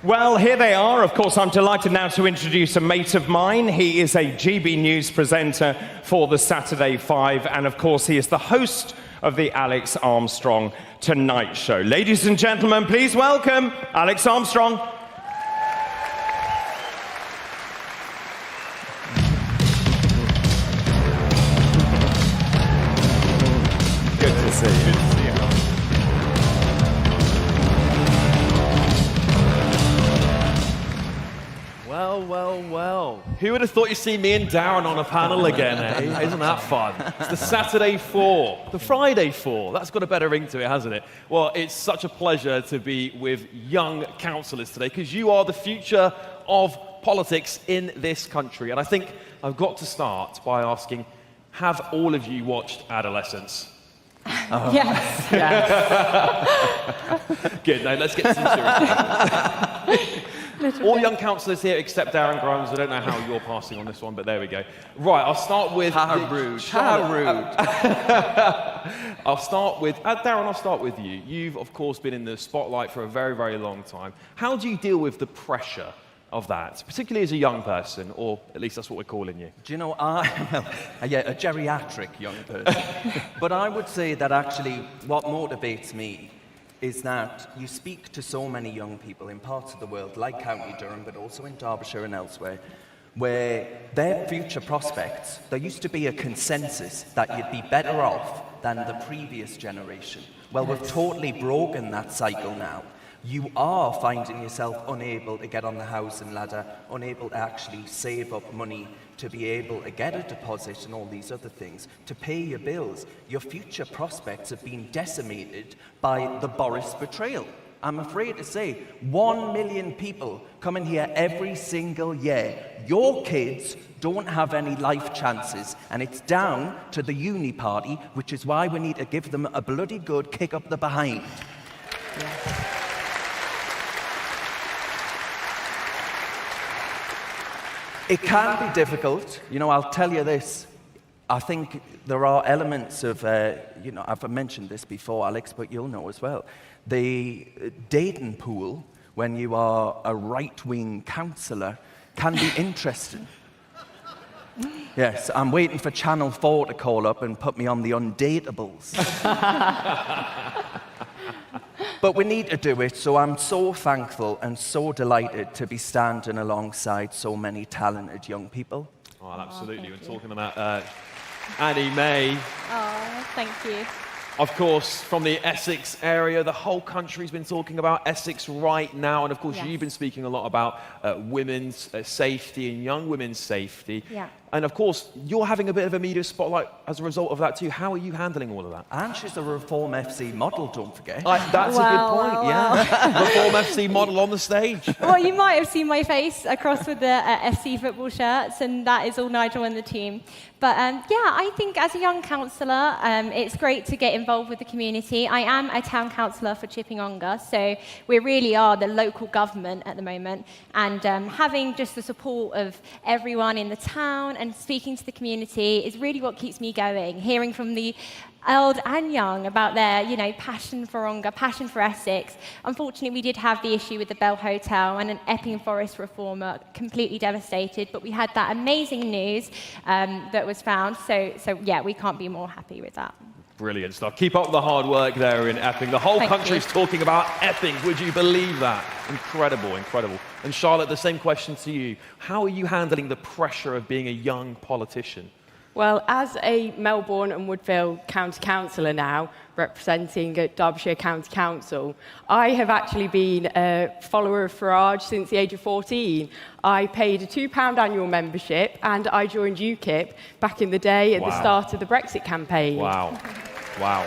Well, here they are. Of course, I'm delighted now to introduce a mate of mine. He is a GB News presenter for the Saturday 5, and of course, he is the host of the Alex Armstrong Tonight Show. Ladies and gentlemen, please welcome Alex Armstrong. Good to see you. Good to see you. Well. Who would have thought you'd see me and Darren on a panel again, eh? Isn't that fun? It's the Saturday 4, the Friday 4. That's got a better ring to it, hasn't it? Well, it's such a pleasure to be with young councillors today, because you are the future of politics in this country. And I think I've got to start by asking, have all of you watched Adolescence? Oh. Yes. Good, now let's get serious. All young councillors here except Darren Grimes. I don't know how you're passing on this one, but there we go. Right, I'll start with... How rude. I'll start with... Darren, I'll start with you. You've, of course, been in the spotlight for a very, very long time. How do you deal with the pressure of that, particularly as a young person, or at least that's what we're calling you? Do you know, a geriatric young person. But I would say that actually what motivates me is that you speak to so many young people in parts of the world, like County Durham, but also in Derbyshire and elsewhere, where their future prospects, there used to be a consensus that you'd be better off than the previous generation. Well, we've totally broken that cycle now. You are finding yourself unable to get on the housing ladder, unable to actually save up money to be able to get a deposit and all these other things, to pay your bills. Your future prospects have been decimated by the Boris betrayal. I'm afraid to say, 1 million people come in here every single year. Your kids don't have any life chances, and it's down to the uni party, which is why we need to give them a bloody good kick up the behind. Yeah. It can be difficult. You know, I'll tell you this. I think there are elements of, I've mentioned this before, Alex, but you'll know as well. The dating pool, when you are a right-wing councillor, can be interesting. Yes, I'm waiting for Channel 4 to call up and put me on the undateables. But we need to do it, so I'm so thankful and so delighted to be standing alongside so many talented young people. Oh, absolutely. We're talking about Annie May. Oh, thank you. Of course, from the Essex area, the whole country's been talking about Essex right now. And of course, you've been speaking a lot about women's safety and young women's safety. Yeah. And of course, you're having a bit of a media spotlight as a result of that too. How are you handling all of that? And she's a Reform FC model, don't forget. That's a good point, yeah. Reform FC model on the stage. Well, you might have seen my face across with the FC football shirts, and that is all Nigel and the team. But I think as a young councillor, it's great to get involved with the community. I am a town councillor for Chipping Ongar, so we really are the local government at the moment. And having just the support of everyone in the town and speaking to the community is really what keeps me going. Hearing from the old and young about their, passion for Ongar, passion for Essex. Unfortunately, we did have the issue with the Bell Hotel and an Epping Forest reformer, completely devastated. But we had that amazing news that was found. So yeah, we can't be more happy with that. Brilliant stuff. Keep up the hard work there in Epping. The whole country's talking about Epping. Would you believe that? Incredible, incredible. And Charlotte, the same question to you. How are you handling the pressure of being a young politician? Well, as a Melbourne and Woodville County Councillor now, representing Derbyshire County Council, I have actually been a follower of Farage since the age of 14. I paid a £2 annual membership and I joined UKIP back in the day at the start of the Brexit campaign. Wow. Wow.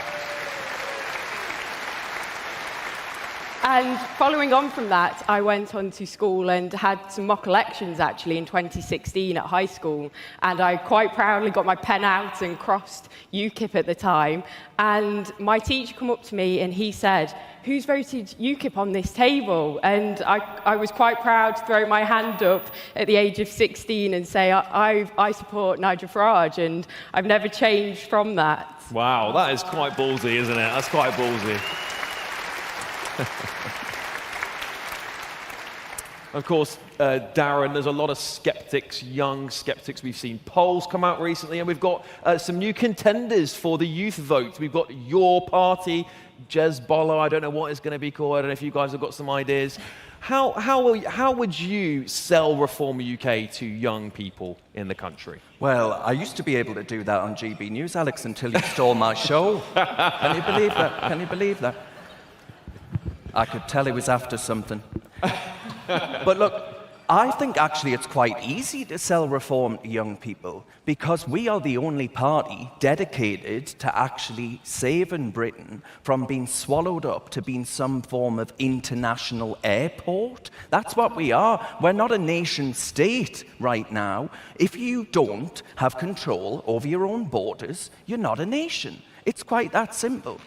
And following on from that, I went on to school and had some mock elections actually in 2016 at high school. And I quite proudly got my pen out and crossed UKIP at the time. And my teacher came up to me and he said, "Who's voted UKIP on this table?" And I was quite proud to throw my hand up at the age of 16 and say, I support Nigel Farage, and I've never changed from that. Wow, that is quite ballsy, isn't it? That's quite ballsy. Of course, Darren, there's a lot of skeptics, young skeptics. We've seen polls come out recently, and we've got some new contenders for the youth vote. We've got your party, Jezbollah, I don't know what it's going to be called. I don't know if you guys have got some ideas. How would you sell Reform UK to young people in the country? Well, I used to be able to do that on GB News, Alex, until you stole my show. Can you believe that? Can you believe that? I could tell he was after something. But look, I think actually it's quite easy to sell reform to young people because we are the only party dedicated to actually saving Britain from being swallowed up to being some form of international airport. That's what we are. We're not a nation state right now. If you don't have control over your own borders, you're not a nation. It's quite that simple.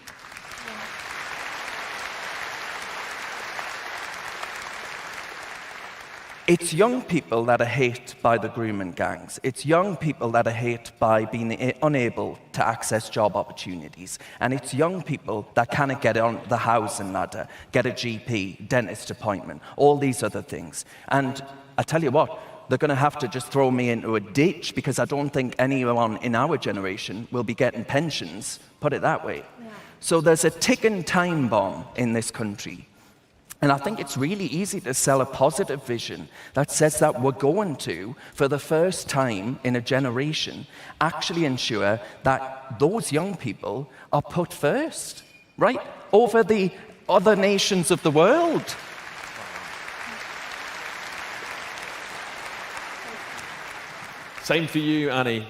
It's young people that are hit by the grooming gangs. It's young people that are hit by being unable to access job opportunities. And it's young people that cannot get on the housing ladder, get a GP, dentist appointment, all these other things. And I tell you what, they're going to have to just throw me into a ditch because I don't think anyone in our generation will be getting pensions, put it that way. Yeah. So there's a ticking time bomb in this country. And I think it's really easy to sell a positive vision that says that we're going to, for the first time in a generation, actually ensure that those young people are put first, right, over the other nations of the world. Same for you, Annie.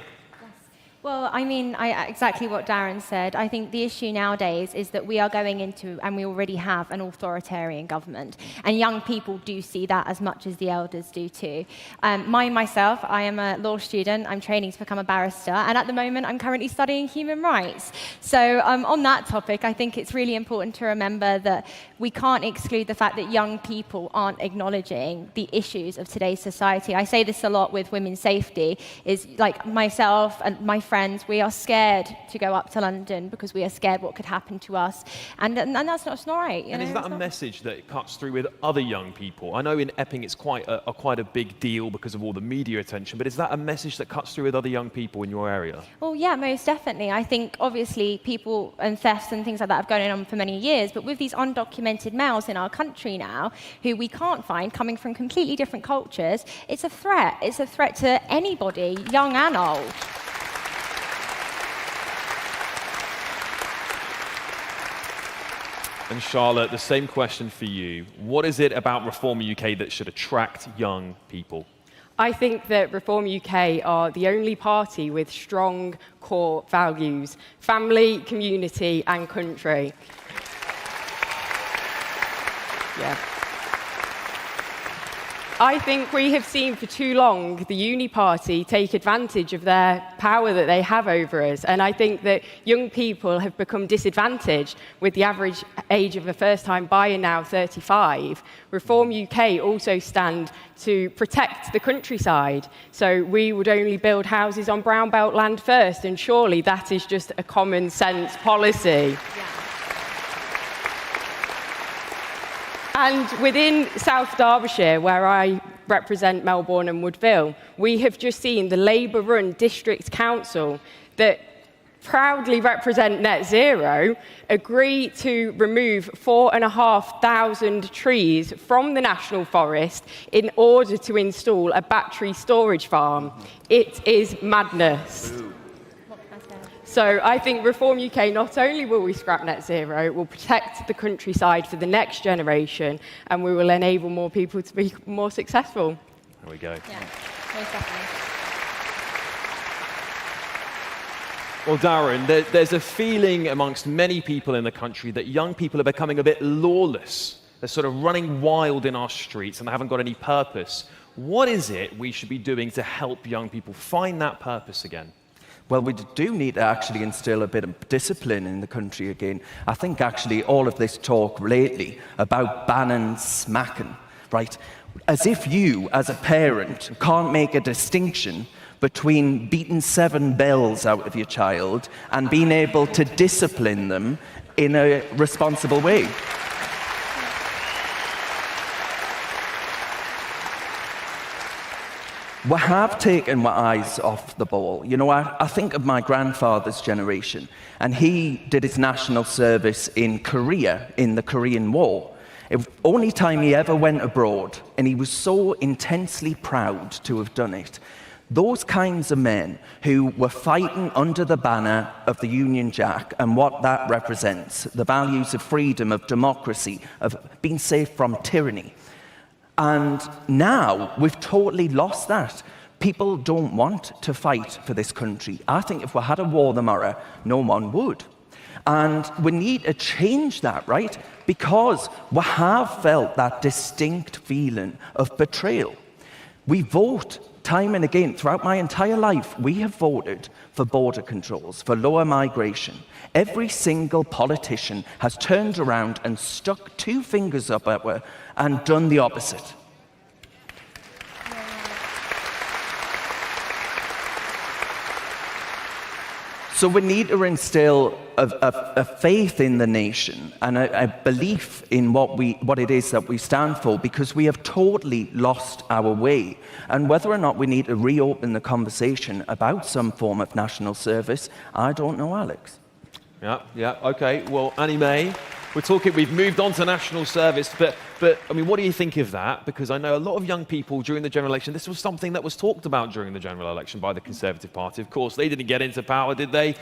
Well, I mean, exactly what Darren said. I think the issue nowadays is that we are going into, and we already have, an authoritarian government. And young people do see that as much as the elders do too. Myself, I am a law student. I'm training to become a barrister. And at the moment, I'm currently studying human rights. So on that topic, I think it's really important to remember that we can't exclude the fact that young people aren't acknowledging the issues of today's society. I say this a lot with women's safety, is like myself and my friends, we are scared to go up to London because we are scared what could happen to us. And that's not right. And is that a message that cuts through with other young people? I know in Epping it's quite a big deal because of all the media attention, but is that a message that cuts through with other young people in your area? Well, yeah, most definitely. I think, obviously, people and thefts and things like that have gone on for many years, but with these undocumented males in our country now, who we can't find, coming from completely different cultures, it's a threat. It's a threat to anybody, young and old. And Charlotte, the same question for you. What is it about Reform UK that should attract young people? I think that Reform UK are the only party with strong core values: family, community, and country. Yeah. I think we have seen for too long the Uni Party take advantage of their power that they have over us. And I think that young people have become disadvantaged with the average age of a first-time buyer now 35. Reform UK also stand to protect the countryside. So we would only build houses on brown belt land first, and surely that is just a common sense policy. Yeah. And within South Derbyshire, where I represent Melbourne and Woodville, we have just seen the Labour-run district council that proudly represent net zero agree to remove 4,500 trees from the National Forest in order to install a battery storage farm. It is madness. So I think Reform UK, not only will we scrap net zero, it will protect the countryside for the next generation, and we will enable more people to be more successful. There we go. Yeah, most definitely. Well, Darren, there's a feeling amongst many people in the country that young people are becoming a bit lawless. They're sort of running wild in our streets and they haven't got any purpose. What is it we should be doing to help young people find that purpose again? Well, we do need to actually instill a bit of discipline in the country again. I think actually all of this talk lately about banning smacking, right? As if you, as a parent, can't make a distinction between beating 7 bells out of your child and being able to discipline them in a responsible way. we have taken my eyes off the ball. You know, I think of my grandfather's generation, and he did his national service in Korea, in the Korean War. Only time he ever went abroad, and he was so intensely proud to have done it. Those kinds of men who were fighting under the banner of the Union Jack and what that represents, the values of freedom, of democracy, of being safe from tyranny. And now we've totally lost that. People don't want to fight for this country. I think if we had a war tomorrow, no one would. And we need to change that, right? Because we have felt that distinct feeling of betrayal. We vote time and again. Throughout my entire life, we have voted for border controls, for lower migration. Every single politician has turned around and stuck two fingers up at us and done the opposite. So we need to instill a faith in the nation and a belief in what it is that we stand for, because we have totally lost our way. And whether or not we need to reopen the conversation about some form of national service, I don't know, Alex. Yeah, okay. Well, Annie May, we've moved on to national service, but I mean, what do you think of that? Because I know a lot of young people during the general election, this was something that was talked about during the general election by the Conservative Party. Of course, they didn't get into power, did they?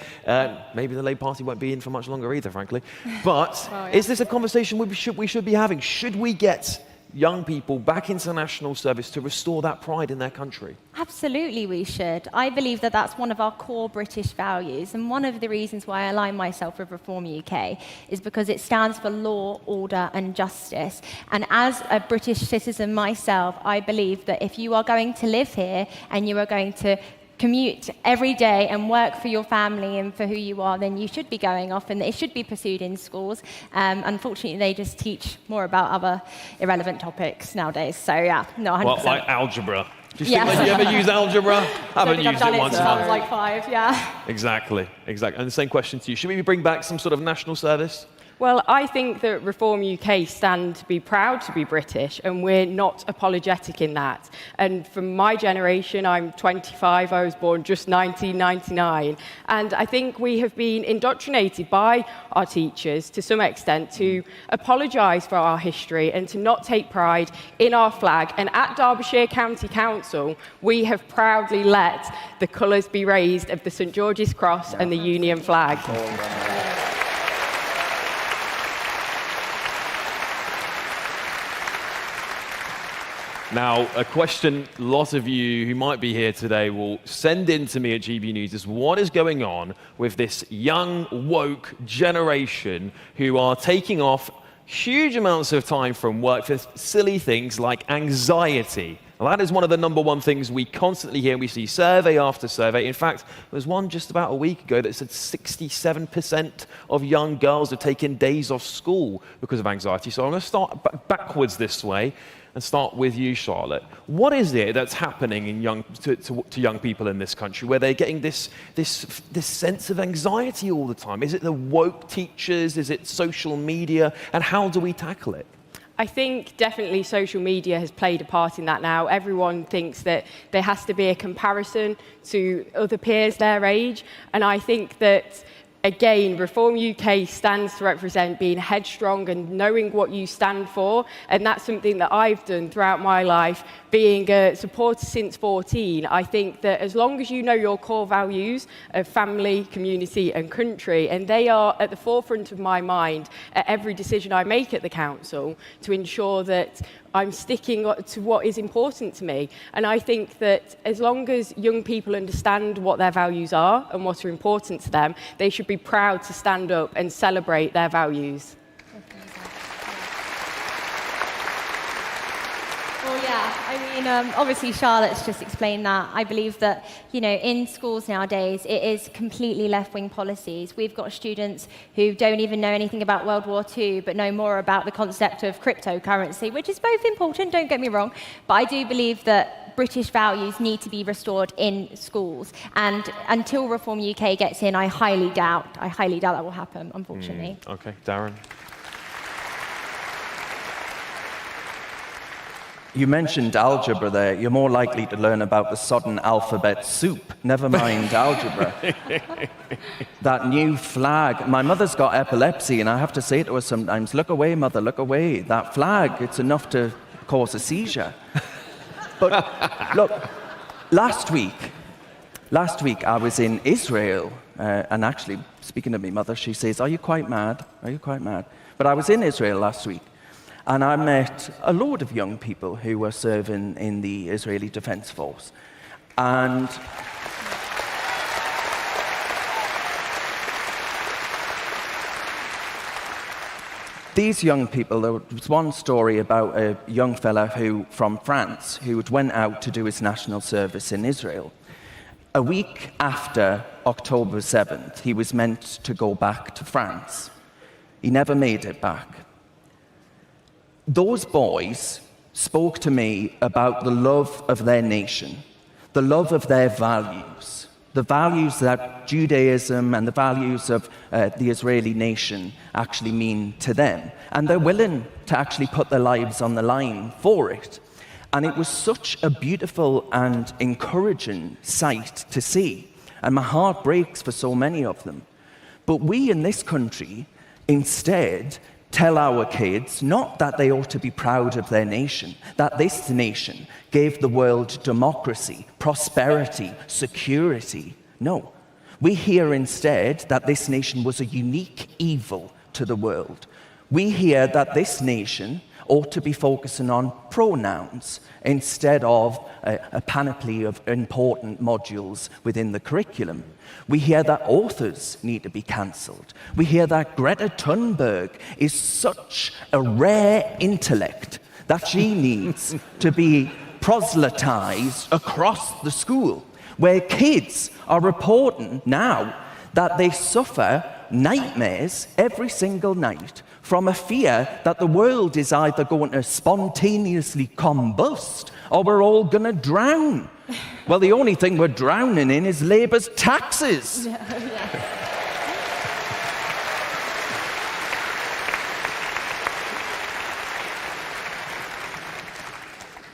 Maybe the Labour Party won't be in for much longer either, frankly. But is this a conversation we should be having? Should we get young people back into national service to restore that pride in their country? Absolutely, we should. I believe that that's one of our core British values, and one of the reasons why I align myself with Reform UK is because it stands for law, order and justice. And as a British citizen myself, I believe that if you are going to live here and you are going to commute every day and work for your family and for who you are, then you should be going off, and it should be pursued in schools. Unfortunately, they just teach more about other irrelevant topics nowadays. So yeah, no, 100%. Well, like algebra. Do you think that you ever use algebra? I haven't used it once. I was like 5, yeah. Exactly. And the same question to you. Should we bring back some sort of national service? Well, I think that Reform UK stand to be proud to be British, and we're not apologetic in that. And from my generation, I'm 25, I was born just 1999, and I think we have been indoctrinated by our teachers to some extent to apologise for our history and to not take pride in our flag. And at Derbyshire County Council, we have proudly let the colours be raised of the St George's Cross and the Union flag. Now, a question lots of you who might be here today will send in to me at GB News is what is going on with this young, woke generation who are taking off huge amounts of time from work for silly things like anxiety. Well, that is one of the number one things we constantly hear. We see survey after survey. In fact, there was one just about a week ago that said 67% of young girls have taken days off school because of anxiety. So I'm going to start backwards this way and start with you, Charlotte. What is it that's happening in to young people in this country where they're getting this sense of anxiety all the time? Is it the woke teachers? Is it social media? And how do we tackle it? I think definitely social media has played a part in that now. Everyone thinks that there has to be a comparison to other peers their age. And I think that, again, Reform UK stands to represent being headstrong and knowing what you stand for. And that's something that I've done throughout my life. Being a supporter since 14, I think that as long as you know your core values of family, community and country, and they are at the forefront of my mind at every decision I make at the council to ensure that I'm sticking to what is important to me. And I think that as long as young people understand what their values are and what are important to them, they should be proud to stand up and celebrate their values. Well, yeah, I mean, obviously Charlotte's just explained that. I believe that, you know, in schools nowadays, it is completely left-wing policies. We've got students who don't even know anything about World War II, but know more about the concept of cryptocurrency, which is both important, don't get me wrong, but I do believe that British values need to be restored in schools. And until Reform UK gets in, I highly doubt that will happen, unfortunately. Okay, Darren. You mentioned algebra there. You're more likely to learn about the sodden alphabet soup, never mind algebra. That new flag. My mother's got epilepsy, and I have to say to her sometimes, look away, mother, look away. That flag, it's enough to cause a seizure. But look, last week I was in Israel, and actually, speaking of my mother, she says, are you quite mad? Are you quite mad? But I was in Israel last week. And I met a load of young people who were serving in the Israeli Defense Force. And these young people, there was one story about a young fella from France who went out to do his national service in Israel. A week after October 7th, he was meant to go back to France. He never made it back. Those boys spoke to me about the love of their nation, the love of their values, the values that Judaism and the values of the Israeli nation actually mean to them. And they're willing to actually put their lives on the line for it. And it was such a beautiful and encouraging sight to see. And my heart breaks for so many of them. But we in this country, instead, tell our kids not that they ought to be proud of their nation, that this nation gave the world democracy, prosperity, security. No. We hear instead that this nation was a unique evil to the world. We hear that this nation ought to be focusing on pronouns instead of a panoply of important modules within the curriculum. We hear that authors need to be cancelled. We hear that Greta Thunberg is such a rare intellect that she needs to be proselytized across the school, where kids are reporting now that they suffer nightmares every single night from a fear that the world is either going to spontaneously combust or we're all going to drown. Well, the only thing we're drowning in is Labour's taxes.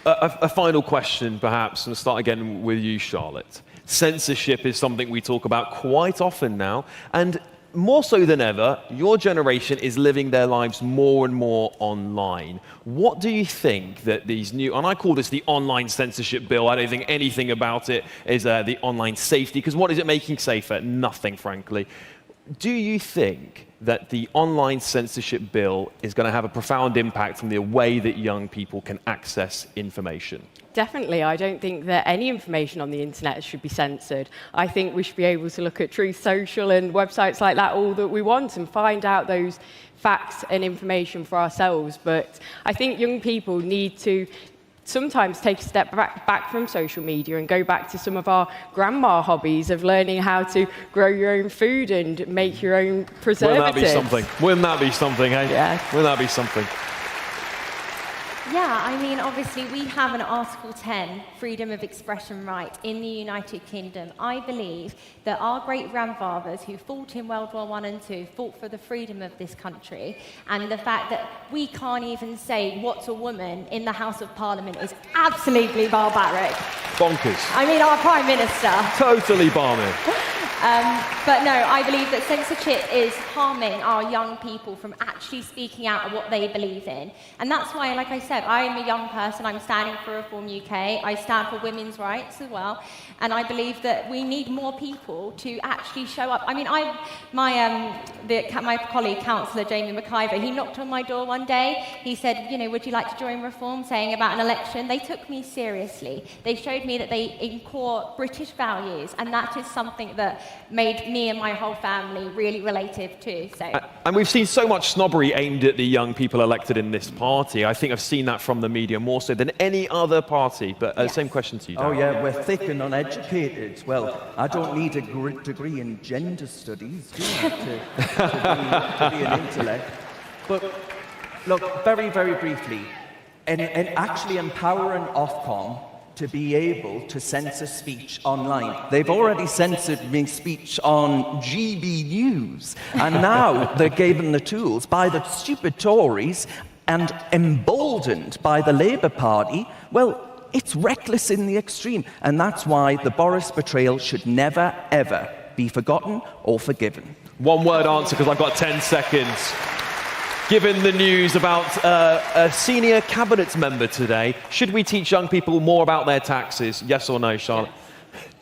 A final question, perhaps, and I'll start again with you, Charlotte. Censorship is something we talk about quite often now, and more so than ever, your generation is living their lives more and more online. What do you think that these new, and I call this the online censorship bill, I don't think anything about it is the online safety, because what is it making safer? Nothing, frankly. Do you think that the online censorship bill is going to have a profound impact on the way that young people can access information? Definitely. I don't think that any information on the internet should be censored. I think we should be able to look at Truth Social and websites like that all that we want and find out those facts and information for ourselves. But I think young people need to sometimes take a step back from social media and go back to some of our grandma hobbies of learning how to grow your own food and make your own preservatives. Wouldn't that be something? Wouldn't that be something, eh? Yeah. Wouldn't that be something? Yeah, I mean, obviously, we have an Article 10 freedom of expression right in the United Kingdom. I believe that our great-grandfathers who fought in World War I and II fought for the freedom of this country, and the fact that we can't even say what's a woman in the House of Parliament is absolutely barbaric. Bonkers. I mean, our Prime Minister. Totally balmy. But no, I believe that censorship is harming our young people from actually speaking out of what they believe in. And that's why, like I said, I am a young person. I'm standing for Reform UK. I stand for women's rights as well. And I believe that we need more people to actually show up. I mean, my colleague, Councillor Jamie McIver, he knocked on my door one day. He said, you know, would you like to join Reform, saying about an election? They took me seriously. They showed me that they incore British values, and that is something that made me and my whole family really relative too. So. And we've seen so much snobbery aimed at the young people elected in this party. I think I've seen that from the media more so than any other party. But Yes. Same question to you, Dan. Oh yeah, we're thick and uneducated. Well, I don't need a degree in gender studies, do I, to be an intellect. But look, very, very briefly, and actually empowering Ofcom to be able to censor speech online. They've already censored me speech on GB News, and now they're given the tools by the stupid Tories and emboldened by the Labour Party, well, it's reckless in the extreme. And that's why the Boris betrayal should never, ever be forgotten or forgiven. One-word answer, because I've got 10 seconds. Given the news about a senior cabinet member today, should we teach young people more about their taxes? Yes or no, Charlotte?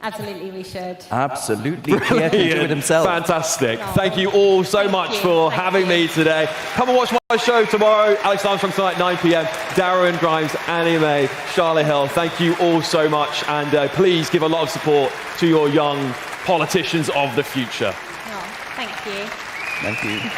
Absolutely, we should. Absolutely. Pierre can do it himself. Fantastic. Thank you all so much for having me today. Come and watch my show tomorrow. Alex Armstrong tonight, 9 p.m. Darren Grimes, Annie May, Charlotte Hill. Thank you all so much. And please give a lot of support to your young politicians of the future. Oh, thank you. Thank you.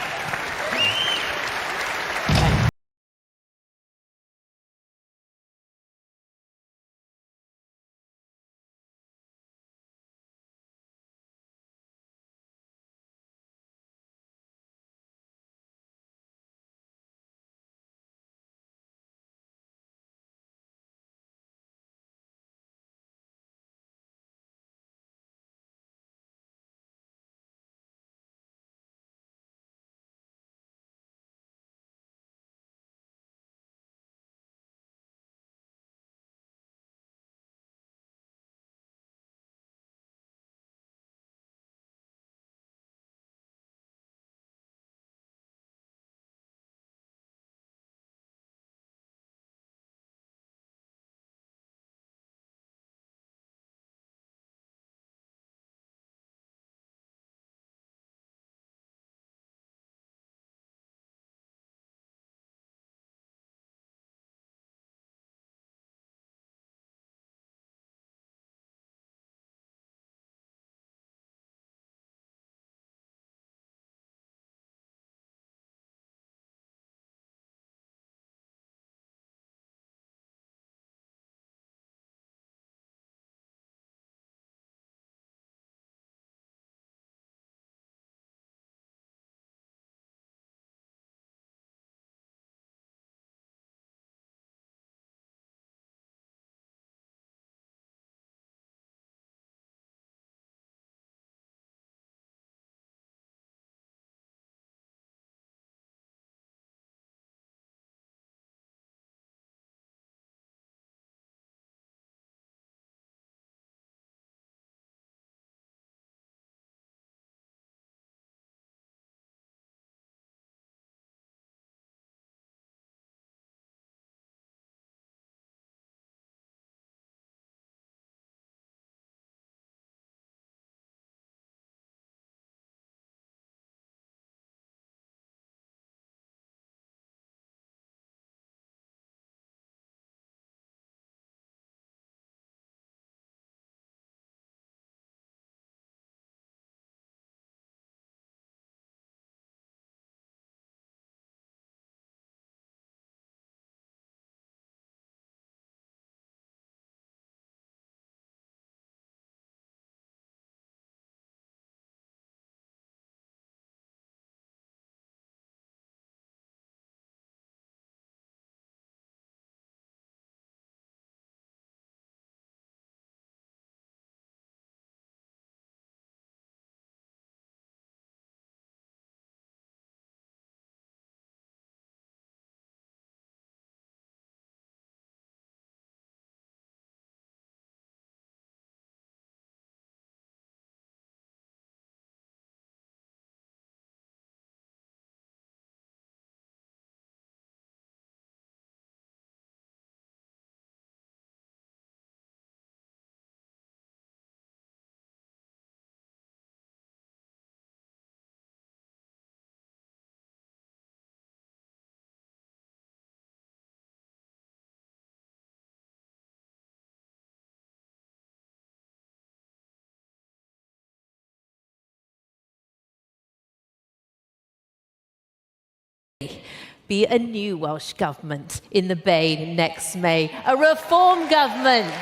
Be a new Welsh government in the Bay next May, a reform government.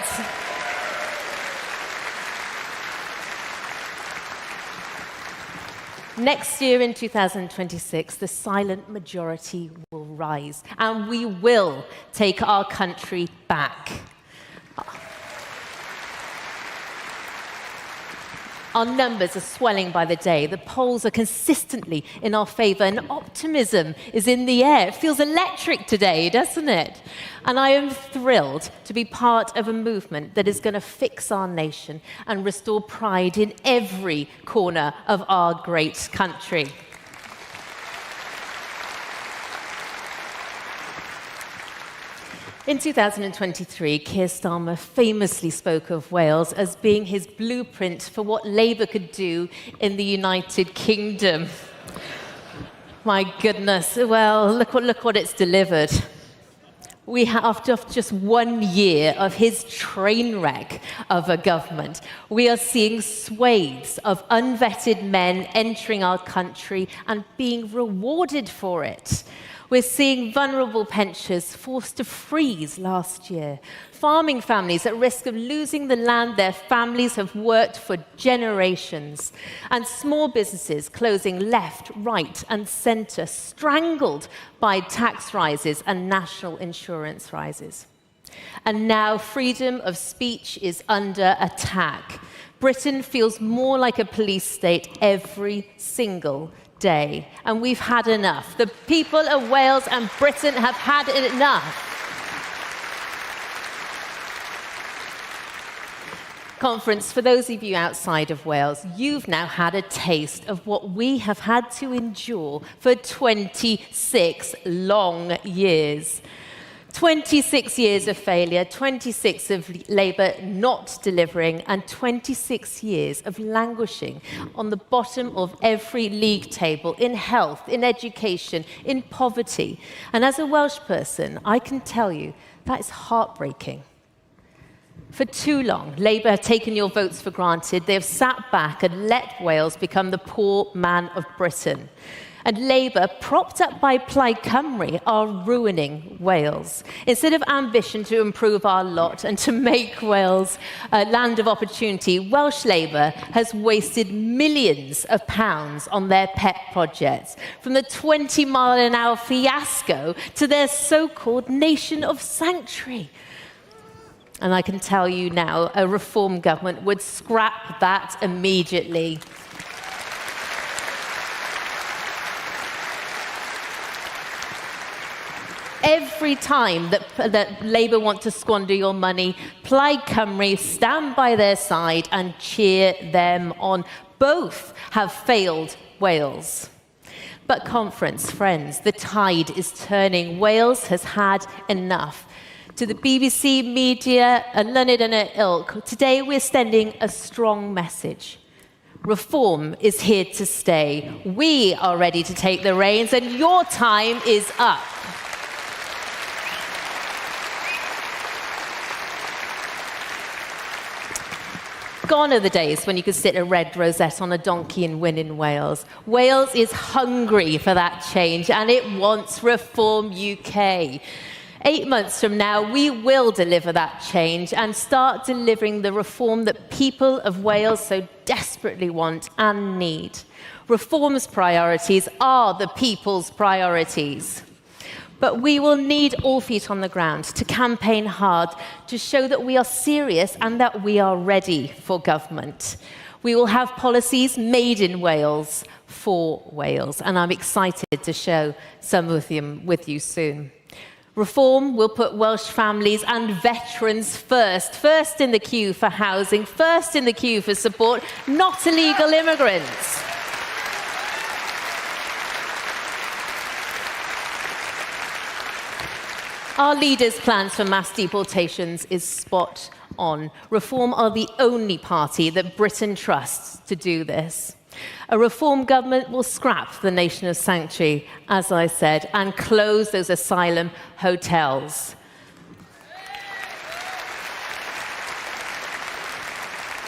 Next year in 2026, the silent majority will rise and we will take our country back. Our numbers are swelling by the day. The polls are consistently in our favour, and optimism is in the air. It feels electric today, doesn't it? And I am thrilled to be part of a movement that is going to fix our nation and restore pride in every corner of our great country. In 2023, Keir Starmer famously spoke of Wales as being his blueprint for what Labour could do in the United Kingdom. My goodness, well, look what it's delivered. After just 1 year of his train wreck of a government, we are seeing swathes of unvetted men entering our country and being rewarded for it. We're seeing vulnerable pensioners forced to freeze last year, farming families at risk of losing the land their families have worked for generations, and small businesses closing left, right, and centre, strangled by tax rises and national insurance rises. And now freedom of speech is under attack. Britain feels more like a police state every single day, and we've had enough. The people of Wales and Britain have had enough. Conference, for those of you outside of Wales, you've now had a taste of what we have had to endure for 26 long years. 26 years of failure, 26 of Labour not delivering, and 26 years of languishing on the bottom of every league table in health, in education, in poverty. And as a Welsh person, I can tell you that is heartbreaking. For too long, Labour have taken your votes for granted. They have sat back and let Wales become the poor man of Britain. And Labour, propped up by Plaid Cymru, are ruining Wales. Instead of ambition to improve our lot and to make Wales a land of opportunity, Welsh Labour has wasted millions of pounds on their pet projects, from the 20-mile-an-hour fiasco to their so-called nation of sanctuary. And I can tell you now, a reform government would scrap that immediately. Every time that Labour want to squander your money, Plaid Cymru stand by their side and cheer them on. Both have failed Wales. But conference, friends, the tide is turning. Wales has had enough. To the BBC, media, and Luned and her ilk, today we're sending a strong message. Reform is here to stay. We are ready to take the reins, and your time is up. Gone are the days when you could sit a red rosette on a donkey and win in Wales. Wales is hungry for that change, and it wants Reform UK. 8 months from now, we will deliver that change and start delivering the reform that people of Wales so desperately want and need. Reform's priorities are the people's priorities. But we will need all feet on the ground to campaign hard to show that we are serious and that we are ready for government. We will have policies made in Wales for Wales, and I'm excited to show some of them with you soon. Reform will put Welsh families and veterans first in the queue for housing, first in the queue for support, not illegal immigrants. Our leaders' plans for mass deportations is spot on. Reform are the only party that Britain trusts to do this. A Reform government will scrap the nation of sanctuary, as I said, and close those asylum hotels.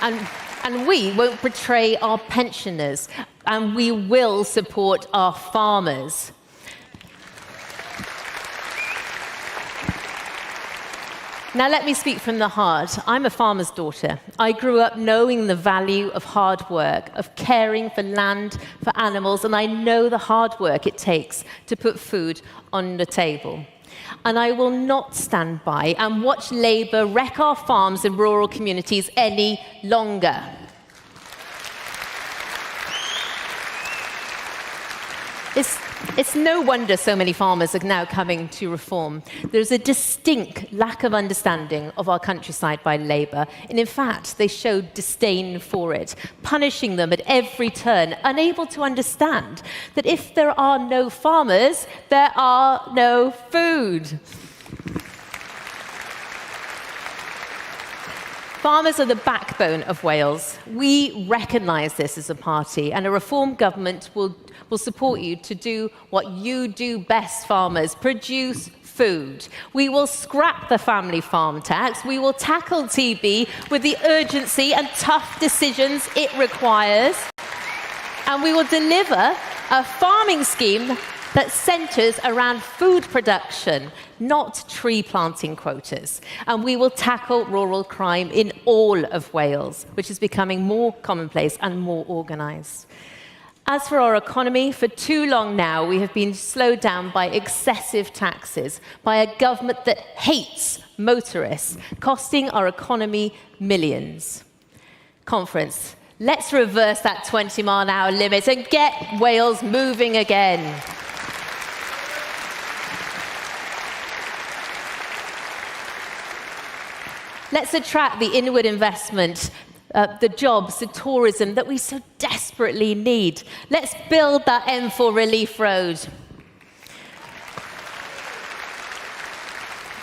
And we won't betray our pensioners, and we will support our farmers. Now, let me speak from the heart. I'm a farmer's daughter. I grew up knowing the value of hard work, of caring for land, for animals, and I know the hard work it takes to put food on the table. And I will not stand by and watch Labour wreck our farms and rural communities any longer. It's no wonder so many farmers are now coming to reform. There's a distinct lack of understanding of our countryside by Labour, and in fact, they showed disdain for it, punishing them at every turn, unable to understand that if there are no farmers, there are no food. Farmers are the backbone of Wales. We recognise this as a party, and a reform government will support you to do what you do best, farmers: produce food. We will scrap the family farm tax. We will tackle TB with the urgency and tough decisions it requires. And we will deliver a farming scheme that centres around food production, not tree planting quotas. And we will tackle rural crime in all of Wales, which is becoming more commonplace and more organised. As for our economy, for too long now, we have been slowed down by excessive taxes, by a government that hates motorists, costing our economy millions. Conference, let's reverse that 20-mile-an-hour limit and get Wales moving again. Let's attract the inward investment, the jobs, the tourism that we so desperately need. Let's build that M4 relief road.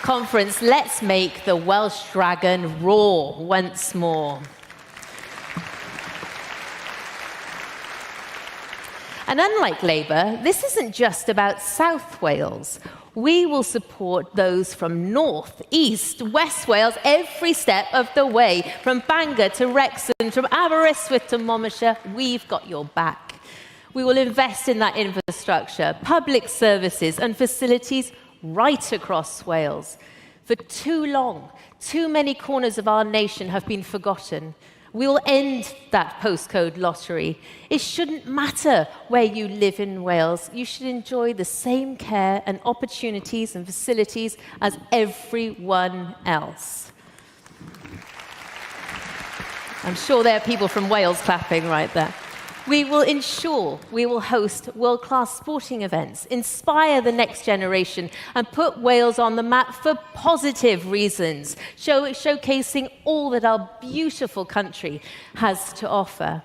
Conference, let's make the Welsh dragon roar once more. And unlike Labour, this isn't just about South Wales. We will support those from North, East, West Wales every step of the way, from Bangor to Wrexham, from Aberystwyth to Monmouthshire. We've got your back. We will invest in that infrastructure, public services and facilities right across Wales. For too long, too many corners of our nation have been forgotten. We will end that postcode lottery. It shouldn't matter where you live in Wales. You should enjoy the same care and opportunities and facilities as everyone else. I'm sure there are people from Wales clapping right there. We will ensure we will host world-class sporting events, inspire the next generation, and put Wales on the map for positive reasons, showcasing all that our beautiful country has to offer,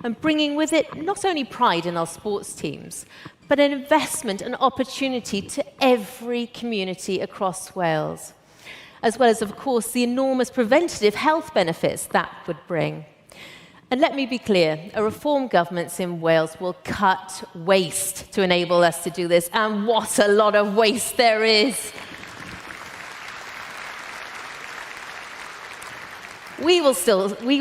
and bringing with it not only pride in our sports teams, but an investment and opportunity to every community across Wales, as well as, of course, the enormous preventative health benefits that would bring. And let me be clear, a reform government in Wales will cut waste to enable us to do this, and what a lot of waste there is. We will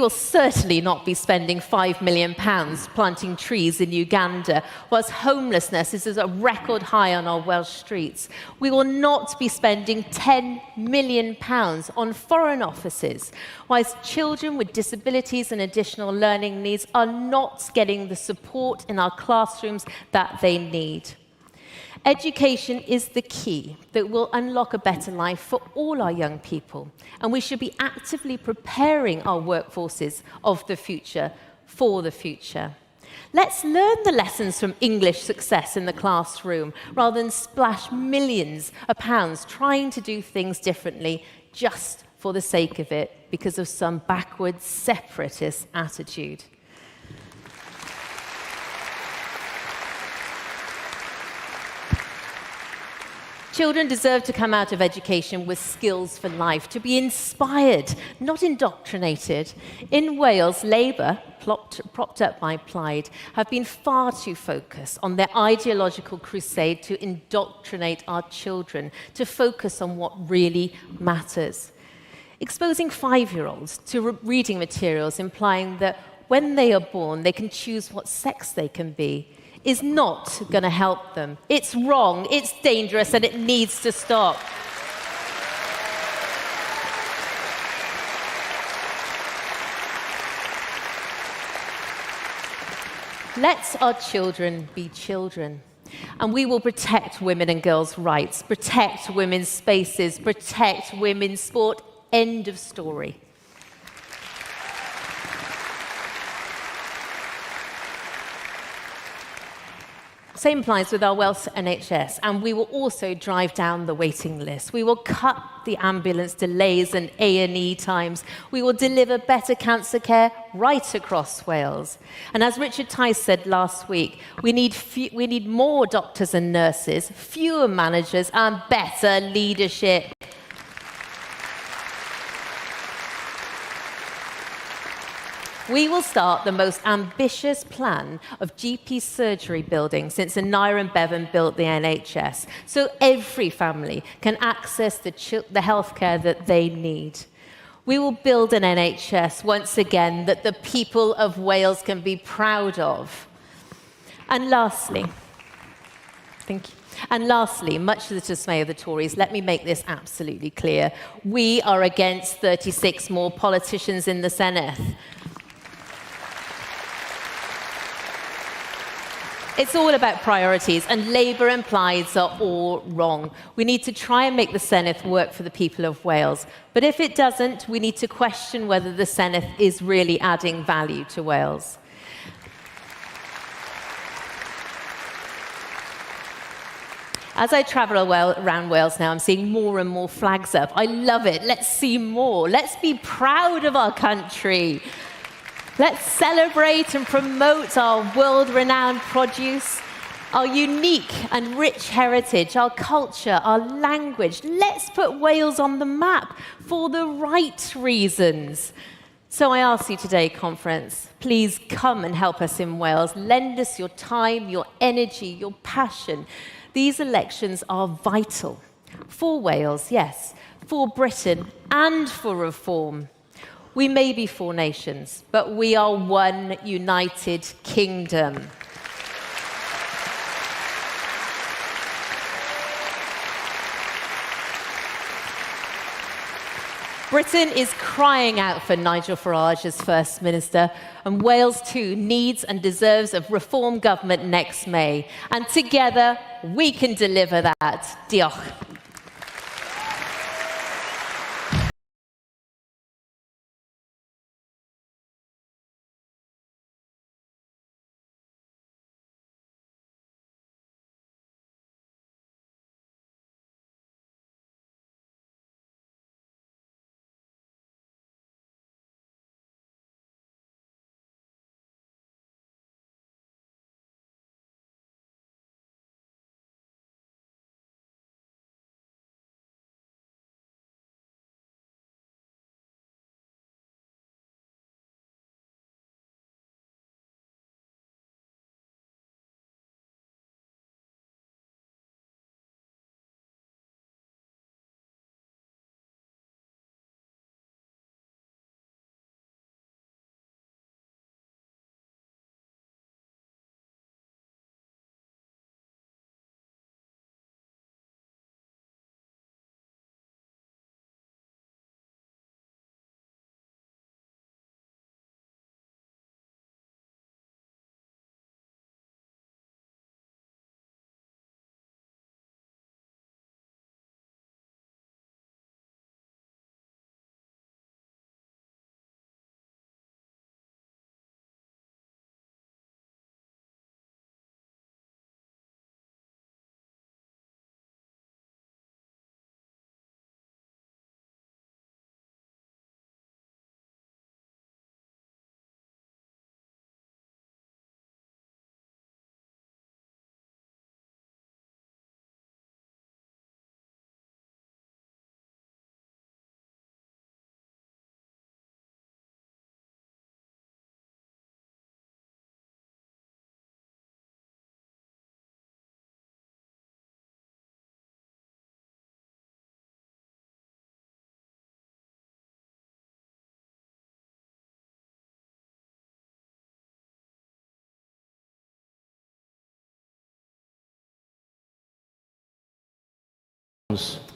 certainly not be spending £5 million planting trees in Uganda, whilst homelessness is at a record high on our Welsh streets. We will not be spending £10 million on foreign offices, whilst children with disabilities and additional learning needs are not getting the support in our classrooms that they need. Education is the key that will unlock a better life for all our young people, and we should be actively preparing our workforces of the future for the future. Let's learn the lessons from English success in the classroom rather than splash millions of pounds trying to do things differently just for the sake of it because of some backward separatist attitude. Children deserve to come out of education with skills for life, to be inspired, not indoctrinated. In Wales, Labour, propped up by Plaid, have been far too focused on their ideological crusade to indoctrinate our children, to focus on what really matters. Exposing 5-year-olds to reading materials implying that when they are born, they can choose what sex they can be, is not going to help them. It's wrong, it's dangerous, and it needs to stop. Let our children be children, and we will protect women and girls' rights, protect women's spaces, protect women's sport. End of story. Same applies with our Welsh NHS, and we will also drive down the waiting list. We will cut the ambulance delays and A&E times. We will deliver better cancer care right across Wales. And as Richard Tice said last week, we need more doctors and nurses, fewer managers, and better leadership. We will start the most ambitious plan of GP surgery building since Anira and Bevan built the NHS, so every family can access the healthcare that they need. We will build an NHS once again that the people of Wales can be proud of. And lastly, thank you. And lastly, much to the dismay of the Tories, let me make this absolutely clear. We are against 36 more politicians in the Senedd. It's all about priorities, and Labour and Plaid are all wrong. We need to try and make the Senedd work for the people of Wales. But if it doesn't, we need to question whether the Senedd is really adding value to Wales. As I travel around Wales now, I'm seeing more and more flags up. I love it. Let's see more. Let's be proud of our country. Let's celebrate and promote our world-renowned produce, our unique and rich heritage, our culture, our language. Let's put Wales on the map for the right reasons. So I ask you today, conference, please come and help us in Wales. Lend us your time, your energy, your passion. These elections are vital for Wales, yes, for Britain and for reform. We may be 4 nations, but we are one united kingdom. Britain is crying out for Nigel Farage as First Minister, and Wales too needs and deserves a reform government next May. And together, we can deliver that. Diolch.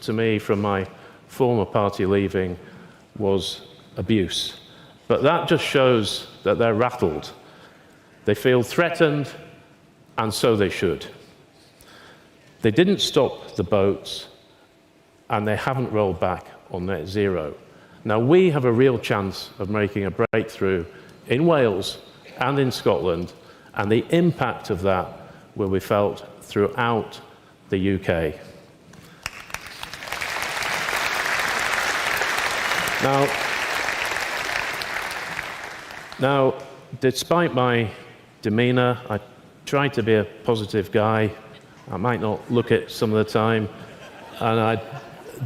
To me, from my former party leaving, was abuse. But that just shows that they're rattled. They feel threatened, and so they should. They didn't stop the boats, and they haven't rolled back on net zero. Now, we have a real chance of making a breakthrough in Wales and in Scotland, and the impact of that will be felt throughout the UK. Now, despite my demeanour, I try to be a positive guy. I might not look it some of the time, and I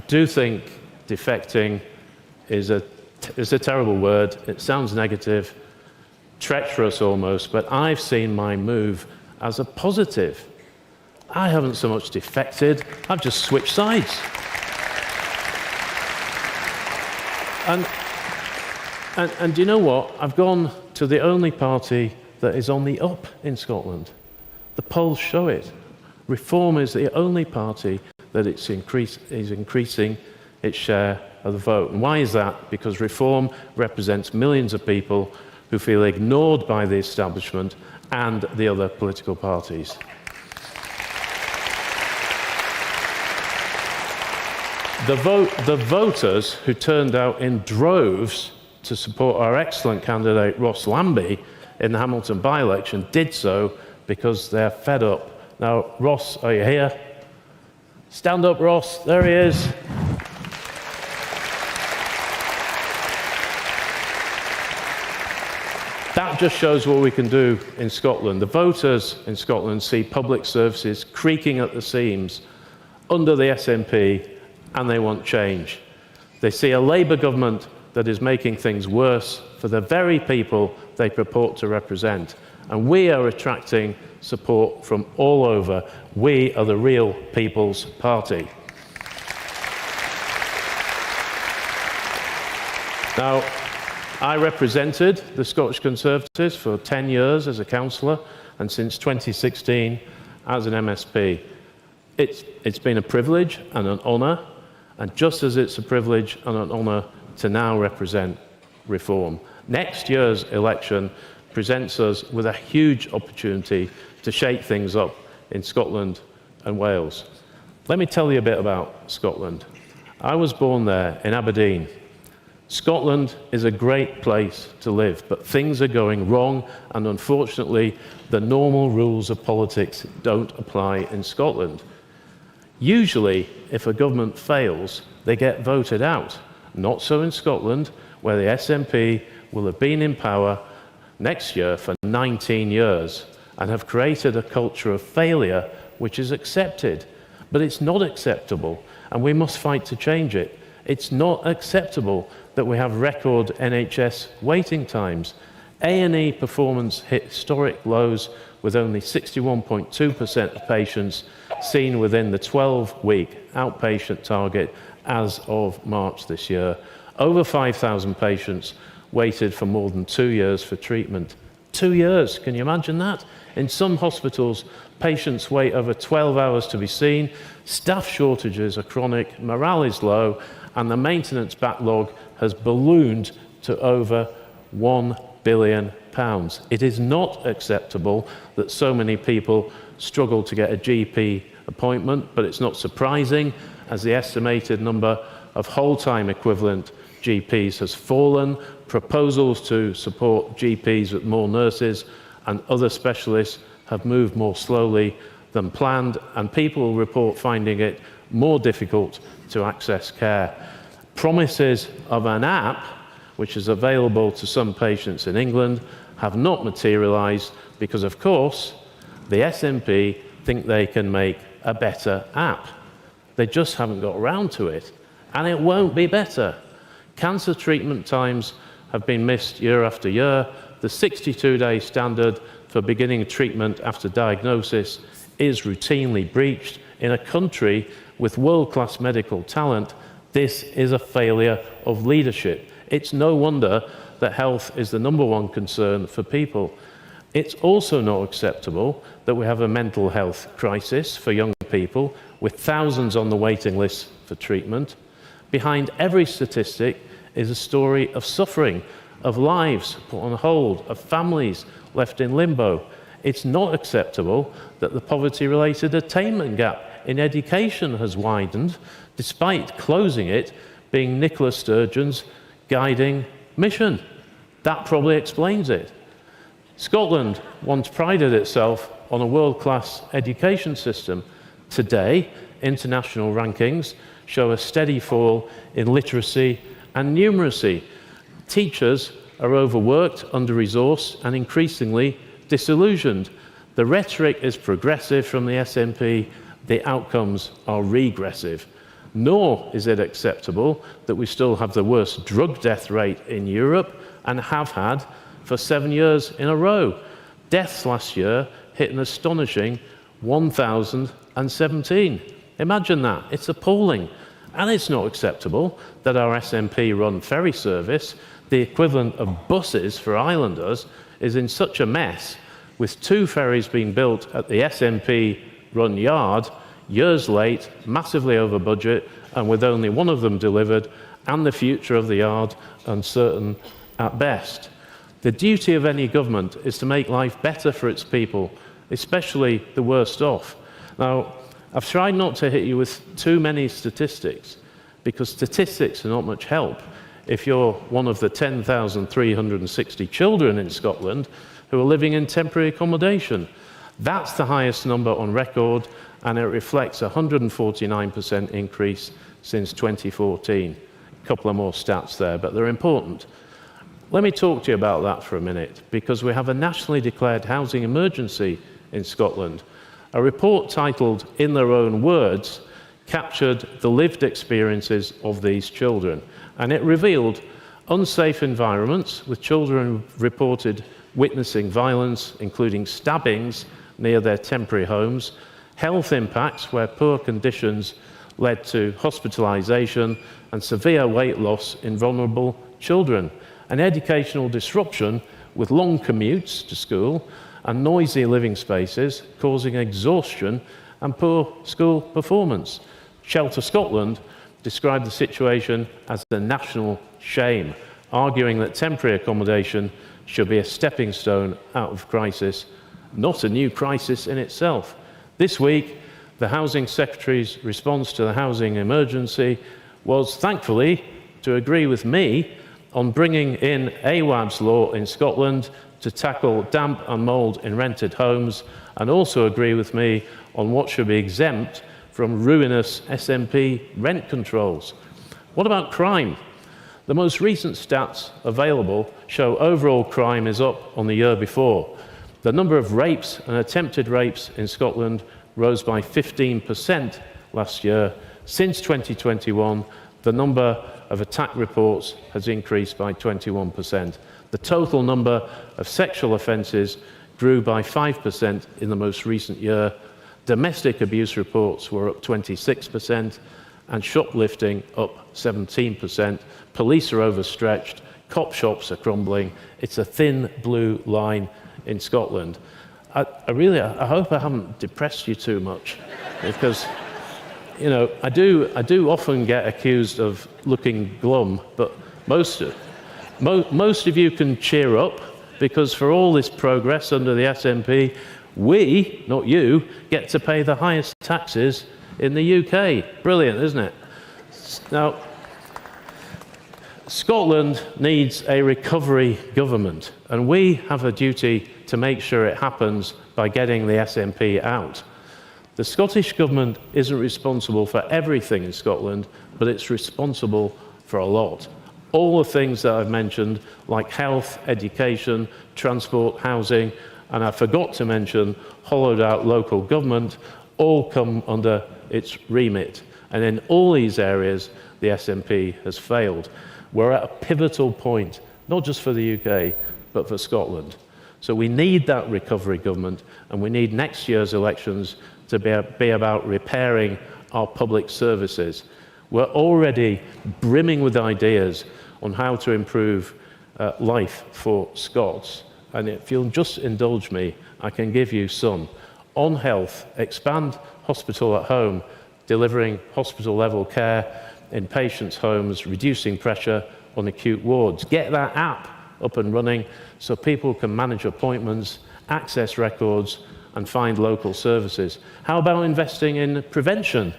do think defecting is a terrible word. It sounds negative, treacherous almost, but I've seen my move as a positive. I haven't so much defected, I've just switched sides. And do you know what? I've gone to the only party that is on the up in Scotland. The polls show it. Reform is the only party that is increasing its share of the vote. And why is that? Because Reform represents millions of people who feel ignored by the establishment and the other political parties. The voters who turned out in droves to support our excellent candidate Ross Lambie in the Hamilton by-election did so because they're fed up. Now, Ross, are you here? Stand up, Ross. There he is. That just shows what we can do in Scotland. The voters in Scotland see public services creaking at the seams under the SNP, and they want change. They see a Labour government that is making things worse for the very people they purport to represent. And we are attracting support from all over. We are the real People's Party. Now, I represented the Scottish Conservatives for 10 years as a councillor, and since 2016 as an MSP. It's been a privilege and an honour, and just as it's a privilege and an honour to now represent Reform. Next year's election presents us with a huge opportunity to shake things up in Scotland and Wales. Let me tell you a bit about Scotland. I was born there in Aberdeen. Scotland is a great place to live, but things are going wrong, and unfortunately, the normal rules of politics don't apply in Scotland. Usually, if a government fails, they get voted out. Not so in Scotland, where the SNP will have been in power next year for 19 years and have created a culture of failure which is accepted. But it's not acceptable, and we must fight to change it. It's not acceptable that we have record NHS waiting times. A&E performance hit historic lows, with only 61.2% of patients seen within the 12-week outpatient target as of March this year. Over 5,000 patients waited for more than 2 years for treatment. 2 years, can you imagine that? In some hospitals, patients wait over 12 hours to be seen, staff shortages are chronic, morale is low, and the maintenance backlog has ballooned to over £1 billion. It is not acceptable that so many people struggle to get a GP appointment, but it's not surprising as the estimated number of whole-time equivalent GPs has fallen. Proposals to support GPs with more nurses and other specialists have moved more slowly than planned, and people report finding it more difficult to access care. Promises of an app, which is available to some patients in England, have not materialised because, of course, the SNP think they can make a better app. They just haven't got around to it, and it won't be better. Cancer treatment times have been missed year after year. The 62-day standard for beginning treatment after diagnosis is routinely breached. In a country with world-class medical talent, this is a failure of leadership. It's no wonder that health is the #1 concern for people. It's also not acceptable that we have a mental health crisis for young people, with thousands on the waiting list for treatment. Behind every statistic is a story of suffering, of lives put on hold, of families left in limbo. It's not acceptable that the poverty-related attainment gap in education has widened, despite closing it being Nicola Sturgeon's guiding mission. That probably explains it. Scotland once prided itself on a world-class education system. Today, international rankings show a steady fall in literacy and numeracy. Teachers are overworked, under-resourced, and increasingly disillusioned. The rhetoric is progressive from the SNP, the outcomes are regressive. Nor is it acceptable that we still have the worst drug death rate in Europe and have had for 7 years in a row. Deaths last year hit an astonishing 1,017. Imagine that. It's appalling. And it's not acceptable that our SNP-run ferry service, the equivalent of buses for islanders, is in such a mess, with 2 ferries being built at the SNP-run yard, years late, massively over budget, and with only one of them delivered, and the future of the yard uncertain at best. The duty of any government is to make life better for its people, especially the worst off. Now, I've tried not to hit you with too many statistics, because statistics are not much help if you're one of the 10,360 children in Scotland who are living in temporary accommodation. That's the highest number on record, and it reflects a 149% increase since 2014. A couple of more stats there, but they're important. Let me talk to you about that for a minute, because we have a nationally declared housing emergency in Scotland. A report titled In Their Own Words captured the lived experiences of these children, and it revealed unsafe environments with children reported witnessing violence, including stabbings near their temporary homes, health impacts where poor conditions led to hospitalisation and severe weight loss in vulnerable children, and educational disruption with long commutes to school and noisy living spaces causing exhaustion and poor school performance. Shelter Scotland described the situation as a national shame, arguing that temporary accommodation should be a stepping stone out of crisis, not a new crisis in itself. This week, the Housing Secretary's response to the housing emergency was, thankfully, to agree with me on bringing in AWAB's law in Scotland to tackle damp and mould in rented homes, and also agree with me on what should be exempt from ruinous SNP rent controls. What about crime? The most recent stats available show overall crime is up on the year before. The number of rapes and attempted rapes in Scotland rose by 15% last year. Since 2021, the number of attack reports has increased by 21%. The total number of sexual offences grew by 5% in the most recent year. Domestic abuse reports were up 26%, and shoplifting up 17%. Police are overstretched, cop shops are crumbling. It's a thin blue line in Scotland. I hope I haven't depressed you too much, because you know, I do often get accused of looking glum, but most of you can cheer up, because for all this progress under the SNP, we, not you, get to pay the highest taxes in the UK. Brilliant, isn't it? Now, Scotland needs a recovery government, and we have a duty to make sure it happens by getting the SNP out. The Scottish Government isn't responsible for everything in Scotland, but it's responsible for a lot. All the things that I've mentioned, like health, education, transport, housing, and I forgot to mention hollowed out local government, all come under its remit. And in all these areas, the SNP has failed. We're at a pivotal point, not just for the UK, but for Scotland. So we need that recovery government, and we need next year's elections to be about repairing our public services. We're already brimming with ideas on how to improve life for Scots. And if you'll just indulge me, I can give you some. On health, expand hospital at home, delivering hospital-level care in patients' homes, reducing pressure on acute wards. Get that app up and running so people can manage appointments, access records, and find local services. How about investing in prevention?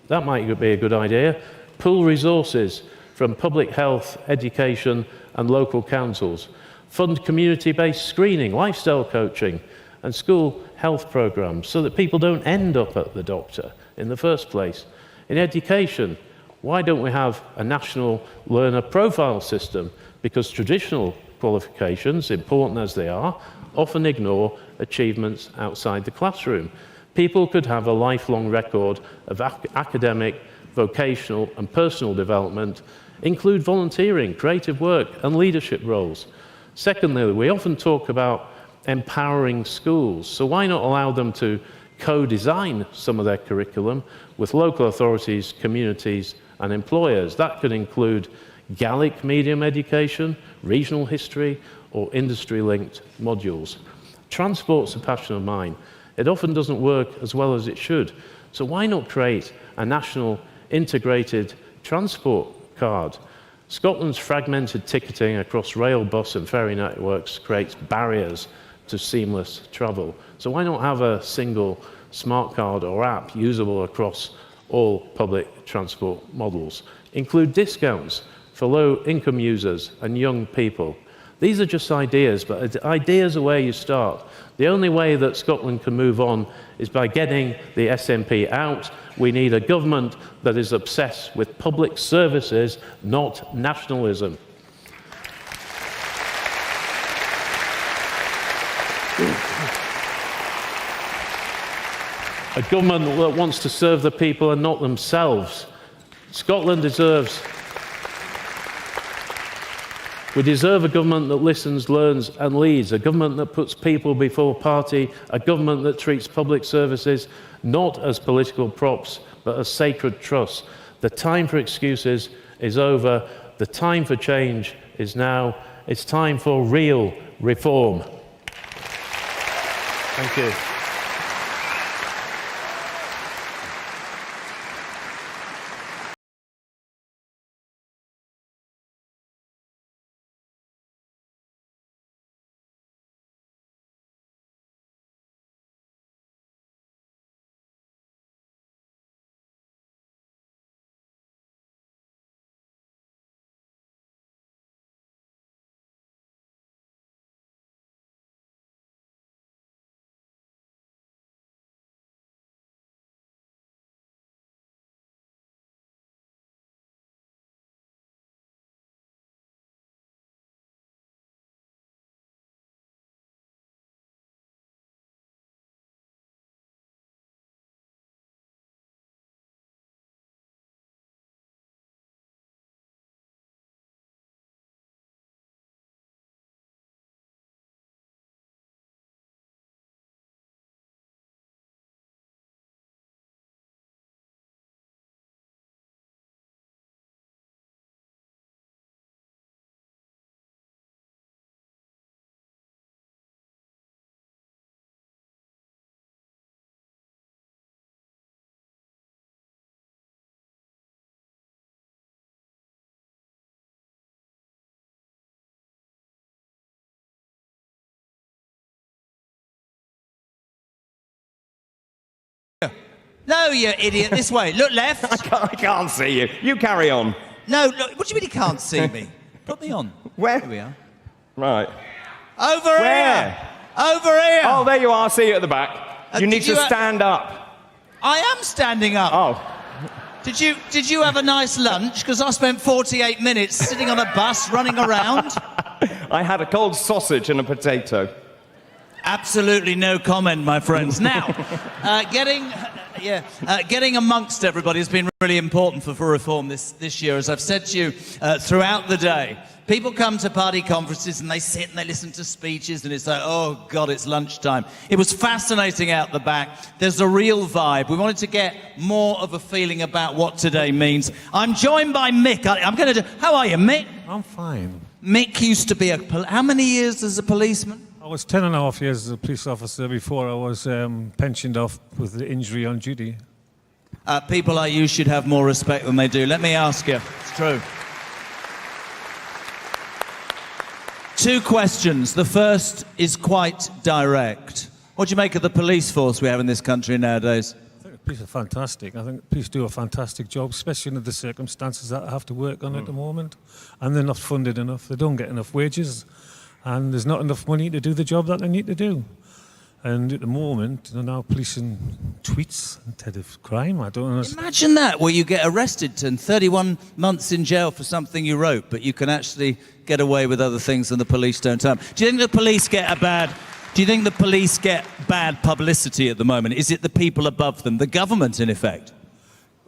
That might be a good idea. Pool resources from public health, education, and local councils. Fund community-based screening, lifestyle coaching, and school health programs so that people don't end up at the doctor in the first place. In education, why don't we have a national learner profile system? Because traditional qualifications, important as they are, often ignore achievements outside the classroom. People could have a lifelong record of academic, vocational and personal development, include volunteering, creative work and leadership roles. Secondly, we often talk about empowering schools, so why not allow them to co-design some of their curriculum with local authorities, communities and employers? That could include Gaelic medium education, regional history or industry-linked modules. Transport's a passion of mine. It often doesn't work as well as it should, so why not create a national integrated transport card? Scotland's fragmented ticketing across rail, bus and ferry networks creates barriers to seamless travel. So why not have a single smart card or app usable across all public transport models? Include discounts for low-income users and young people. These are just ideas, but ideas are where you start. The only way that Scotland can move on is by getting the SNP out. We need a government that is obsessed with public services, not nationalism. A government that wants to serve the people and not themselves. Scotland deserves... We deserve a government that listens, learns and leads, a government that puts people before party, a government that treats public services not as political props, but as sacred trusts. The time for excuses is over. The time for change is now. It's time for real reform. Thank you. No, you idiot. This way. Look left. I can't see you. You carry on. No, look. What do you mean you can't see me? Put me on. Where? Here we are. Right. Over Where? here. Over here. Oh, there you are. I see you at the back. You need to stand up. I am standing up. Oh. Did you have a nice lunch? Because I spent 48 minutes sitting on a bus running around. I had a cold sausage and a potato. Absolutely no comment, my friends. Now, getting amongst everybody has been really important for reform this year. As I've said to you throughout the day, people come to party conferences and they sit and they listen to speeches and it's like, oh God, it's lunchtime. It was fascinating out the back. There's a real vibe. We wanted to get more of a feeling about what today means. I'm joined by Mick. How are you, Mick? I'm fine. Mick used to be how many years as a policeman? I was 10.5 years as a police officer before I was pensioned off with the injury on duty. People like you should have more respect than they do. Let me ask you. It's true. 2 questions. The first is quite direct. What do you make of the police force we have in this country nowadays? I think the police are fantastic. I think the police do a fantastic job, especially under the circumstances that I have to work on at the moment. And they're not funded enough. They don't get enough wages. And there's not enough money to do the job that they need to do. And at the moment, they're now policing tweets instead of crime. I don't understand. Imagine that, where you get arrested and 31 months in jail for something you wrote, but you can actually get away with other things and the police don't turn up. Do you think the police get bad publicity at the moment? Is it the people above them, the government in effect?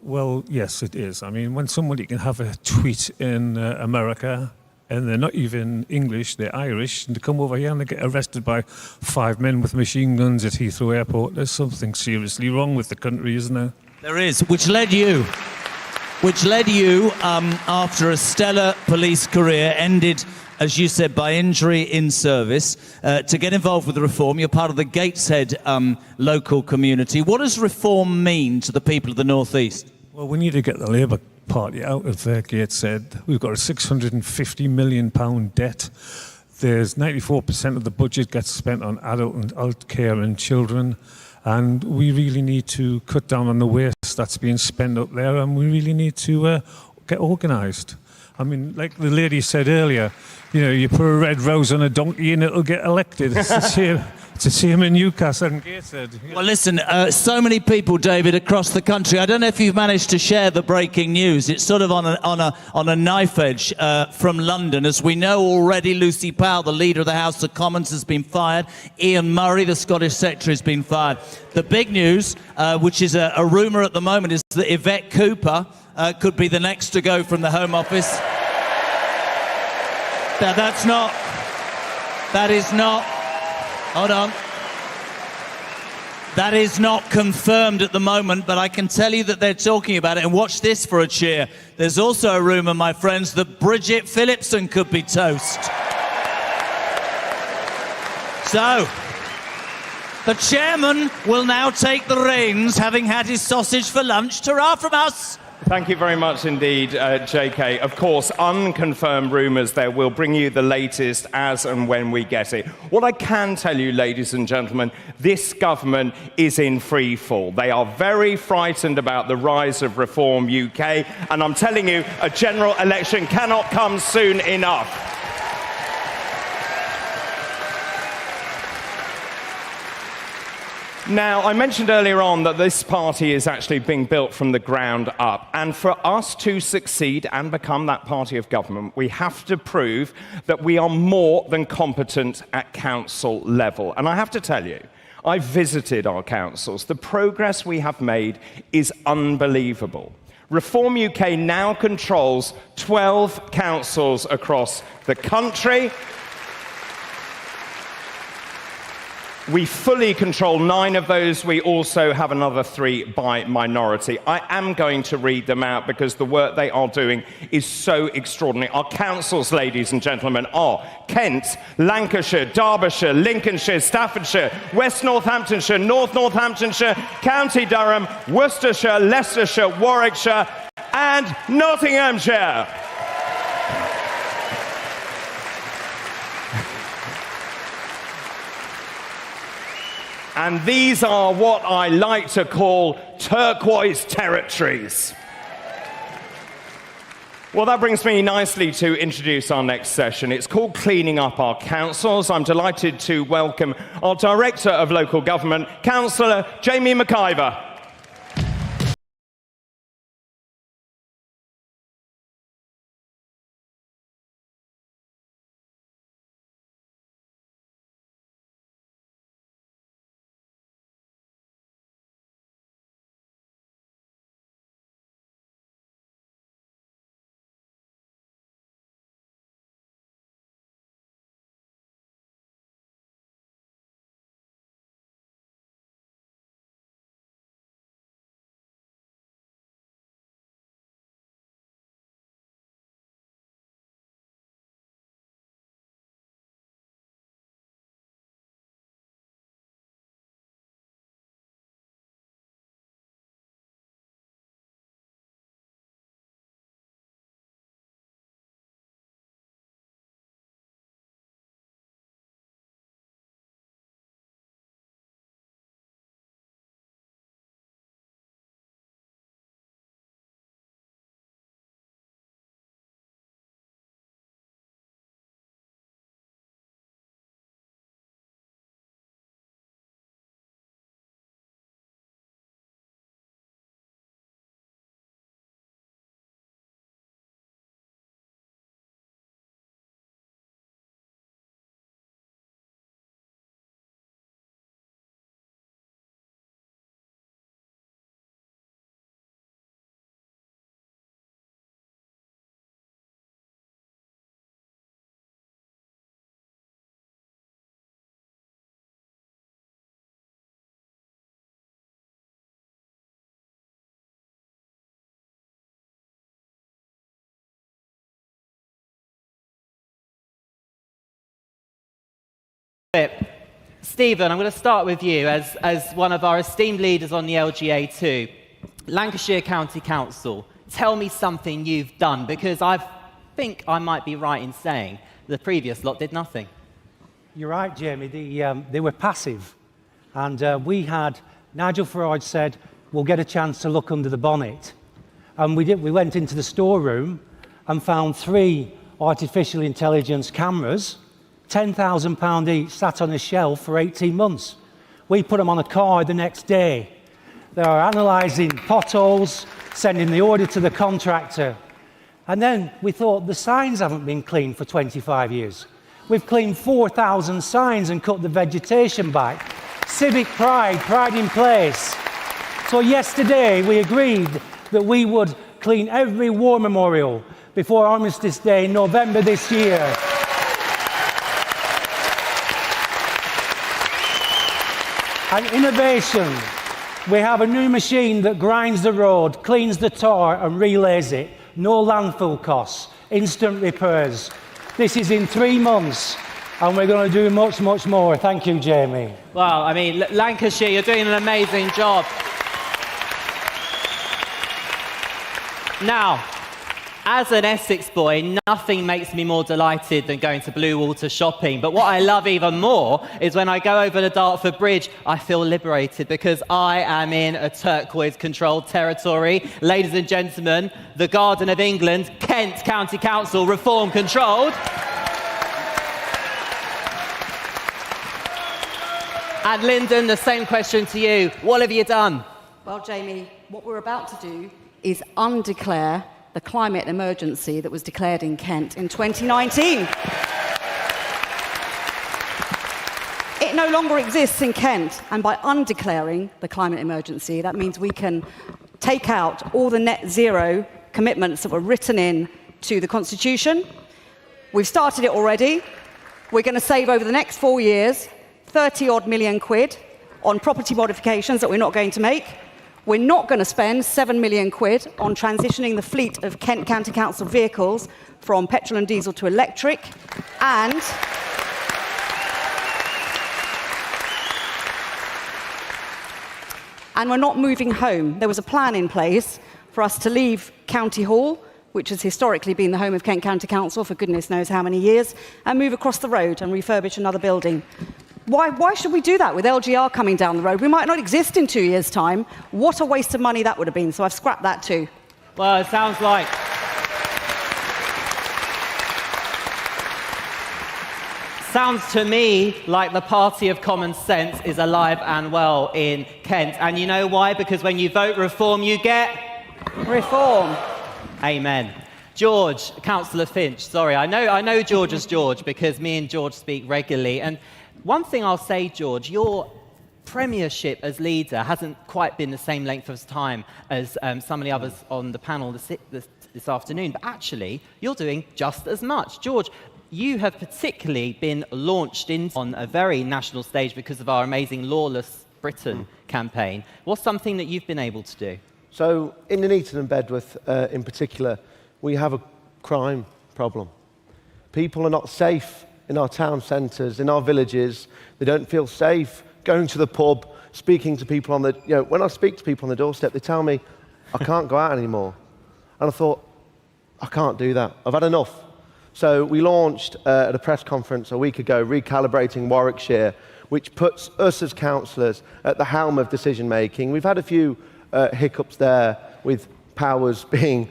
Well, yes, it is. I mean, when somebody can have a tweet in America and they're not even English, they're Irish, and they come over here and they get arrested by 5 men with machine guns at Heathrow Airport, there's something seriously wrong with the country, isn't there? There is, which led you, after a stellar police career, ended, as you said, by injury in service, to get involved with the reform. You're part of the Gateshead local community. What does reform mean to the people of the North East? Well, we need to get the Labour Party out of Gateshead. We've got a £650 million debt. There's 94% of the budget gets spent on adult care and children. And we really need to cut down on the waste that's being spent up there, and we really need to get organised. I mean, like the lady said earlier, you know, you put a red rose on a donkey and it'll get elected. It's the same in Newcastle and Gateshead. Well, listen, so many people, David, across the country. I don't know if you've managed to share the breaking news. It's sort of on a knife edge from London. As we know already, Lucy Powell, the leader of the House of Commons, has been fired. Ian Murray, the Scottish Secretary, has been fired. The big news, which is a rumour at the moment, is that Yvette Cooper could be the next to go from the Home Office. Now, hold on. That is not confirmed at the moment, but I can tell you that they're talking about it. And watch this for a cheer. There's also a rumour, my friends, that Bridget Phillipson could be toast. So, the chairman will now take the reins, having had his sausage for lunch. Ta-ra from us! Thank you very much indeed, JK. Of course, unconfirmed rumours there. We'll bring you the latest as and when we get it. What I can tell you, ladies and gentlemen, this government is in free fall. They are very frightened about the rise of Reform UK, and I'm telling you, a general election cannot come soon enough. Now, I mentioned earlier on that this party is actually being built from the ground up. And for us to succeed and become that party of government, we have to prove that we are more than competent at council level. And I have to tell you, I've visited our councils. The progress we have made is unbelievable. Reform UK now controls 12 councils across the country. We fully control 9 of those. We also have another 3 by minority. I am going to read them out because the work they are doing is so extraordinary. Our councils, ladies and gentlemen, are Kent, Lancashire, Derbyshire, Lincolnshire, Staffordshire, West Northamptonshire, North Northamptonshire, County Durham, Worcestershire, Leicestershire, Warwickshire, and Nottinghamshire. And these are what I like to call turquoise territories. Well, that brings me nicely to introduce our next session. It's called Cleaning Up Our Councils. I'm delighted to welcome our Director of Local Government, Councillor Jamie McIver. it. Stephen, I'm going to start with you as one of our esteemed leaders on the LGA2. Lancashire County Council, tell me something you've done, because I think I might be right in saying the previous lot did nothing. You're right, Jamie. They were passive. And Nigel Farage said, we'll get a chance to look under the bonnet. And we went into the storeroom and found 3 artificial intelligence cameras, £10,000 each, sat on a shelf for 18 months. We put them on a car the next day. They are analysing potholes, sending the order to the contractor. And then we thought, the signs haven't been cleaned for 25 years. We've cleaned 4,000 signs and cut the vegetation back. Civic pride, pride in place. So yesterday we agreed that we would clean every war memorial before Armistice Day in November this year. And innovation. We have a new machine that grinds the road, cleans the tar and relays it. No landfill costs, instant repairs. This is in 3 months, and we're going to do much, much more. Thank you, Jamie. Well, I mean, Lancashire, you're doing an amazing job. Now, as an Essex boy, nothing makes me more delighted than going to Blue Water shopping. But what I love even more is when I go over the Dartford Bridge, I feel liberated because I am in a turquoise-controlled territory. Ladies and gentlemen, the Garden of England, Kent County Council, reform-controlled. And Lyndon, the same question to you. What have you done? Well, Jamie, what we're about to do is undeclare the climate emergency that was declared in Kent in 2019. It no longer exists in Kent, and by undeclaring the climate emergency, that means we can take out all the net zero commitments that were written in to the Constitution. We've started it already. We're going to save over the next 4 years 30-odd million quid on property modifications that we're not going to make. We're not going to spend 7 million quid on transitioning the fleet of Kent County Council vehicles from petrol and diesel to electric. And we're not moving home. There was a plan in place for us to leave County Hall, which has historically been the home of Kent County Council for goodness knows how many years, and move across the road and refurbish another building. Why should we do that with LGR coming down the road? We might not exist in 2 years' time. What a waste of money that would have been. So I've scrapped that too. Well, it sounds like... Sounds to me like the party of common sense is alive and well in Kent. And you know why? Because when you vote reform, you get... reform. Amen. George, Councillor Finch, sorry. I know George as George because me and George speak regularly. And one thing I'll say, George, your premiership as leader hasn't quite been the same length of time as some of the others on the panel this afternoon, but actually, you're doing just as much. George, you have particularly been launched on a very national stage because of our amazing Lawless Britain campaign. What's something that you've been able to do? So, in Nuneaton and Bedworth in particular, we have a crime problem. People are not safe in our town centres, in our villages. They don't feel safe going to the pub, speaking to people on the... when I speak to people on the doorstep, they tell me, I can't go out anymore. And I thought, I can't do that. I've had enough. So we launched at a press conference a week ago, Recalibrating Warwickshire, which puts us as councillors at the helm of decision-making. We've had a few hiccups there with powers being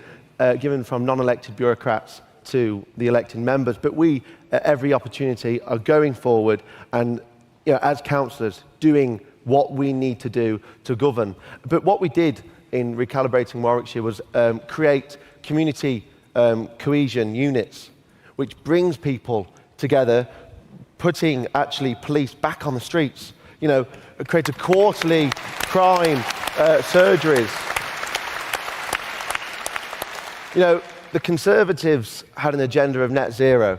given from non-elected bureaucrats to the elected members, but we, at every opportunity, are going forward and, as councillors, doing what we need to do to govern. But what we did in Recalibrating Warwickshire was create community cohesion units, which brings people together, putting actually police back on the streets. Create a quarterly crime surgeries. The Conservatives had an agenda of net zero,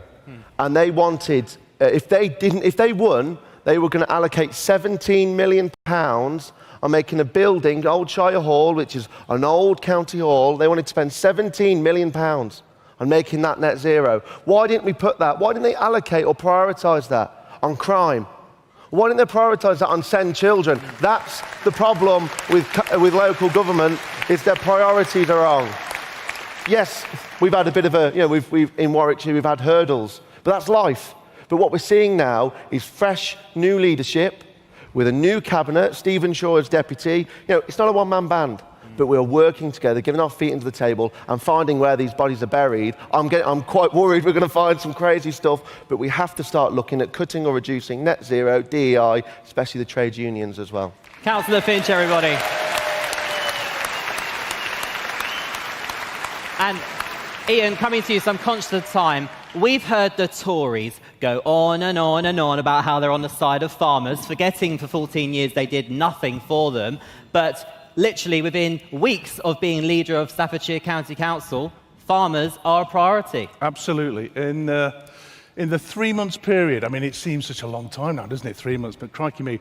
and they wanted, if they won, they were going to allocate £17 million on making a building, Old Shire Hall, which is an old county hall. They wanted to spend £17 million on making that net zero. Why didn't we put that? Why didn't they allocate or prioritise that on crime, Why don't they prioritise that on send children? That's the problem with local government, is their priorities are wrong. Yes, we've had a bit of a, we've in Warwickshire, we've had hurdles, but that's life. But what we're seeing now is fresh, new leadership with a new cabinet, Stephen Shaw as deputy. It's not a one-man band, but we're working together, giving our feet into the table and finding where these bodies are buried. I'm quite worried we're going to find some crazy stuff, but we have to start looking at cutting or reducing net zero, DEI, especially the trade unions as well. Councillor Finch, everybody. And Ian, coming to you, so I'm conscious of time. We've heard the Tories go on and on and on about how they're on the side of farmers, forgetting for 14 years they did nothing for them. But literally within weeks of being leader of Staffordshire County Council, farmers are a priority. Absolutely. In the 3 months period, I mean, it seems such a long time now, doesn't it, 3 months, but crikey me,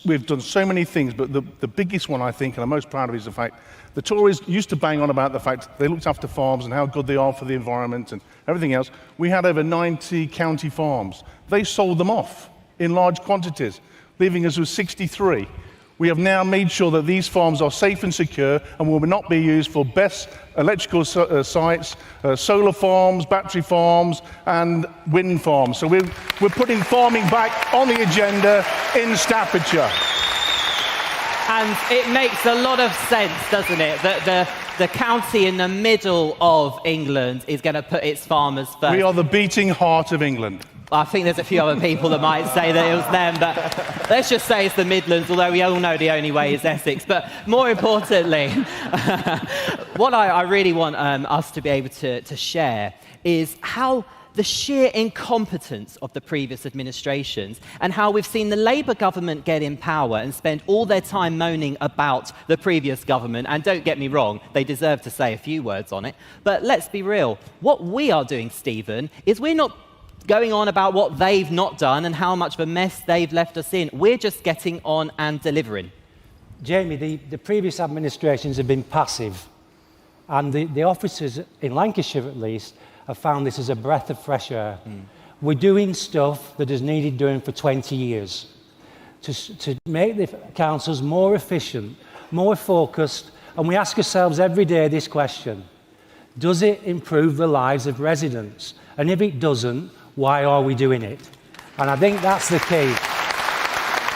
we've done so many things, but the biggest one, I think, and I'm most proud of, is the fact the Tories used to bang on about the fact they looked after farms and how good they are for the environment and everything else. We had over 90 county farms. They sold them off in large quantities, leaving us with 63. We have now made sure that these farms are safe and secure and will not be used for best electrical sites, solar farms, battery farms, and wind farms. So we're putting farming back on the agenda in Staffordshire. And it makes a lot of sense, doesn't it, that the county in the middle of England is going to put its farmers first. We are the beating heart of England. I think there's a few other people that might say that it was them, but let's just say it's the Midlands, although we all know the only way is Essex. But more importantly, what I really want us to be able to share is how the sheer incompetence of the previous administrations and how we've seen the Labour government get in power and spend all their time moaning about the previous government. And don't get me wrong, they deserve to say a few words on it. But let's be real. What we are doing, Stephen, is we're not going on about what they've not done and how much of a mess they've left us in. We're just getting on and delivering. Jamie, the previous administrations have been passive, and the officers in Lancashire at least have found this as a breath of fresh air. We're doing stuff that is needed doing for 20 years to make the councils more efficient, more focused, and we ask ourselves every day this question: does it improve the lives of residents? And if it doesn't, why are we doing it? And I think that's the key.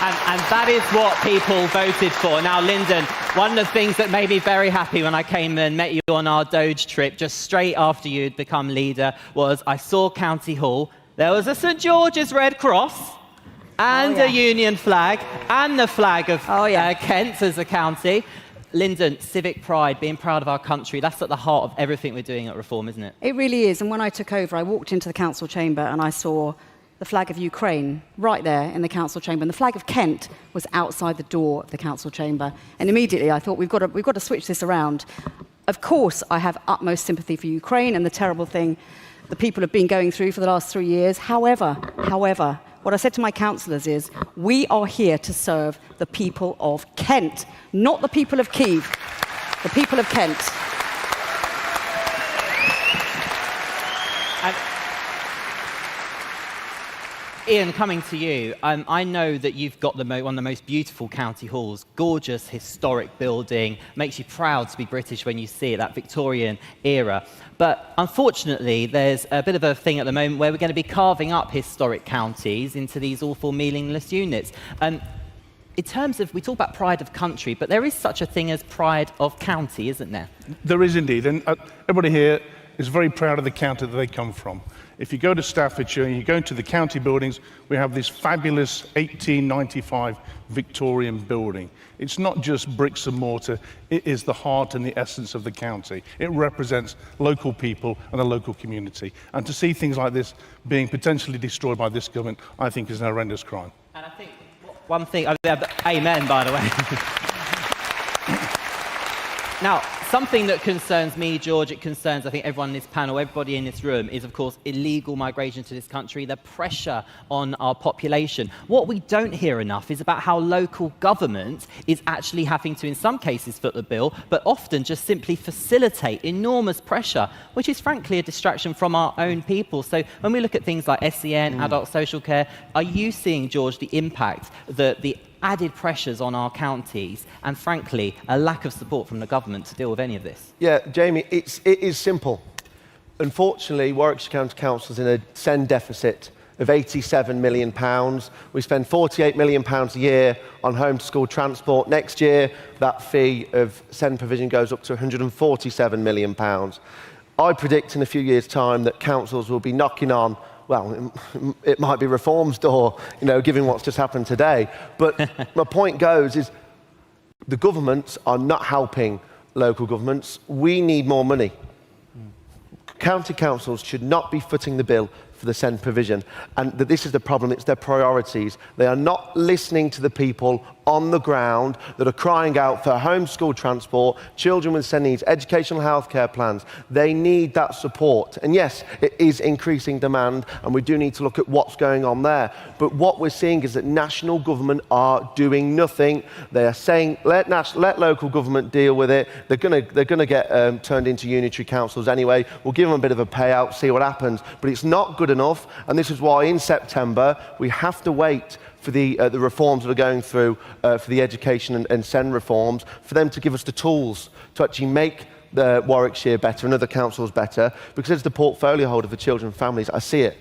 And that is what people voted for. Now, Lyndon, one of the things that made me very happy when I came and met you on our Doge trip, just straight after you'd become leader, was I saw County Hall. There was a St George's Red Cross and a Union flag and the flag of Kent as a county. Lyndon, civic pride, being proud of our country, that's at the heart of everything we're doing at Reform, isn't it? It really is. And when I took over, I walked into the council chamber and I saw the flag of Ukraine right there in the council chamber, and the flag of Kent was outside the door of the council chamber. And immediately I thought, we've got to switch this around. Of course, I have utmost sympathy for Ukraine and the terrible thing the people have been going through for the last 3 years. However, what I said to my councillors is, we are here to serve the people of Kent, not the people of Kyiv, the people of Kent. Ian, coming to you, I know that you've got one of the most beautiful county halls, gorgeous historic building, makes you proud to be British when you see it, that Victorian era. But unfortunately, there's a bit of a thing at the moment where we're going to be carving up historic counties into these awful meaningless units. In terms of, we talk about pride of country, but there is such a thing as pride of county, isn't there? There is indeed, and everybody here is very proud of the county that they come from. If you go to Staffordshire and you go into the county buildings, we have this fabulous 1895 Victorian building. It's not just bricks and mortar, it is the heart and the essence of the county. It represents local people and a local community. And to see things like this being potentially destroyed by this government, I think is an horrendous crime. And I think one thing, amen, by the way. Now, something that concerns me, George, it concerns, I think, everyone in this panel, everybody in this room, is, of course, illegal migration to this country, the pressure on our population. What we don't hear enough is about how local government is actually having to, in some cases, foot the bill, but often just simply facilitate enormous pressure, which is, frankly, a distraction from our own people. So when we look at things like SEN, adult social care, are you seeing, George, the impact that the added pressures on our counties and, frankly, a lack of support from the government to deal with any of this? Yeah, Jamie, it is simple. Unfortunately, Warwickshire County Council is in a SEN deficit of £87 million. We spend £48 million a year on home-to-school transport. Next year, that fee of SEN provision goes up to £147 million. I predict in a few years' time that councils will be knocking on, well, it might be Reform's door, given what's just happened today. But my point goes is the governments are not helping local governments. We need more money. County councils should not be footing the bill for the SEND provision. And this is the problem, it's their priorities. They are not listening to the people on the ground that are crying out for homeschool transport, children with SEND needs, educational healthcare plans. They need that support. And yes, it is increasing demand, and we do need to look at what's going on there. But what we're seeing is that national government are doing nothing. They are saying, let local government deal with it. They're going to get turned into unitary councils anyway. We'll give them a bit of a payout, see what happens. But it's not good enough, and this is why in September we have to wait for the reforms that are going through for the education and SEN reforms, for them to give us the tools to actually make the Warwickshire better and other councils better, because as the portfolio holder for children and families, I see it.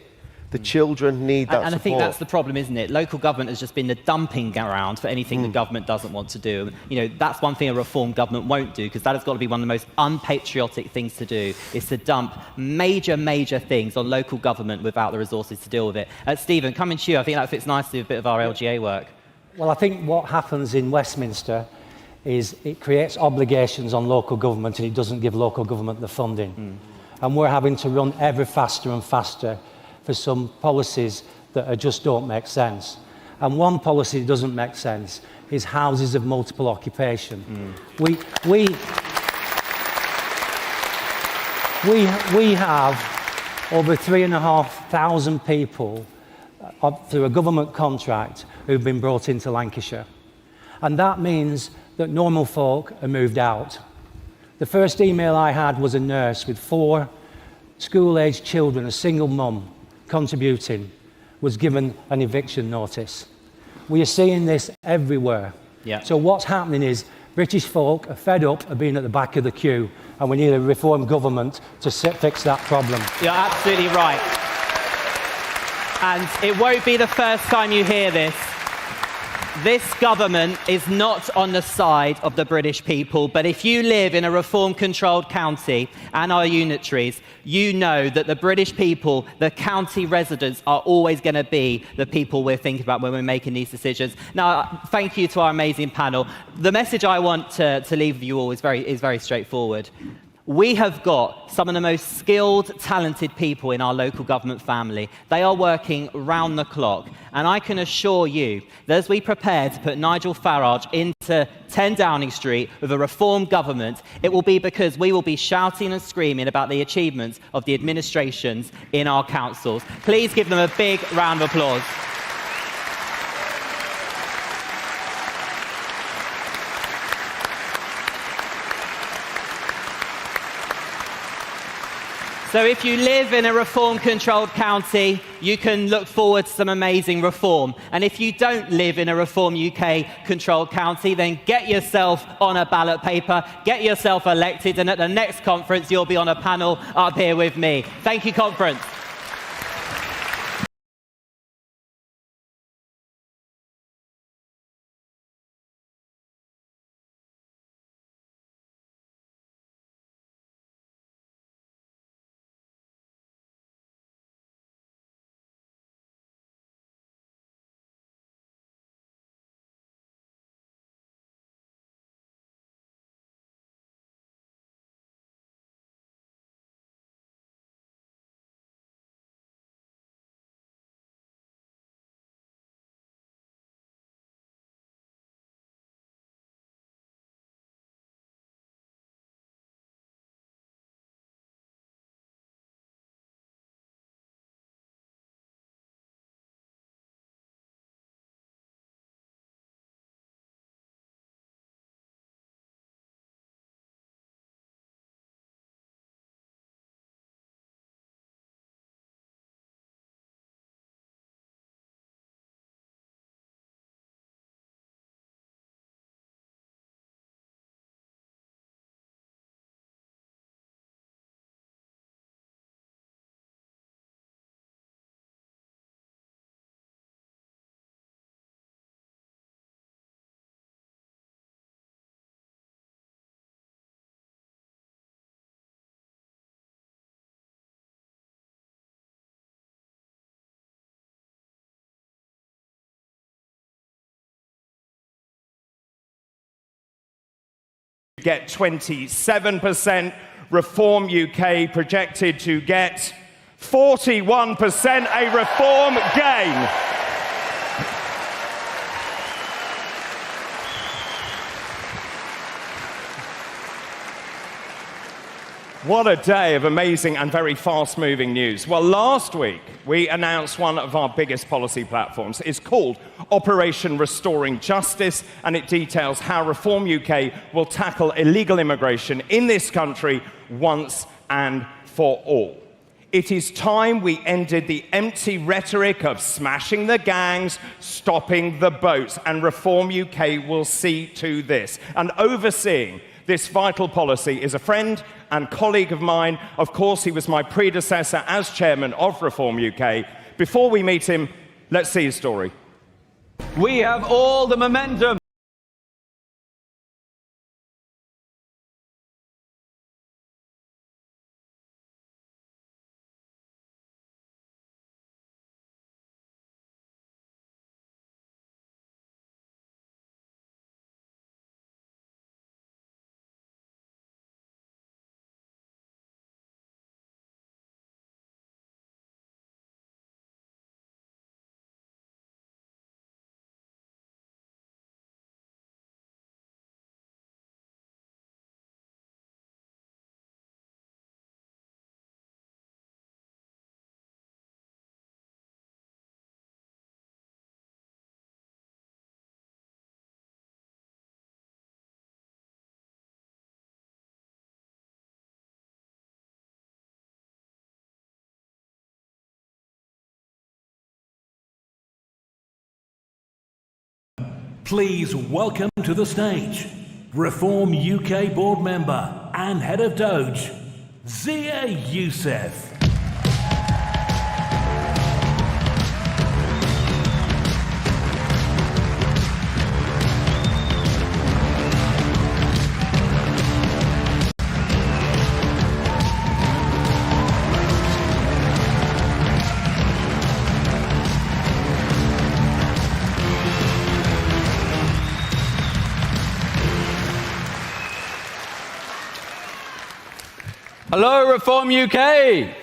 The children need that support. And I think that's the problem, isn't it? Local government has just been the dumping ground for anything the government doesn't want to do. That's one thing a reform government won't do, because that has got to be one of the most unpatriotic things to do, is to dump major, major things on local government without the resources to deal with it. Stephen, coming to you, I think that fits nicely with a bit of our LGA work. Well, I think what happens in Westminster is it creates obligations on local government, and it doesn't give local government the funding. And we're having to run ever faster and faster for some policies that just don't make sense. And one policy that doesn't make sense is houses of multiple occupation. We have over 3,500 people through a government contract who've been brought into Lancashire. And that means that normal folk are moved out. The first email I had was a nurse with 4 school-aged children, a single mum, contributing, was given an eviction notice. We are seeing this everywhere. So what's happening is British folk are fed up of being at the back of the queue, and we need a reform government to fix that problem. You're absolutely right. And it won't be the first time you hear this. This government is not on the side of the British people, but if you live in a reform-controlled county and are unitaries, you know that the British people, the county residents, are always going to be the people we're thinking about when we're making these decisions. Now, thank you to our amazing panel. The message I want to leave with you all is very straightforward. We have got some of the most skilled, talented people in our local government family. They are working round the clock. And I can assure you that as we prepare to put Nigel Farage into 10 Downing Street with a reform government, it will be because we will be shouting and screaming about the achievements of the administrations in our councils. Please give them a big round of applause. So if you live in a reform-controlled county, you can look forward to some amazing reform. And if you don't live in a Reform UK-controlled county, then get yourself on a ballot paper, get yourself elected, and at the next conference, you'll be on a panel up here with me. Thank you, conference. get 27%. Reform UK projected to get 41%, a Reform gain. What a day of amazing and very fast-moving news. Well, last week, we announced one of our biggest policy platforms. It's called Operation Restoring Justice, and it details how Reform UK will tackle illegal immigration in this country once and for all. It is time we ended the empty rhetoric of smashing the gangs, stopping the boats, and Reform UK will see to this. And overseeing this vital policy is a friend and colleague of mine. Of course, he was my predecessor as chairman of Reform UK. Before we meet him, let's see his story. We have all the momentum. Please welcome to the stage Reform UK board member and head of Doge, Zia Youssef. Hello, Reform UK.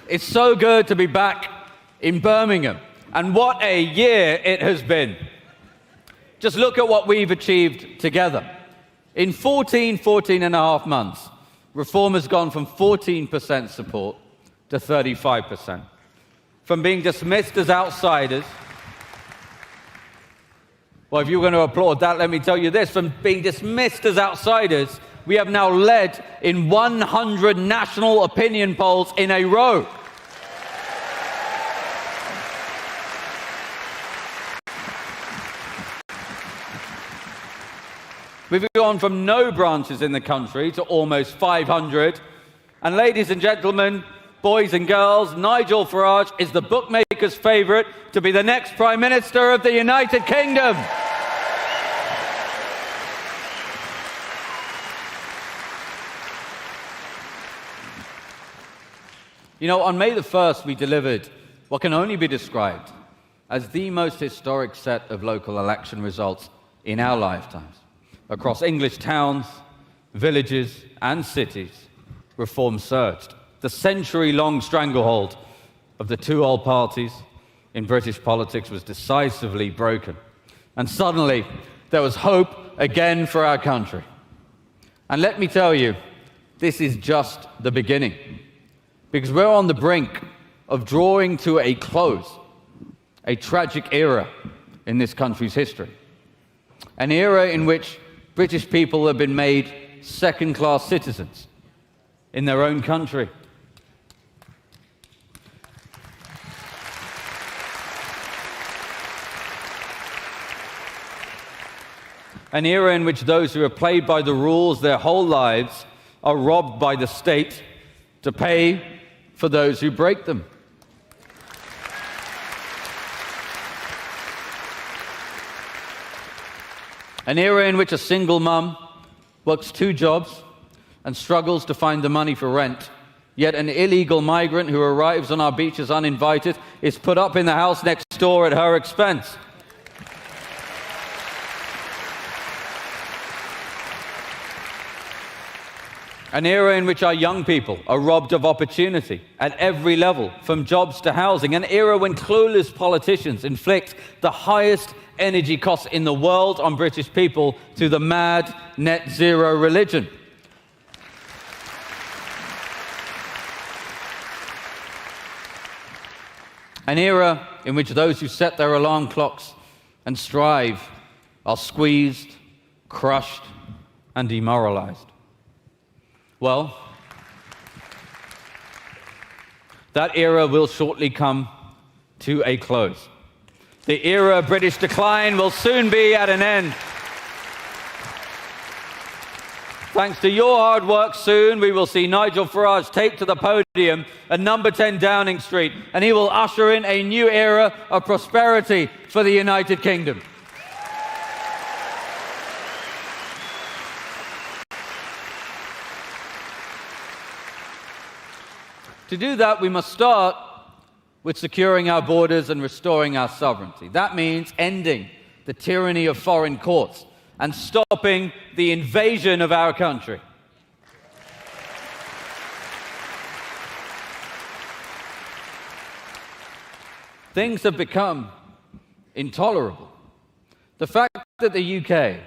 It's so good to be back in Birmingham. And what a year it has been. Just look at what we've achieved together. In 14 and a half months, Reform has gone from 14% support to 35%. From being dismissed as outsiders. Well, if you're going to applaud that, let me tell you this. From being dismissed as outsiders, we have now led in 100 national opinion polls in a row. We've gone from no branches in the country to almost 500. And ladies and gentlemen, boys and girls, Nigel Farage is the bookmaker's favourite to be the next Prime Minister of the United Kingdom. You know, on May the 1st, we delivered what can only be described as the most historic set of local election results in our lifetimes. Across English towns, villages, and cities, Reform surged. The century-long stranglehold of the two old parties in British politics was decisively broken. And suddenly, there was hope again for our country. And let me tell you, this is just the beginning. Because we're on the brink of drawing to a close, a tragic era in this country's history. An era in which British people have been made second-class citizens in their own country. An era in which those who have played by the rules their whole lives are robbed by the state to pay for those who break them. An era in which a single mum works 2 jobs and struggles to find the money for rent, yet an illegal migrant who arrives on our beaches uninvited is put up in the house next door at her expense. An era in which our young people are robbed of opportunity at every level, from jobs to housing. An era when clueless politicians inflict the highest energy costs in the world on British people through the mad net zero religion. An era in which those who set their alarm clocks and strive are squeezed, crushed, and demoralized. Well, that era will shortly come to a close. The era of British decline will soon be at an end. Thanks to your hard work, soon we will see Nigel Farage take to the podium at number 10 Downing Street, and he will usher in a new era of prosperity for the United Kingdom. To do that, we must start with securing our borders and restoring our sovereignty. That means ending the tyranny of foreign courts and stopping the invasion of our country. Things have become intolerable. The fact that the UK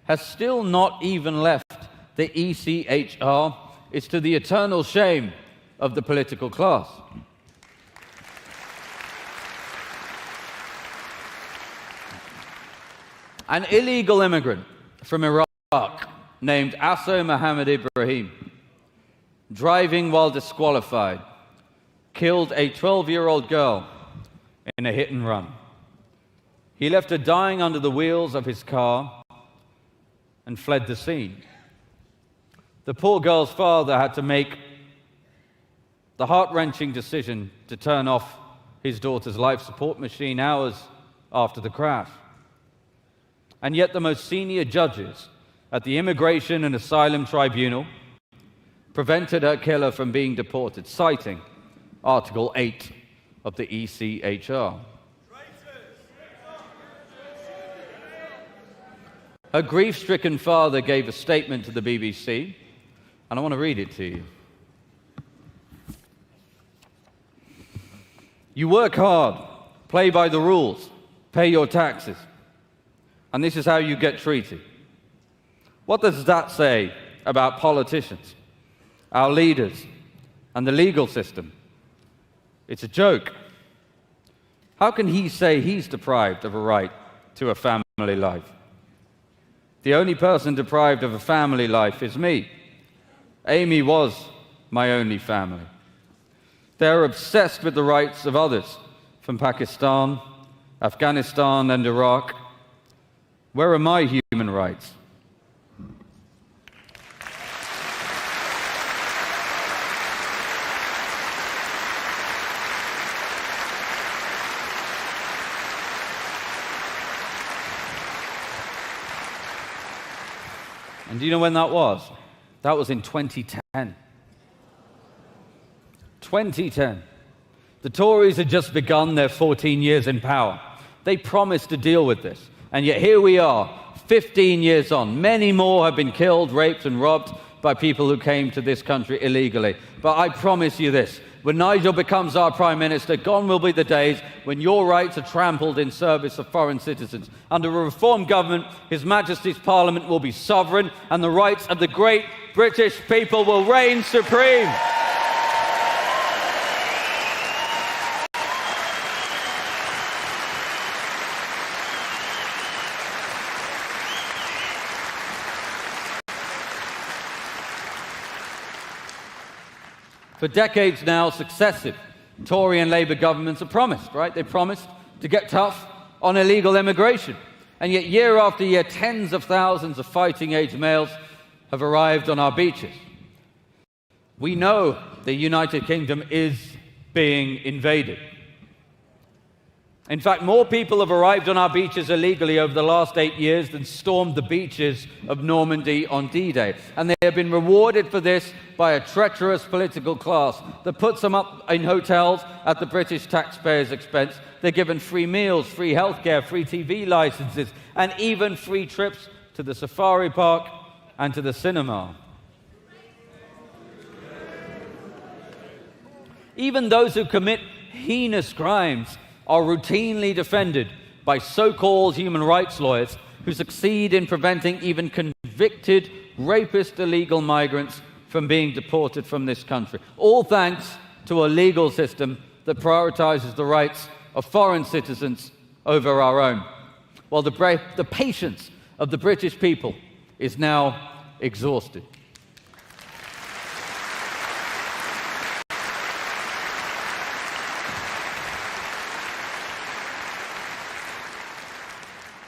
has still not even left the ECHR is to the eternal shame of the political class. An illegal immigrant from Iraq named Asso Mohammed Ibrahim, driving while disqualified, killed a 12-year-old girl in a hit and run. He left her dying under the wheels of his car and fled the scene. The poor girl's father had to make the heart-wrenching decision to turn off his daughter's life support machine hours after the crash. And yet the most senior judges at the Immigration and Asylum Tribunal prevented her killer from being deported, citing Article 8 of the ECHR. Her grief-stricken father gave a statement to the BBC, and I want to read it to you. You work hard, play by the rules, pay your taxes, and this is how you get treated. What does that say about politicians, our leaders, and the legal system? It's a joke. How can he say he's deprived of a right to a family life? The only person deprived of a family life is me. Amy was my only family. They're obsessed with the rights of others from Pakistan, Afghanistan, and Iraq. Where are my human rights? And do you know when that was? That was in 2010. 2010. The Tories had just begun their 14 years in power. They promised to deal with this. And yet here we are, 15 years on. Many more have been killed, raped, and robbed by people who came to this country illegally. But I promise you this, when Nigel becomes our Prime Minister, gone will be the days when your rights are trampled in service of foreign citizens. Under a reformed government, His Majesty's Parliament will be sovereign, and the rights of the great British people will reign supreme. For decades now, successive Tory and Labour governments have promised, right? They promised to get tough on illegal immigration. And yet, year after year, tens of thousands of fighting-age males have arrived on our beaches. We know the United Kingdom is being invaded. In fact, more people have arrived on our beaches illegally over the last 8 years than stormed the beaches of Normandy on D-Day. And they have been rewarded for this by a treacherous political class that puts them up in hotels at the British taxpayers' expense. They're given free meals, free healthcare, free TV licenses, and even free trips to the safari park and to the cinema. Even those who commit heinous crimes are routinely defended by so-called human rights lawyers who succeed in preventing even convicted rapist illegal migrants from being deported from this country. All thanks to a legal system that prioritizes the rights of foreign citizens over our own. Well, the patience of the British people is now exhausted.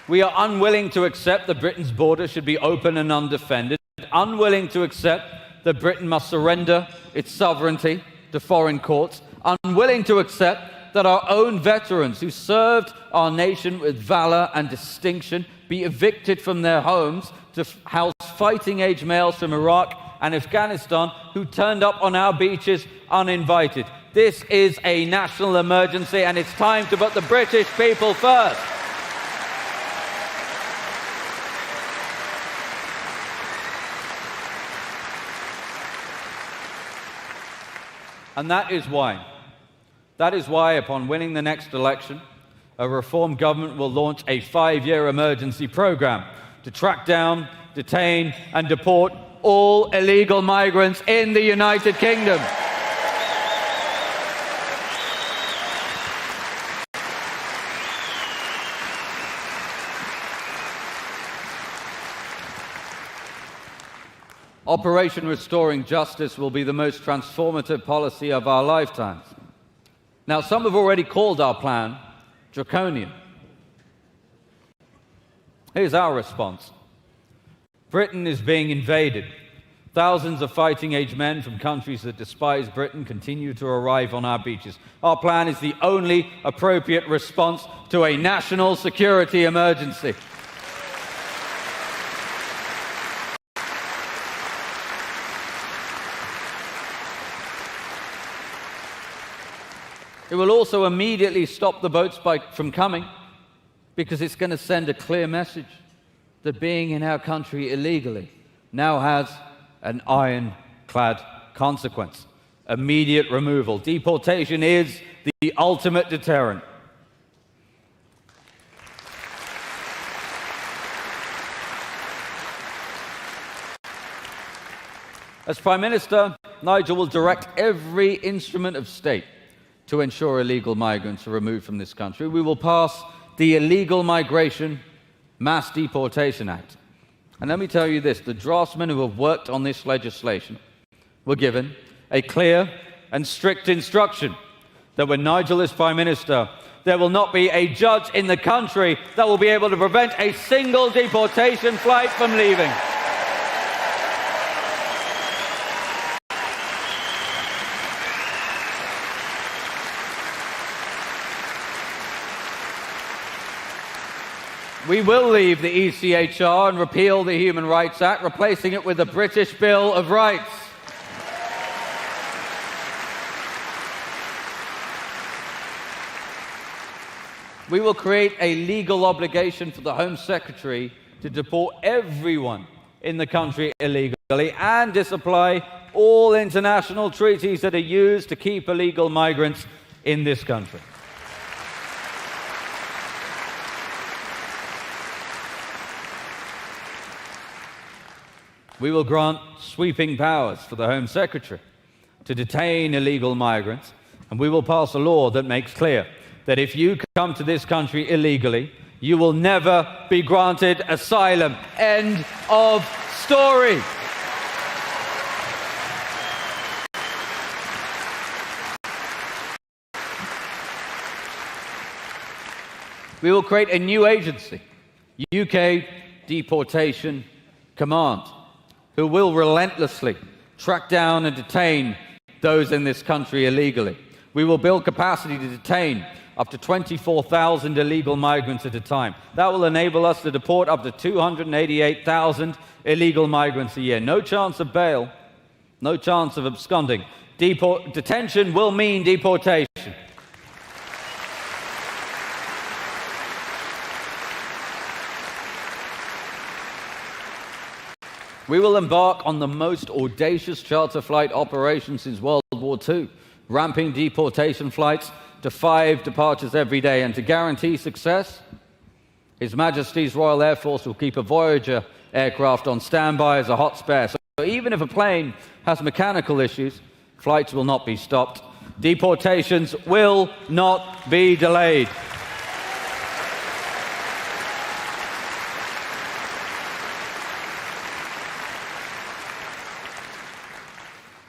We are unwilling to accept that Britain's border should be open and undefended, unwilling to accept that Britain must surrender its sovereignty to foreign courts, unwilling to accept that our own veterans who served our nation with valor and distinction be evicted from their homes to house fighting-age males from Iraq and Afghanistan who turned up on our beaches uninvited. This is a national emergency, and it's time to put the British people first. And that is why, upon winning the next election, a Reform government will launch a 5-year emergency program to track down, detain, and deport all illegal migrants in the United Kingdom. Operation Restoring Justice will be the most transformative policy of our lifetimes. Now, some have already called our plan draconian. Here's our response. Britain is being invaded. Thousands of fighting-age men from countries that despise Britain continue to arrive on our beaches. Our plan is the only appropriate response to a national security emergency. It will also immediately stop the boats from coming, because it's going to send a clear message that being in our country illegally now has an ironclad consequence. Immediate removal. Deportation is the ultimate deterrent. As Prime Minister, Nigel will direct every instrument of state to ensure illegal migrants are removed from this country. We will pass the Illegal Migration Mass Deportation Act. And let me tell you this, the draftsmen who have worked on this legislation were given a clear and strict instruction that when Nigel is Prime Minister, there will not be a judge in the country that will be able to prevent a single deportation flight from leaving. We will leave the ECHR and repeal the Human Rights Act, replacing it with the British Bill of Rights. We will create a legal obligation for the Home Secretary to deport everyone in the country illegally and disapply all international treaties that are used to keep illegal migrants in this country. We will grant sweeping powers for the Home Secretary to detain illegal migrants, and we will pass a law that makes clear that if you come to this country illegally, you will never be granted asylum. End of story. We will create a new agency, UK Deportation Command, who will relentlessly track down and detain those in this country illegally. We will build capacity to detain up to 24,000 illegal migrants at a time. That will enable us to deport up to 288,000 illegal migrants a year. No chance of bail, no chance of absconding. Detention will mean deportation. We will embark on the most audacious charter flight operation since World War II, ramping deportation flights to 5 departures every day. And to guarantee success, His Majesty's Royal Air Force will keep a Voyager aircraft on standby as a hot spare. So even if a plane has mechanical issues, flights will not be stopped. Deportations will not be delayed.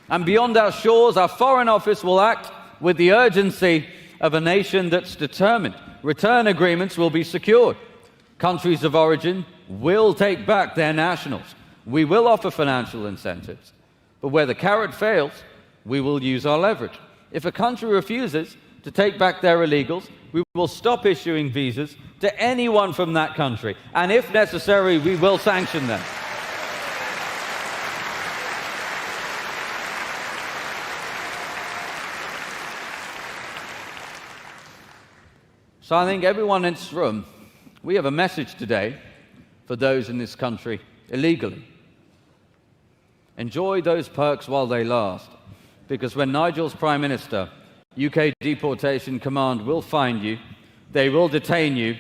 And beyond our shores, our Foreign Office will act with the urgency of a nation that's determined. Return agreements will be secured. Countries of origin will take back their nationals. We will offer financial incentives. But where the carrot fails, we will use our leverage. If a country refuses to take back their illegals, we will stop issuing visas to anyone from that country. And if necessary, we will sanction them. So I think everyone in this room, we have a message today for those in this country illegally. Enjoy those perks while they last, because when Nigel's Prime Minister, UK Deportation Command will find you, they will detain you,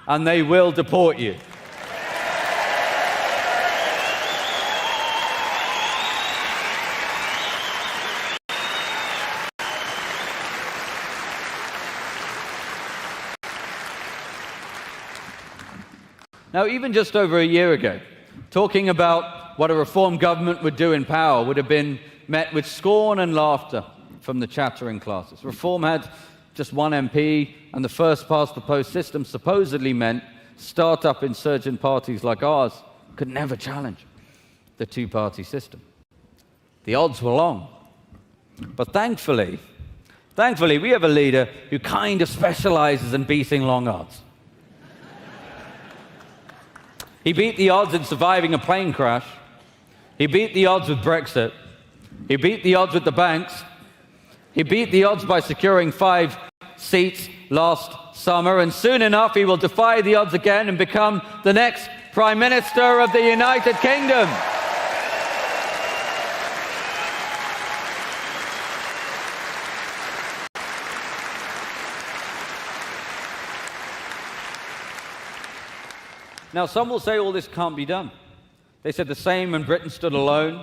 and they will deport you. Now, even just over a year ago, talking about what a reform government would do in power would have been met with scorn and laughter from the chattering classes. Reform had just one MP, and the first-past-the-post system supposedly meant start-up insurgent parties like ours could never challenge the two-party system. The odds were long. But thankfully, we have a leader who kind of specializes in beating long odds. He beat the odds in surviving a plane crash. He beat the odds with Brexit. He beat the odds with the banks. He beat the odds by securing 5 seats last summer. And soon enough, he will defy the odds again and become the next Prime Minister of the United Kingdom. Now, some will say all this can't be done. They said the same when Britain stood alone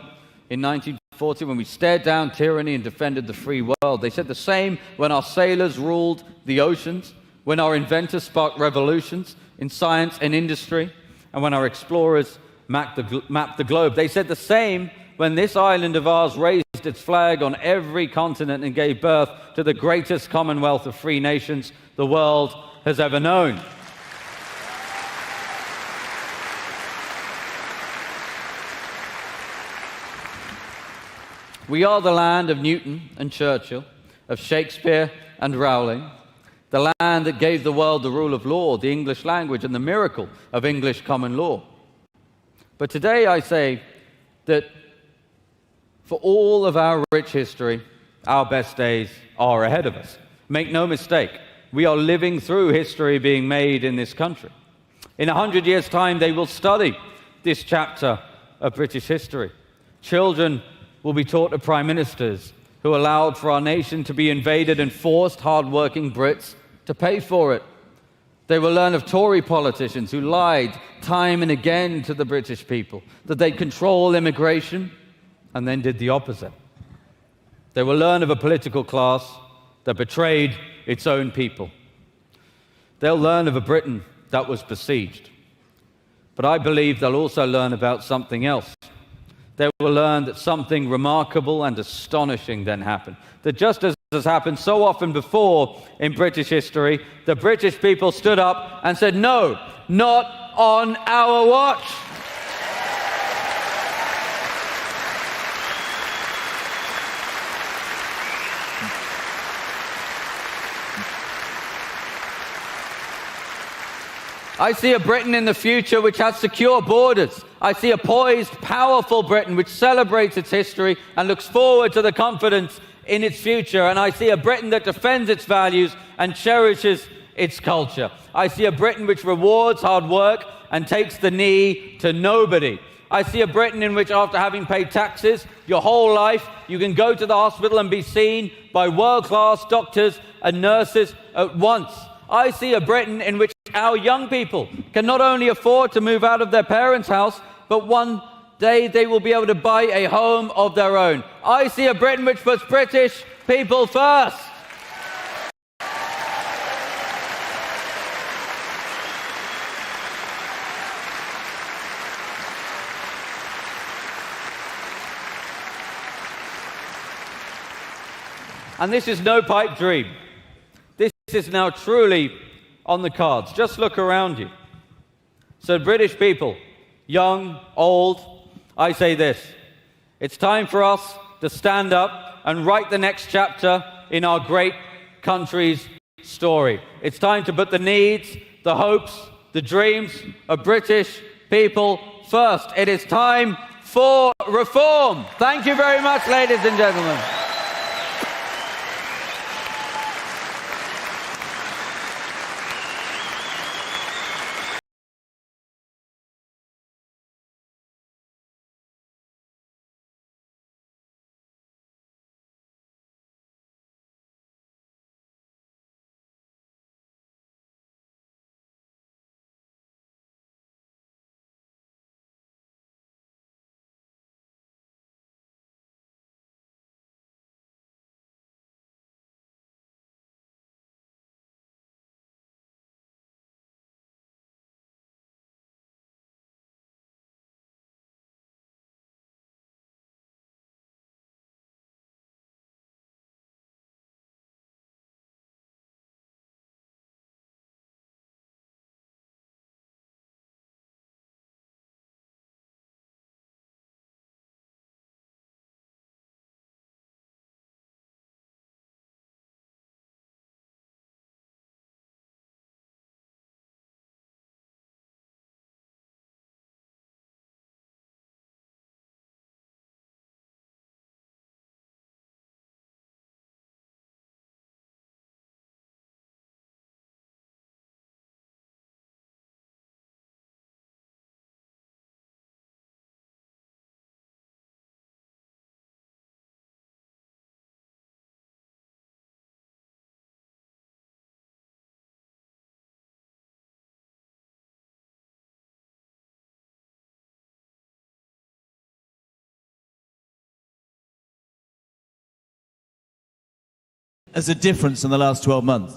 in 1940, when we stared down tyranny and defended the free world. They said the same when our sailors ruled the oceans, when our inventors sparked revolutions in science and industry, and when our explorers mapped the globe. They said the same when this island of ours raised its flag on every continent and gave birth to the greatest commonwealth of free nations the world has ever known. We are the land of Newton and Churchill, of Shakespeare and Rowling, the land that gave the world the rule of law, the English language, and the miracle of English common law. But today I say that for all of our rich history, our best days are ahead of us. Make no mistake, we are living through history being made in this country. In 100 years' time, they will study this chapter of British history. Children will be taught of prime ministers who allowed for our nation to be invaded and forced hard-working Brits to pay for it. They will learn of Tory politicians who lied time and again to the British people that they'd control immigration and then did the opposite. They will learn of a political class that betrayed its own people. They'll learn of a Britain that was besieged. But I believe they'll also learn about something else. They will learn that something remarkable and astonishing then happened. That just as has happened so often before in British history, the British people stood up and said, "No, not on our watch." I see a Britain in the future which has secure borders. I see a poised, powerful Britain which celebrates its history and looks forward to the confidence in its future. And I see a Britain that defends its values and cherishes its culture. I see a Britain which rewards hard work and takes the knee to nobody. I see a Britain in which, after having paid taxes your whole life, you can go to the hospital and be seen by world-class doctors and nurses at once. I see a Britain in which our young people can not only afford to move out of their parents' house, but one day they will be able to buy a home of their own. I see a Britain which puts British people first. And this is no pipe dream. This is now truly on the cards. Just look around you. So, British people, young, old, I say this: it's time for us to stand up and write the next chapter in our great country's story. It's time to put the needs, the hopes, the dreams of British people first. It is time for reform. Thank you very much, ladies and gentlemen. As a difference in the last 12 months?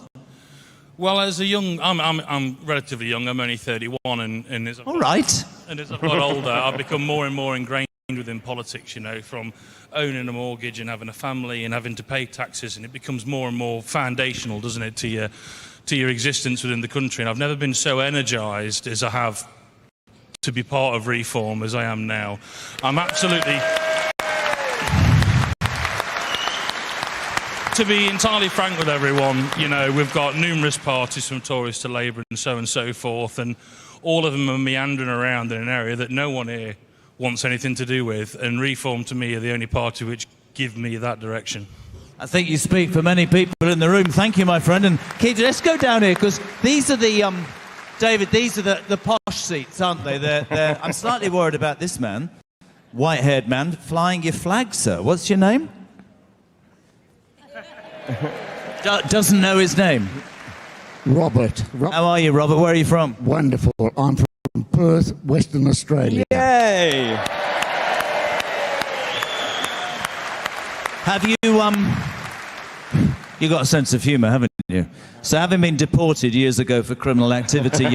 Well, as a young, I'm relatively young. I'm only 31, and as I've All right. And as I've got older, I've become more and more ingrained within politics. You know, from owning a mortgage and having a family and having to pay taxes, and it becomes more and more foundational, doesn't it, to your existence within the country. And I've never been so energised as I have to be part of reform as I am now. I'm absolutely. To be entirely frank with everyone, you know, we've got numerous parties from Tories to Labour and so forth, and all of them are meandering around in an area that no one here wants anything to do with, and Reform to me are the only party which give me that direction. I think you speak for many people in the room. Thank you, my friend. And Keith, let's go down here, because these are the, David, these are the posh seats, aren't they? I'm slightly worried about this man, white-haired man, flying your flag, sir. What's your name? Doesn't know his name. Robert. How are you, Robert? Where are you from? Wonderful. I'm from Perth, Western Australia. Yay! Have you, you got a sense of humour, haven't you? So having been deported years ago for criminal activity,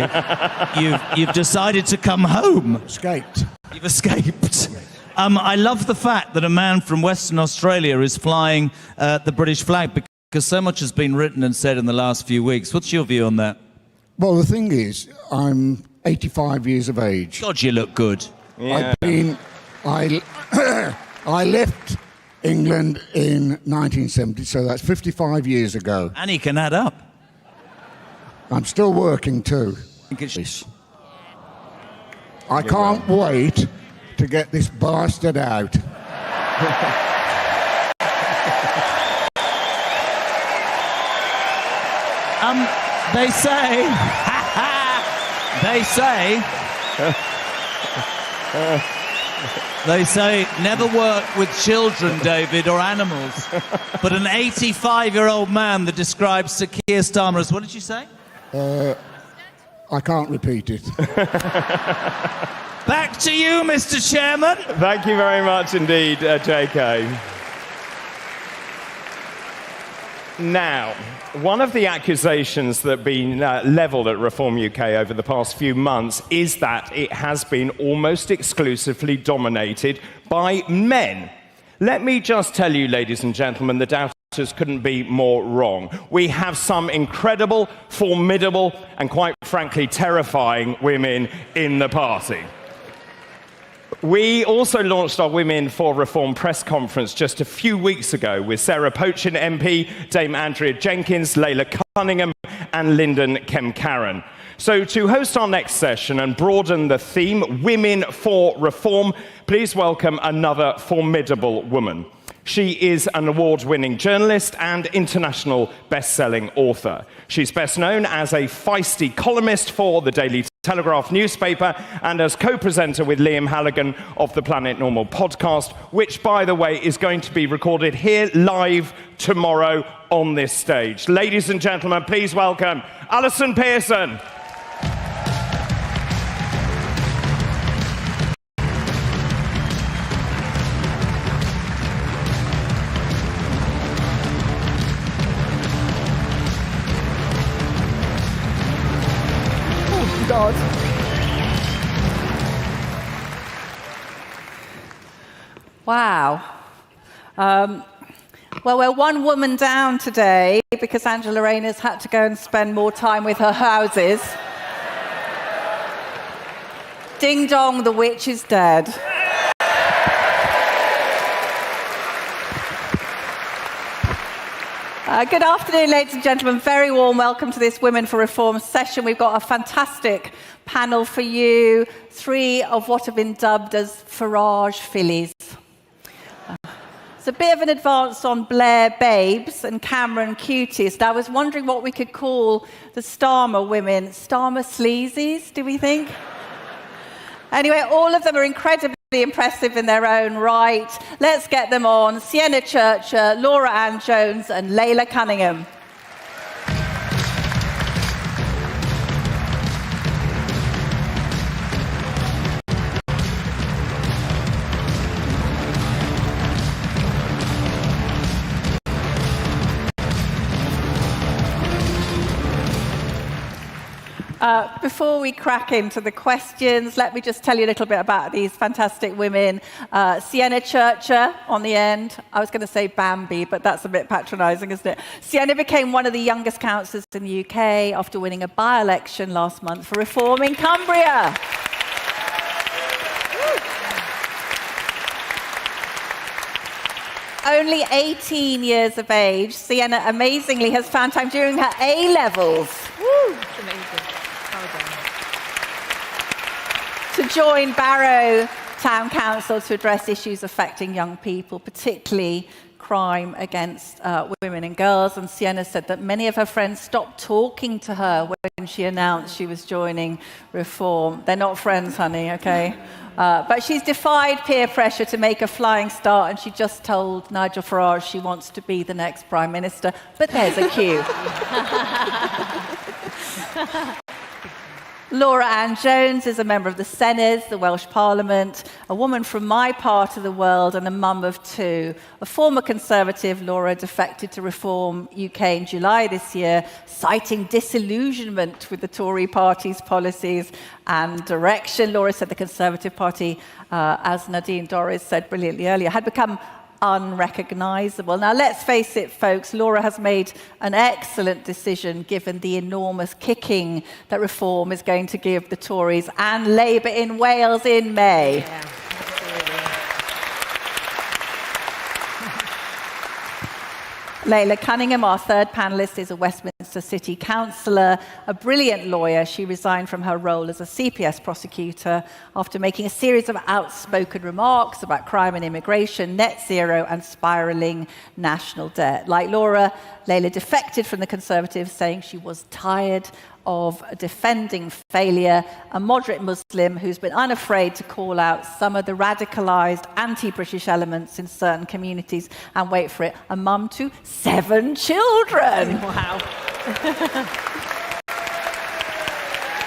you've decided to come home. Escaped. You've escaped. I love the fact that a man from Western Australia is flying the British flag, because so much has been written and said in the last few weeks. What's your view on that? Well, the thing is, I'm 85 years of age. God, you look good. Yeah. I left England in 1970, so that's 55 years ago. And he can add up. I'm still working too. I can't wait to get this bastard out. They say They say never work with children, David, or animals. But an 85-year-old man that describes Sir Keir Starmer as, what did you say? I can't repeat it. Back to you, Mr. Chairman. Thank you very much indeed, JK. Now, one of the accusations that have been levelled at Reform UK over the past few months is that it has been almost exclusively dominated by men. Let me just tell you, ladies and gentlemen, the doubters couldn't be more wrong. We have some incredible, formidable, and quite frankly, terrifying women in the party. We also launched our Women for Reform press conference just a few weeks ago with Sarah Pochin MP, Dame Andrea Jenkins, Layla Cunningham, and Lyndon Kemcaran. So to host our next session and broaden the theme, Women for Reform, please welcome another formidable woman. She is an award-winning journalist and international best-selling author. She's best known as a feisty columnist for the Daily Telegraph newspaper and as co-presenter with Liam Halligan of the Planet Normal podcast, which, by the way, is going to be recorded here live tomorrow on this stage. Ladies and gentlemen, please welcome Alison Pearson. God. Wow. Well, we're one woman down today because Angela Rayner's had to go and spend more time with her houses. Ding dong, the witch is dead. Good afternoon, ladies and gentlemen. Very warm welcome to this Women for Reform session. We've got a fantastic panel for you. 3 of what have been dubbed as Farage fillies. It's a bit of an advance on Blair Babes and Cameron Cuties. I was wondering what we could call the Starmer women. Starmer sleazies, do we think? Anyway, all of them are incredibly impressive in their own right. Let's get them on. Sienna Churcher, Laura Ann Jones, and Layla Cunningham. Before we crack into the questions, let me just tell you a little bit about these fantastic women. Sienna Churcher on the end. I was going to say Bambi, but that's a bit patronising, isn't it? Sienna became one of the youngest councillors in the UK after winning a by-election last month for Reform in Cumbria. Only 18 years of age, Sienna amazingly has found time during her A-levels. Woo, it's amazing. To join Barrow Town Council to address issues affecting young people, particularly crime against women and girls. And Sienna said that many of her friends stopped talking to her when she announced she was joining Reform. They're not friends, honey, okay? But she's defied peer pressure to make a flying start, and she just told Nigel Farage she wants to be the next Prime Minister. But there's a cue. Laura Ann Jones is a member of the Senedd, the Welsh Parliament, a woman from my part of the world and a mum of 2. A former Conservative, Laura defected to Reform UK in July this year, citing disillusionment with the Tory party's policies and direction. Laura said the Conservative Party, as Nadine Dorries said brilliantly earlier, had become unrecognisable. Now, let's face it, folks, Laura has made an excellent decision given the enormous kicking that Reform is going to give the Tories and Labour in Wales in May. Yeah, Layla Cunningham, our third panellist, is a Westminster Westminster City Councillor, a brilliant lawyer. She resigned from her role as a CPS prosecutor after making a series of outspoken remarks about crime and immigration, net zero, and spiralling national debt. Like Laura, Layla defected from the Conservatives, saying she was tired of defending failure, a moderate Muslim who's been unafraid to call out some of the radicalised anti-British elements in certain communities, and wait for it, a mum to 7 children. Wow.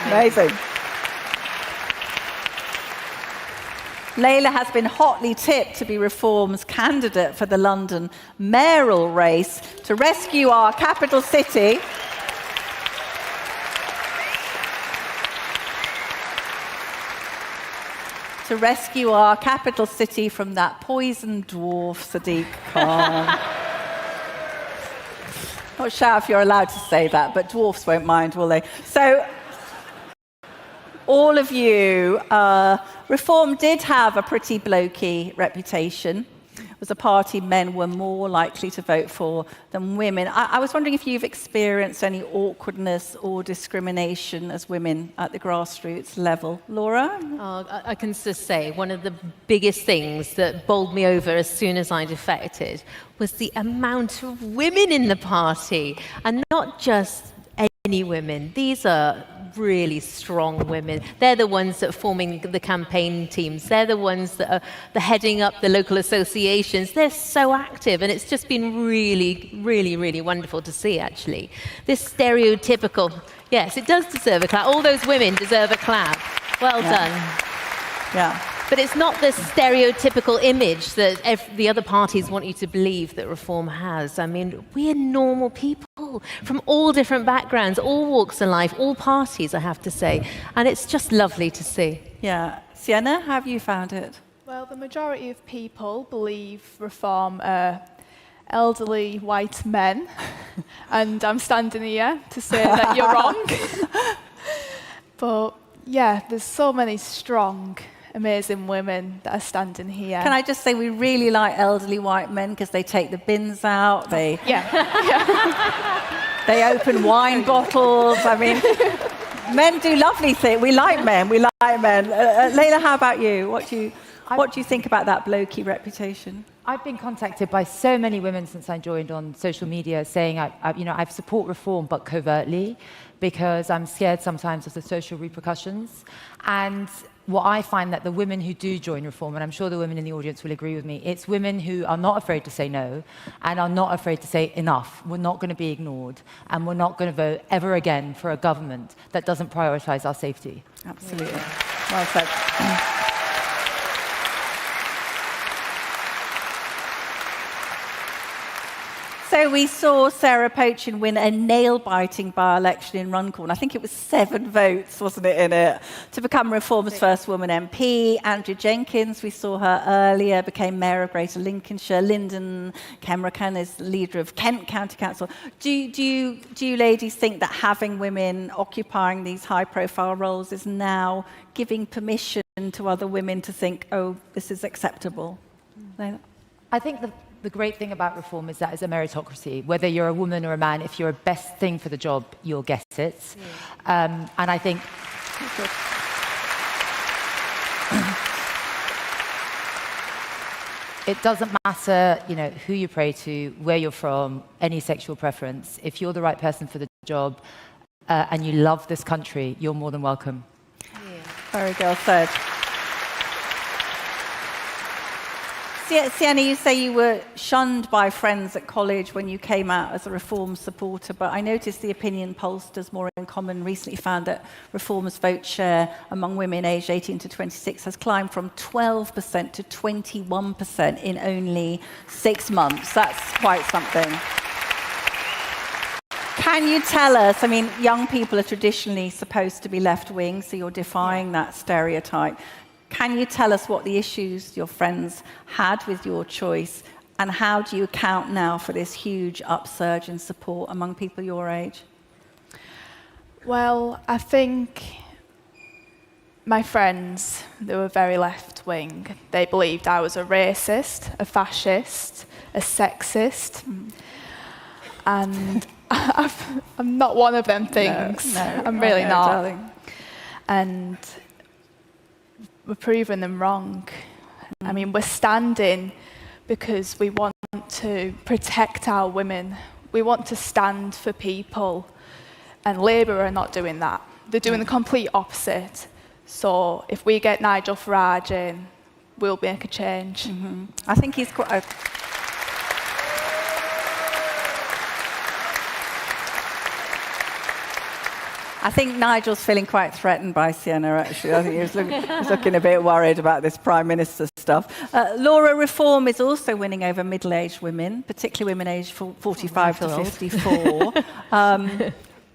Amazing. Layla has been hotly tipped to be Reform's candidate for the London mayoral race to rescue our capital city. To rescue our capital city from that poisoned dwarf, Sadiq Khan. Not sure if you're allowed to say that, but dwarfs won't mind, will they? So, all of you, Reform did have a pretty blokey reputation. It was a party men were more likely to vote for than women. I was wondering if you've experienced any awkwardness or discrimination as women at the grassroots level. Laura? Oh, I can just say one of the biggest things that bowled me over as soon as I defected was the amount of women in the party, and not just any women. These are really strong women. They're the ones that are forming the campaign teams. They're the ones that are heading up the local associations. They're so active, and it's just been really, really, really wonderful to see, actually. This stereotypical, yes, it does deserve a clap. All those women deserve a clap. Well done. Yeah. But it's not the stereotypical image that the other parties want you to believe that Reform has. I mean, we are normal people from all different backgrounds, all walks of life, all parties, I have to say. And it's just lovely to see. Yeah. Sienna, how have you found it? Well, the majority of people believe Reform are elderly white men. And I'm standing here to say that you're wrong. But yeah, there's so many strong, amazing women that are standing here. Can I just say we really like elderly white men because they take the bins out, they they open wine bottles. I mean, men do lovely things. We like men. Layla, how about you? What do you think about that blokey reputation? I've been contacted by so many women since I joined on social media saying I support Reform but covertly because I'm scared sometimes of the social repercussions. And what I find that the women who do join Reform, and I'm sure the women in the audience will agree with me, it's women who are not afraid to say no and are not afraid to say enough. We're not going to be ignored, and we're not going to vote ever again for a government that doesn't prioritise our safety. Absolutely. Well said. So we saw Sarah Pochin win a nail-biting by-election in Runcorn. I think it was 7 votes, wasn't it, in it, to become Reform's first woman MP. Andrea Jenkins, we saw her earlier, became Mayor of Greater Lincolnshire. Lyndon Kemrakan is leader of Kent County Council. Do you ladies think that having women occupying these high-profile roles is now giving permission to other women to think, oh, this is acceptable? I think the great thing about Reform is that it's a meritocracy. Whether you're a woman or a man, if you're a best thing for the job, you'll get it. Yeah. And I think it doesn't matter, who you pray to, where you're from, any sexual preference. If you're the right person for the job and you love this country, you're more than welcome. Yeah. Very well said. Sienna, you say you were shunned by friends at college when you came out as a Reform supporter, but I noticed the opinion pollsters More in Common recently found that Reform's vote share among women aged 18 to 26 has climbed from 12% to 21% in only 6 months. That's quite something. Can you tell us, young people are traditionally supposed to be left-wing, so you're defying that stereotype. Can you tell us what the issues your friends had with your choice, and how do you account now for this huge upsurge in support among people your age? Well, I think my friends, they were very left-wing. They believed I was a racist, a fascist, a sexist. And I'm not one of them things. No, I'm really no, not. darling. And we're proving them wrong. I mean, we're standing because we want to protect our women. We want to stand for people. And Labour are not doing that. They're doing the complete opposite. So if we get Nigel Farage in, we'll make a change. I think he's quite... I think Nigel's feeling quite threatened by Sienna, actually. I think he's looking a bit worried about this Prime Minister stuff. Laura, reform is also winning over middle-aged women, particularly women aged 45 to 54.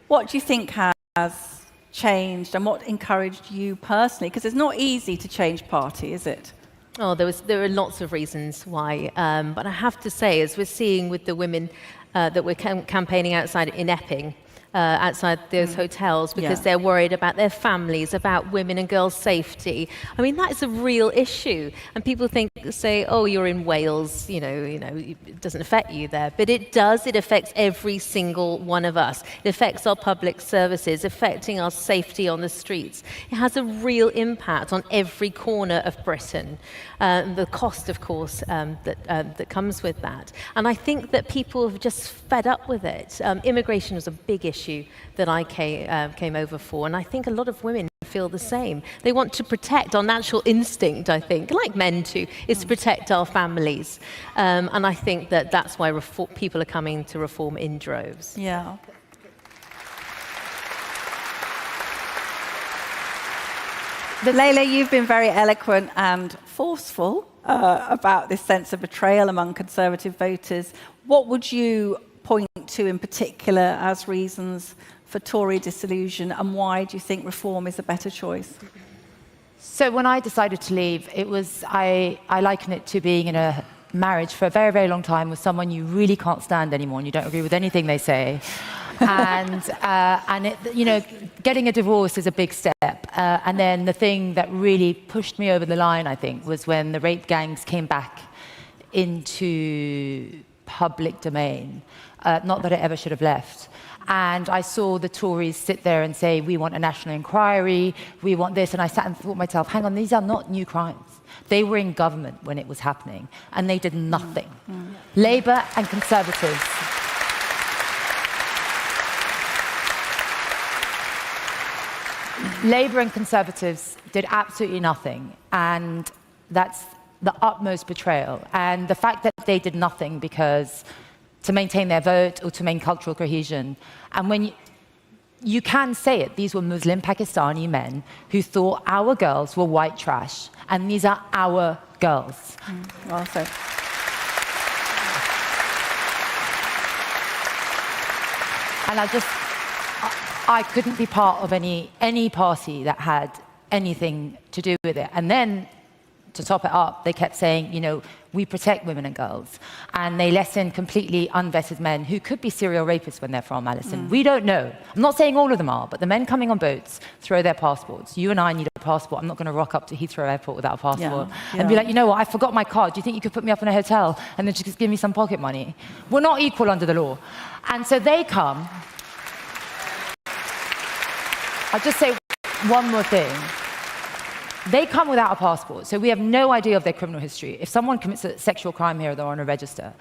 What do you think has changed and what encouraged you personally? Because it's not easy to change party, is it? Oh, there are lots of reasons why. But I have to say, as we're seeing with the women that we're campaigning outside in Epping, outside those hotels because they're worried about their families, about women and girls' safety. I mean, that is a real issue. And people say, oh, you're in Wales, you know, it doesn't affect you there. But it does. It affects every single one of us. It affects our public services, affecting our safety on the streets. It has a real impact on every corner of Britain. The cost, of course, that comes with that. And I think that people have just fed up with it. Immigration was a big issue that I came over for, and I think a lot of women feel the same. They want to protect our natural instinct, I think, like men too, is to protect our families. And I think that that's why people are coming to reform in droves. Yeah. Leila, you've been very eloquent and forceful about this sense of betrayal among Conservative voters. What would you point to in particular as reasons for Tory disillusion, and why do you think reform is a better choice? So when I decided to leave, it was, I liken it to being in a marriage for a very, very long time with someone you really can't stand anymore and you don't agree with anything they say. And getting a divorce is a big step. And then the thing that really pushed me over the line, I think, was when the rape gangs came back into public domain. Not that it ever should have left. And I saw the Tories sit there and say, we want a national inquiry, we want this. And I sat and thought to myself, hang on, these are not new crimes. They were in government when it was happening, and they did nothing. Labour and Conservatives. Labour and Conservatives did absolutely nothing, and that's the utmost betrayal. And the fact that they did nothing because to maintain their vote or to maintain cultural cohesion. And when you can say it, these were Muslim Pakistani men who thought our girls were white trash, and these are our girls. Well said. And I couldn't be part of any party that had anything to do with it. And then, to top it up, they kept saying, we protect women and girls. And they let in completely unvetted men who could be serial rapists when they're from, Alison. We don't know. I'm not saying all of them are, but the men coming on boats throw their passports. You and I need a passport. I'm not going to rock up to Heathrow Airport without a passport. And be like, you know what, I forgot my card. Do you think you could put me up in a hotel and then just give me some pocket money? We're not equal under the law. And so they come. I'll just say one more thing. They come without a passport, so we have no idea of their criminal history. If someone commits a sexual crime here, they're on a register.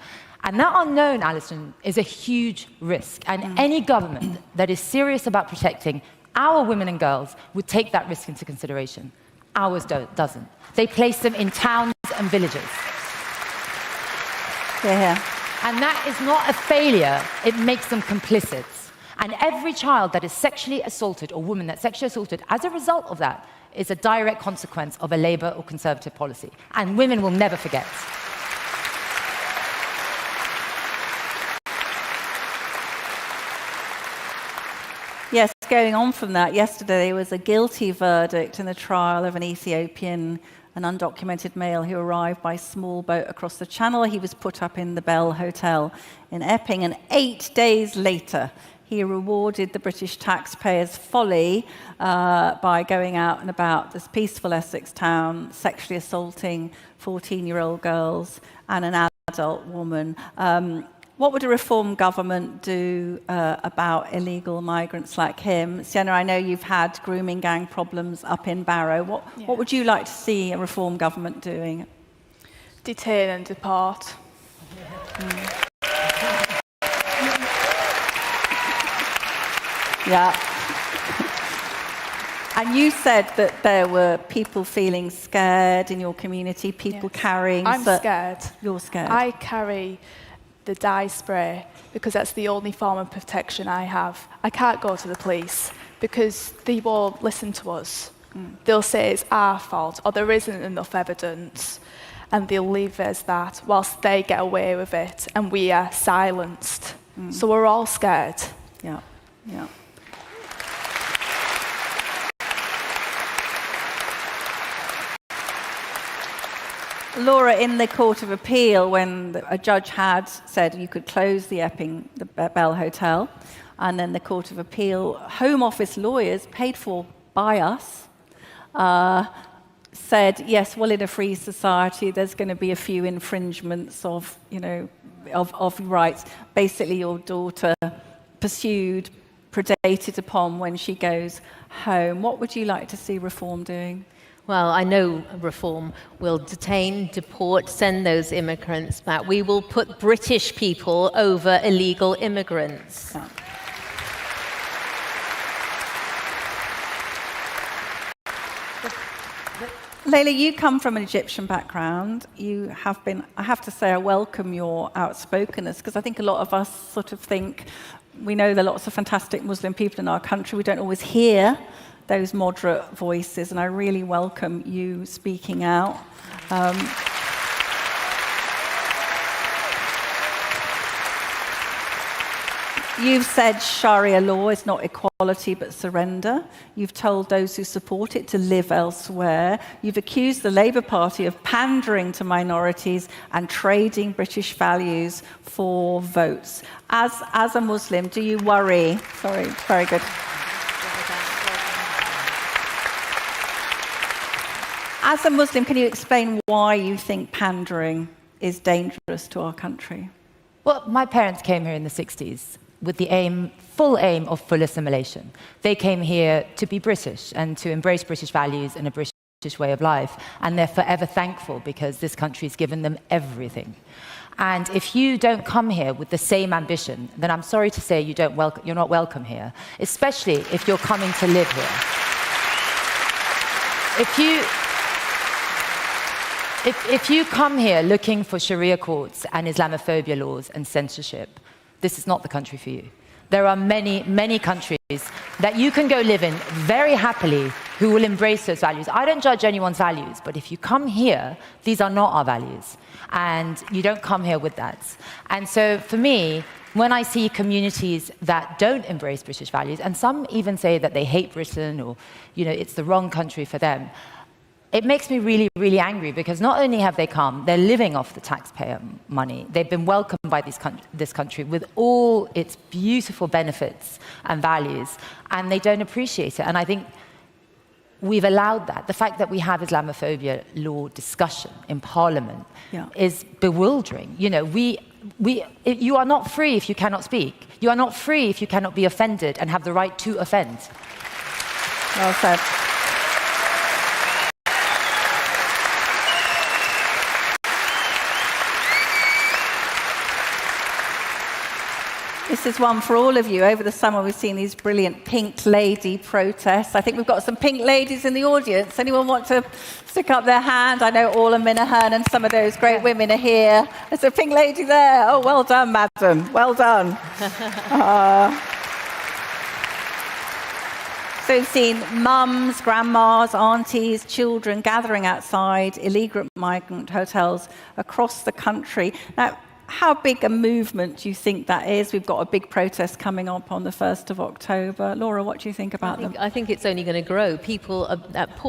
And that unknown, Alison, is a huge risk. And any government that is serious about protecting our women and girls would take that risk into consideration. Ours doesn't. They place them in towns and villages. And that is not a failure. It makes them complicit. And every child that is sexually assaulted or woman that's sexually assaulted as a result of that is a direct consequence of a Labour or Conservative policy. And women will never forget. Yes, going on from that, yesterday there was a guilty verdict in the trial of an Ethiopian, an undocumented male who arrived by small boat across the channel. He was put up in the Bell Hotel in Epping, and 8 days later, he rewarded the British taxpayers' folly by going out and about this peaceful Essex town, sexually assaulting 14-year-old girls and an adult woman. What would a reform government do about illegal migrants like him? Sienna, I know you've had grooming gang problems up in Barrow. What would you like to see a reform government doing? Detain and deport. Yeah. And you said that there were people feeling scared in your community, people carrying... I'm scared. You're scared. I carry the dye spray because that's the only form of protection I have. I can't go to the police because they won't listen to us. They'll say it's our fault or there isn't enough evidence, and they'll leave it as that whilst they get away with it and we are silenced. So we're all scared. Yeah, yeah. Laura, in the Court of Appeal, when a judge had said you could close the Epping, the Bell Hotel, and then the Court of Appeal, Home Office lawyers paid for by us, said, yes, well, in a free society, there's going to be a few infringements of, of rights. Basically, your daughter pursued, predated upon when she goes home. What would you like to see reform doing? Well, I know reform will detain, deport, send those immigrants back. We will put British people over illegal immigrants. Yeah. Leila, you come from an Egyptian background. You have been, I have to say, I welcome your outspokenness, because I think a lot of us sort of think, we know there are lots of fantastic Muslim people in our country. We don't always hear those moderate voices, and I really welcome you speaking out. You've said Sharia law is not equality but surrender. You've told those who support it to live elsewhere. You've accused the Labour Party of pandering to minorities and trading British values for votes. As a Muslim, do you worry? Sorry, very good. As a Muslim, can you explain why you think pandering is dangerous to our country? Well, my parents came here in the 60s with the full aim of full assimilation. They came here to be British and to embrace British values and a British way of life. And they're forever thankful because this country's given them everything. And if you don't come here with the same ambition, then I'm sorry to say you're not welcome here, especially if you're coming to live here. If you come here looking for Sharia courts and Islamophobia laws and censorship, this is not the country for you. There are many, many countries that you can go live in very happily who will embrace those values. I don't judge anyone's values, but if you come here, these are not our values. And you don't come here with that. And so for me, when I see communities that don't embrace British values, and some even say that they hate Britain or, it's the wrong country for them, it makes me really, really angry because not only have they come, they're living off the taxpayer money. They've been welcomed by this country with all its beautiful benefits and values, and they don't appreciate it. And I think we've allowed that. The fact that we have Islamophobia law discussion in Parliament is bewildering. You are not free if you cannot speak. You are not free if you cannot be offended and have the right to offend. Well said. This is one for all of you. Over the summer, we've seen these brilliant pink lady protests. I think we've got some pink ladies in the audience. Anyone want to stick up their hand? I know Orla Minahan and some of those great women are here. There's a pink lady there. Oh, well done, madam. Well done. So we've seen mums, grandmas, aunties, children gathering outside illegal migrant hotels across the country. Now, how big a movement do you think that is? We've got a big protest coming up on the 1st of October. Laura, what do you think about them? I think it's only going to grow. People,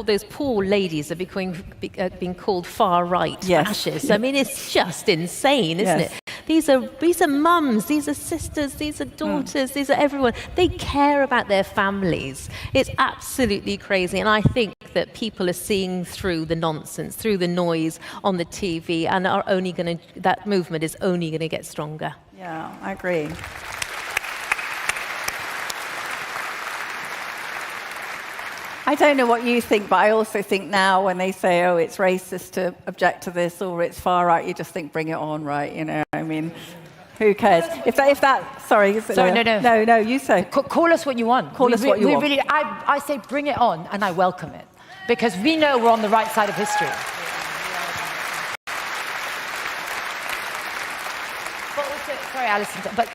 those poor ladies are being called far-right fascists. I mean, it's just insane, isn't it? These are mums, these are sisters, these are daughters, these are everyone. They care about their families. It's absolutely crazy. And I think that people are seeing through the nonsense, through the noise on the TV, and that movement is only going to get stronger. Yeah, I agree. I don't know what you think, but I also think now when they say, oh, it's racist to object to this or it's far right, you just think, bring it on, right? You know, I mean, who cares? Sorry, no, you say. Call us what you want. Call us what you want. Really, I say bring it on, and I welcome it. Because we know we're on the right side of history. But also, sorry, Alison, but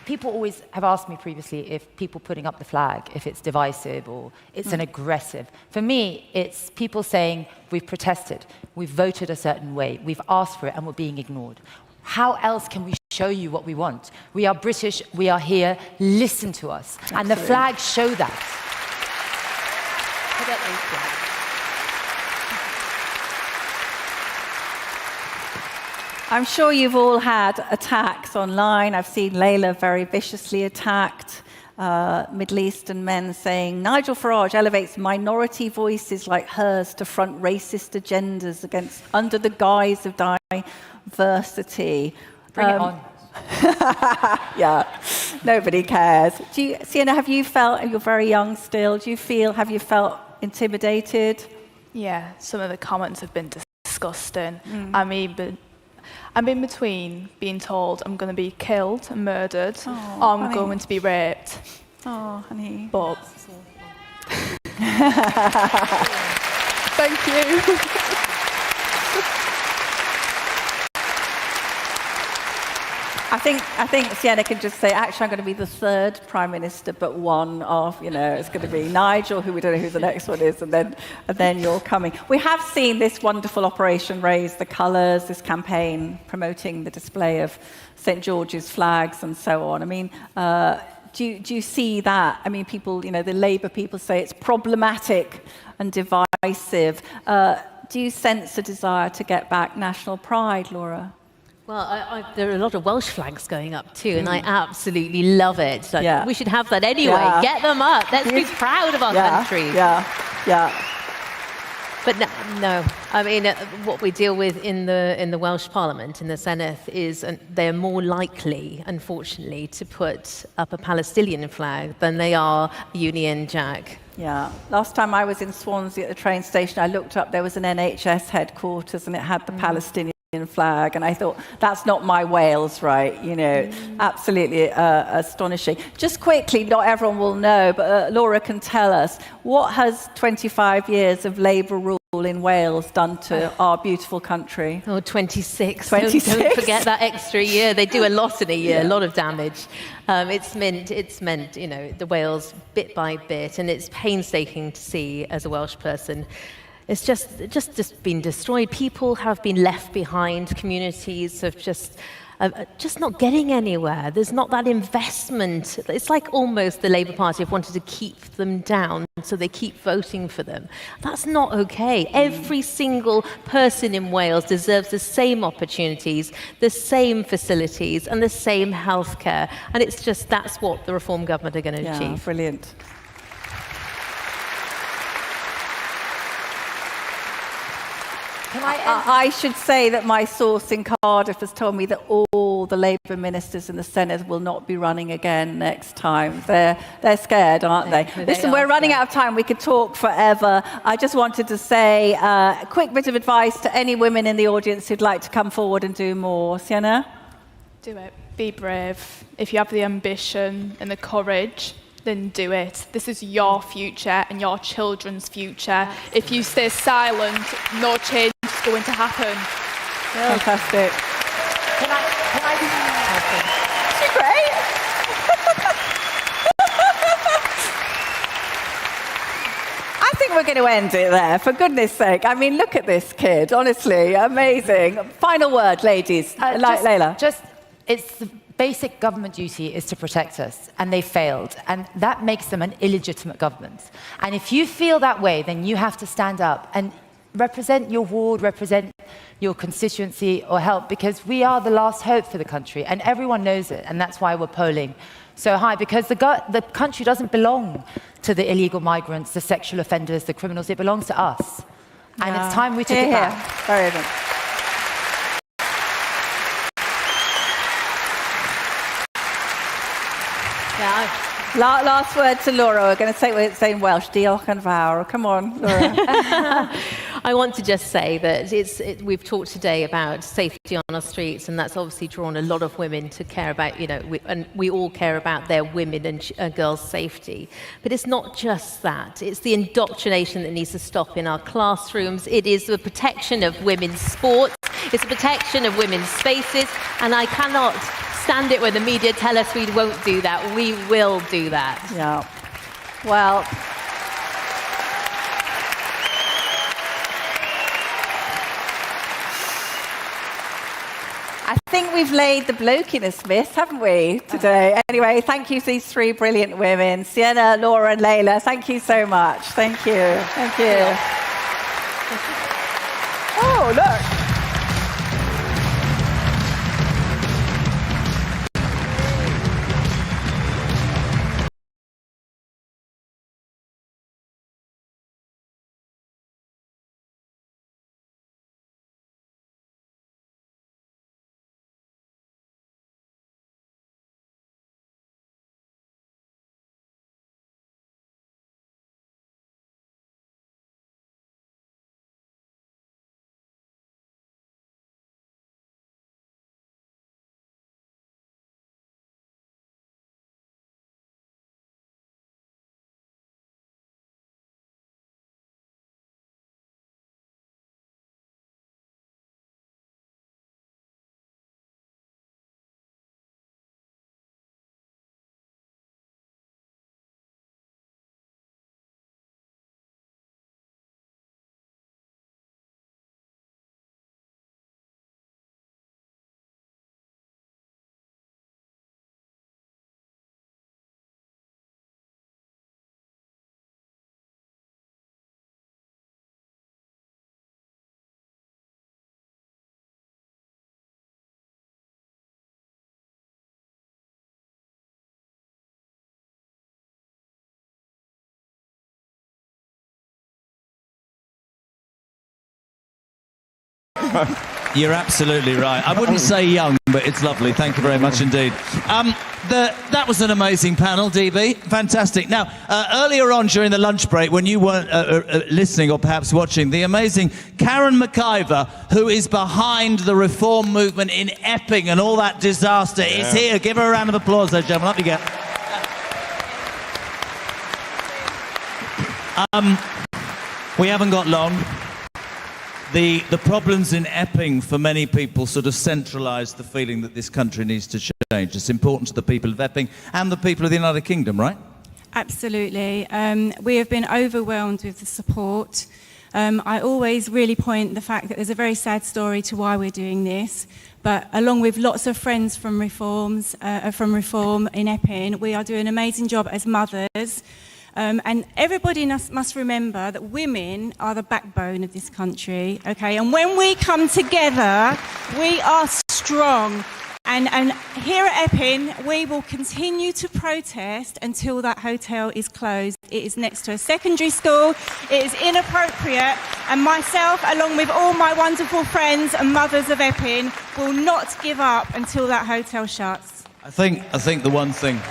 people always have asked me previously if people putting up the flag, if it's divisive or it's an aggressive. For me, it's people saying, we've protested, we've voted a certain way, we've asked for it, and we're being ignored. How else can we show you what we want? We are British, we are here, listen to us. Absolutely. And the flags show that. I'm sure you've all had attacks online. I've seen Layla very viciously attacked. Middle Eastern men saying, Nigel Farage elevates minority voices like hers to front racist agendas under the guise of diversity. Bring it on. Yeah, nobody cares. Sienna, have you felt, you're very young still, have you felt intimidated? Yeah, some of the comments have been disgusting. I'm in between being told I'm going to be killed and murdered, or I'm going to be raped. Oh, honey. But thank you. I think Sienna can just say, actually, I'm going to be the third Prime Minister, but one of, it's going to be Nigel, who we don't know who the next one is, and then you're coming. We have seen this wonderful Operation Raise the Colours, this campaign promoting the display of St. George's flags and so on. I mean, do you see that? I mean, people, the Labour people say it's problematic and divisive. Do you sense a desire to get back national pride, Laura? Well, there are a lot of Welsh flags going up too, and I absolutely love it. We should have that anyway. Yeah. Get them up. Let's be proud of our country. Yeah. But no. I mean, what we deal with in the Welsh Parliament, in the Senedd, is they're more likely, unfortunately, to put up a Palestinian flag than they are a Union Jack. Yeah. Last time I was in Swansea at the train station, I looked up, there was an NHS headquarters, and it had the Palestinian flag, and I thought, that's not my Wales, right? Absolutely astonishing. Just quickly, not everyone will know, but Laura can tell us, what has 25 years of Labour rule in Wales done to our beautiful country? 26. 26. Don't forget that extra year. They do a lot in a year, a lot of damage. It's meant, the Wales bit by bit, and it's painstaking to see as a Welsh person. It's just been destroyed. People have been left behind. Communities have just not getting anywhere. There's not that investment. It's like almost the Labour Party have wanted to keep them down, so they keep voting for them. That's not okay. Every single person in Wales deserves the same opportunities, the same facilities, and the same healthcare. And it's just that's what the Reform government are going to achieve. Brilliant. I should say that my source in Cardiff has told me that all the Labour ministers in the Senedd will not be running again next time. They're scared, aren't they? Listen, we're running out of time. We could talk forever. I just wanted to say a quick bit of advice to any women in the audience who'd like to come forward and do more. Sienna? Do it. Be brave. If you have the ambition and the courage, then do it. This is your future and your children's future. If you stay silent, no change is going to happen. Fantastic. Can I do something? She's great. I think we're going to end it there, for goodness sake. I mean, look at this kid. Honestly, amazing. Final word, ladies. Layla. It's the basic government duty is to protect us, and they failed, and that makes them an illegitimate government. And if you feel that way, then you have to stand up and represent your ward, represent your constituency, or help, because we are the last hope for the country, and everyone knows it, and that's why we're polling so high, because the country doesn't belong to the illegal migrants, the sexual offenders, the criminals. It belongs to us, and it's time we took it back. Very good. Yeah. Last word to Laura. We're going to say in Welsh. Diolch yn fawr. Come on, Laura. I want to just say that we've talked today about safety on our streets, and that's obviously drawn a lot of women to care about, and we all care about their women and girls' safety. But it's not just that. It's the indoctrination that needs to stop in our classrooms. It is the protection of women's sports. It's the protection of women's spaces. And I cannot stand it when the media tell us we won't do that. We will do that. Yeah. Well, I think we've laid the bloke in a Smith, haven't we, today? Anyway, thank you to these three brilliant women, Sienna, Laura and Layla. Thank you so much. Thank you. Thank you. Oh, look. You're absolutely right. I wouldn't say young, but it's lovely. Thank you very much indeed. That was an amazing panel, DB. Fantastic. Now, earlier on during the lunch break, when you weren't listening or perhaps watching, the amazing Karen McIver, who is behind the reform movement in Epping and all that disaster, is here. Give her a round of applause, ladies and gentlemen. Up you get. We haven't got long. The problems in Epping for many people sort of centralise the feeling that this country needs to change. It's important to the people of Epping and the people of the United Kingdom, right? Absolutely. We have been overwhelmed with the support. I always really point the fact that there's a very sad story to why we're doing this, but along with lots of friends from Reform in Epping, we are doing an amazing job as mothers. And everybody must remember that women are the backbone of this country, okay? And when we come together, we are strong. And here at Epping, we will continue to protest until that hotel is closed. It is next to a secondary school. It is inappropriate. And myself, along with all my wonderful friends and mothers of Epping, will not give up until that hotel shuts. I think the one thing...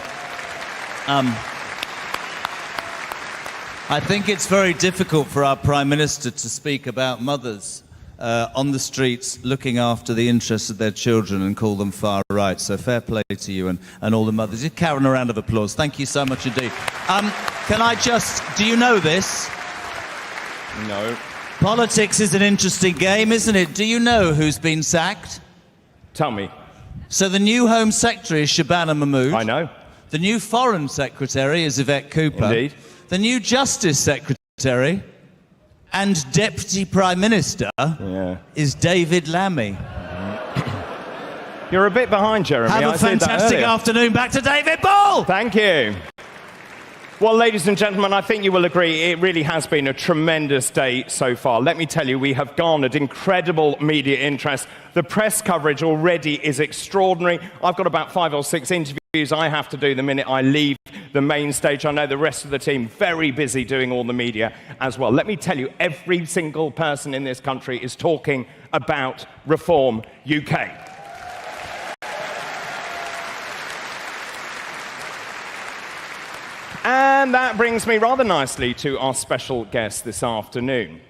I think it's very difficult for our Prime Minister to speak about mothers on the streets looking after the interests of their children and call them far right. So fair play to you and all the mothers. Give Karen a round of applause. Thank you so much indeed. Can I just... Do you know this? No. Politics is an interesting game, isn't it? Do you know who's been sacked? Tell me. So the new Home Secretary is Shabana Mahmood. I know. The new Foreign Secretary is Yvette Cooper. Indeed. The new Justice Secretary and Deputy Prime Minister is David Lammy. You're a bit behind, Jeremy. Have a fantastic afternoon. Back to David Ball. Thank you. Well, ladies and gentlemen, I think you will agree it really has been a tremendous day so far. Let me tell you, we have garnered incredible media interest. The press coverage already is extraordinary. I've got about 5 or 6 interviews I have to do the minute I leave the main stage. I know the rest of the team very busy doing all the media as well. Let me tell you, every single person in this country is talking about Reform UK. And that brings me rather nicely to our special guest this afternoon.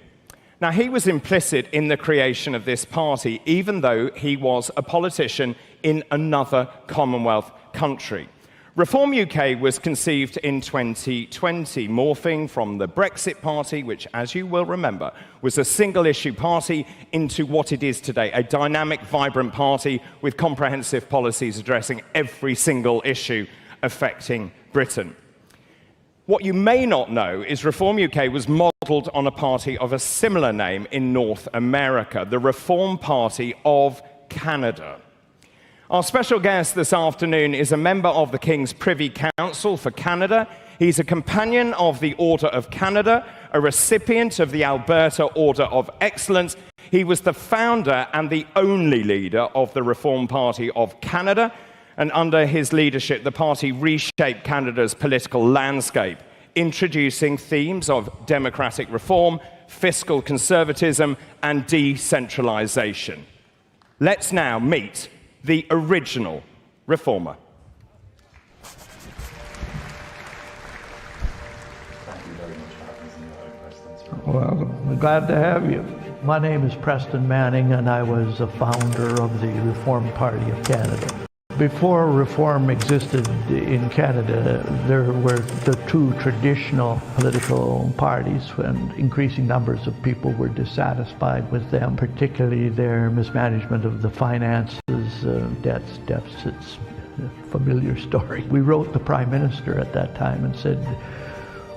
Now, he was implicit in the creation of this party, even though he was a politician in another Commonwealth country. Reform UK was conceived in 2020, morphing from the Brexit Party, which, as you will remember, was a single-issue party, into what it is today, a dynamic, vibrant party with comprehensive policies addressing every single issue affecting Britain. What you may not know is Reform UK was modelled on a party of a similar name in North America, the Reform Party of Canada. Our special guest this afternoon is a member of the King's Privy Council for Canada. He's a companion of the Order of Canada, a recipient of the Alberta Order of Excellence. He was the founder and the only leader of the Reform Party of Canada, and under his leadership, the party reshaped Canada's political landscape, introducing themes of democratic reform, fiscal conservatism, and decentralisation. Let's now meet the original reformer. Well, I'm glad to have you. My name is Preston Manning, and I was a founder of the Reform Party of Canada. Before Reform existed in Canada, there were the two traditional political parties, and increasing numbers of people were dissatisfied with them, particularly their mismanagement of the finances, debts, deficits, familiar story. We wrote the Prime Minister at that time and said,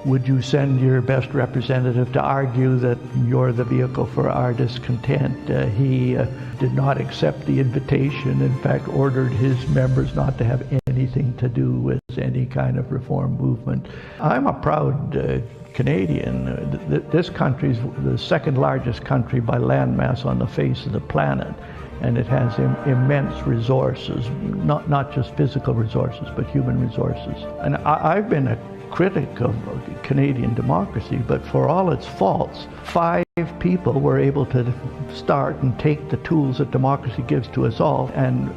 would you send your best representative to argue that you're the vehicle for our discontent? He did not accept the invitation, in fact ordered his members not to have anything to do with any kind of reform movement. I'm a proud Canadian. This country is the second largest country by landmass on the face of the planet, and it has immense resources, not just physical resources, but human resources. And I've been a critic of Canadian democracy, but for all its faults, 5 people were able to start and take the tools that democracy gives to us all and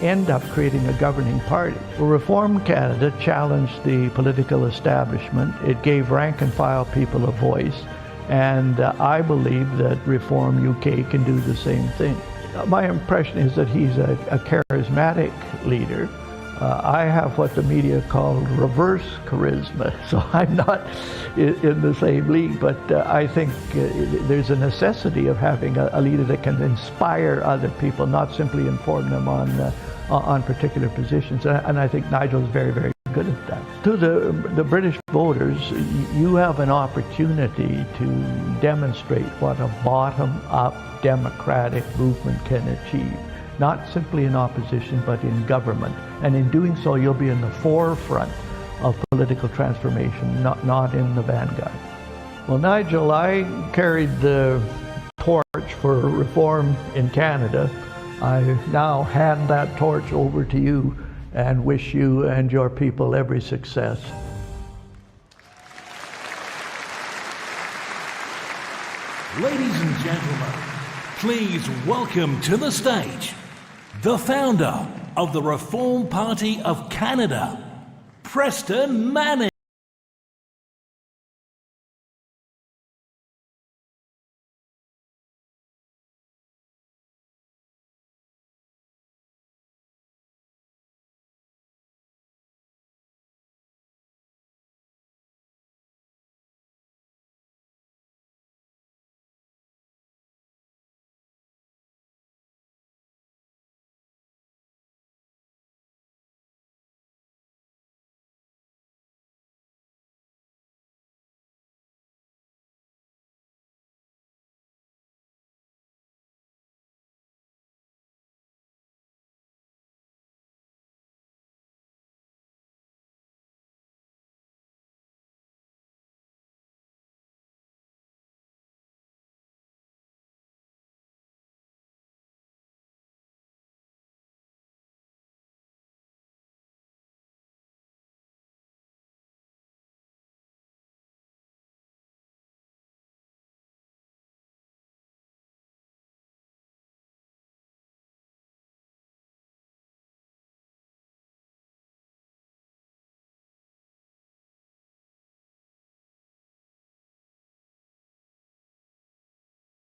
end up creating a governing party. Reform Canada challenged the political establishment. It gave rank and file people a voice, and I believe that Reform UK can do the same thing. My impression is that he's a charismatic leader. I have what the media call reverse charisma, so I'm not in the same league, but I think there's a necessity of having a leader that can inspire other people, not simply inform them on particular positions, and I think Nigel is very, very good at that. To the British voters, you have an opportunity to demonstrate what a bottom-up democratic movement can achieve. Not simply in opposition, but in government. And in doing so, you'll be in the forefront of political transformation, not in the vanguard. Well, Nigel, I carried the torch for reform in Canada. I now hand that torch over to you and wish you and your people every success. Ladies and gentlemen, please welcome to the stage the founder of the Reform Party of Canada, Preston Manning.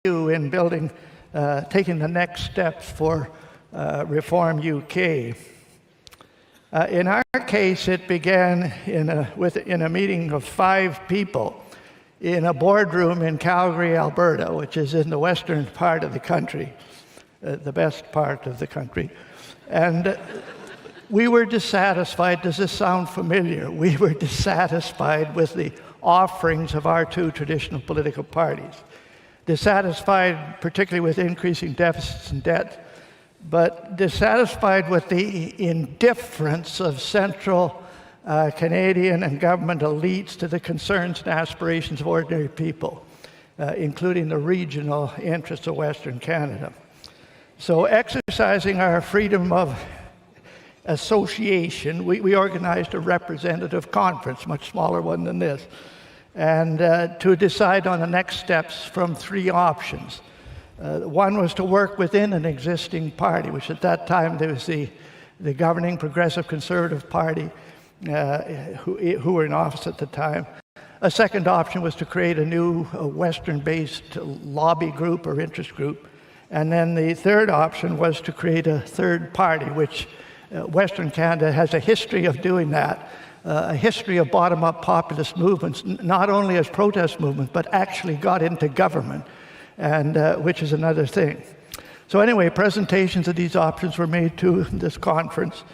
in building, taking the next steps for Reform UK. In our case, it began in a meeting of 5 people in a boardroom in Calgary, Alberta, which is in the western part of the country, the best part of the country. And we were dissatisfied. Does this sound familiar? We were dissatisfied with the offerings of our 2 traditional political parties. Dissatisfied particularly with increasing deficits and debt, but dissatisfied with the indifference of central Canadian and government elites to the concerns and aspirations of ordinary people, including the regional interests of Western Canada. So exercising our freedom of association, we organized a representative conference, much smaller one than this, and to decide on the next steps from 3 options. One was to work within an existing party, which at that time there was the governing Progressive Conservative Party, who were in office at the time. A second option was to create a new Western-based lobby group or interest group. And then the third option was to create a third party, which Western Canada has a history of doing that, a history of bottom-up populist movements, not only as protest movements, but actually got into government, and which is another thing. So anyway, presentations of these options were made to this conference.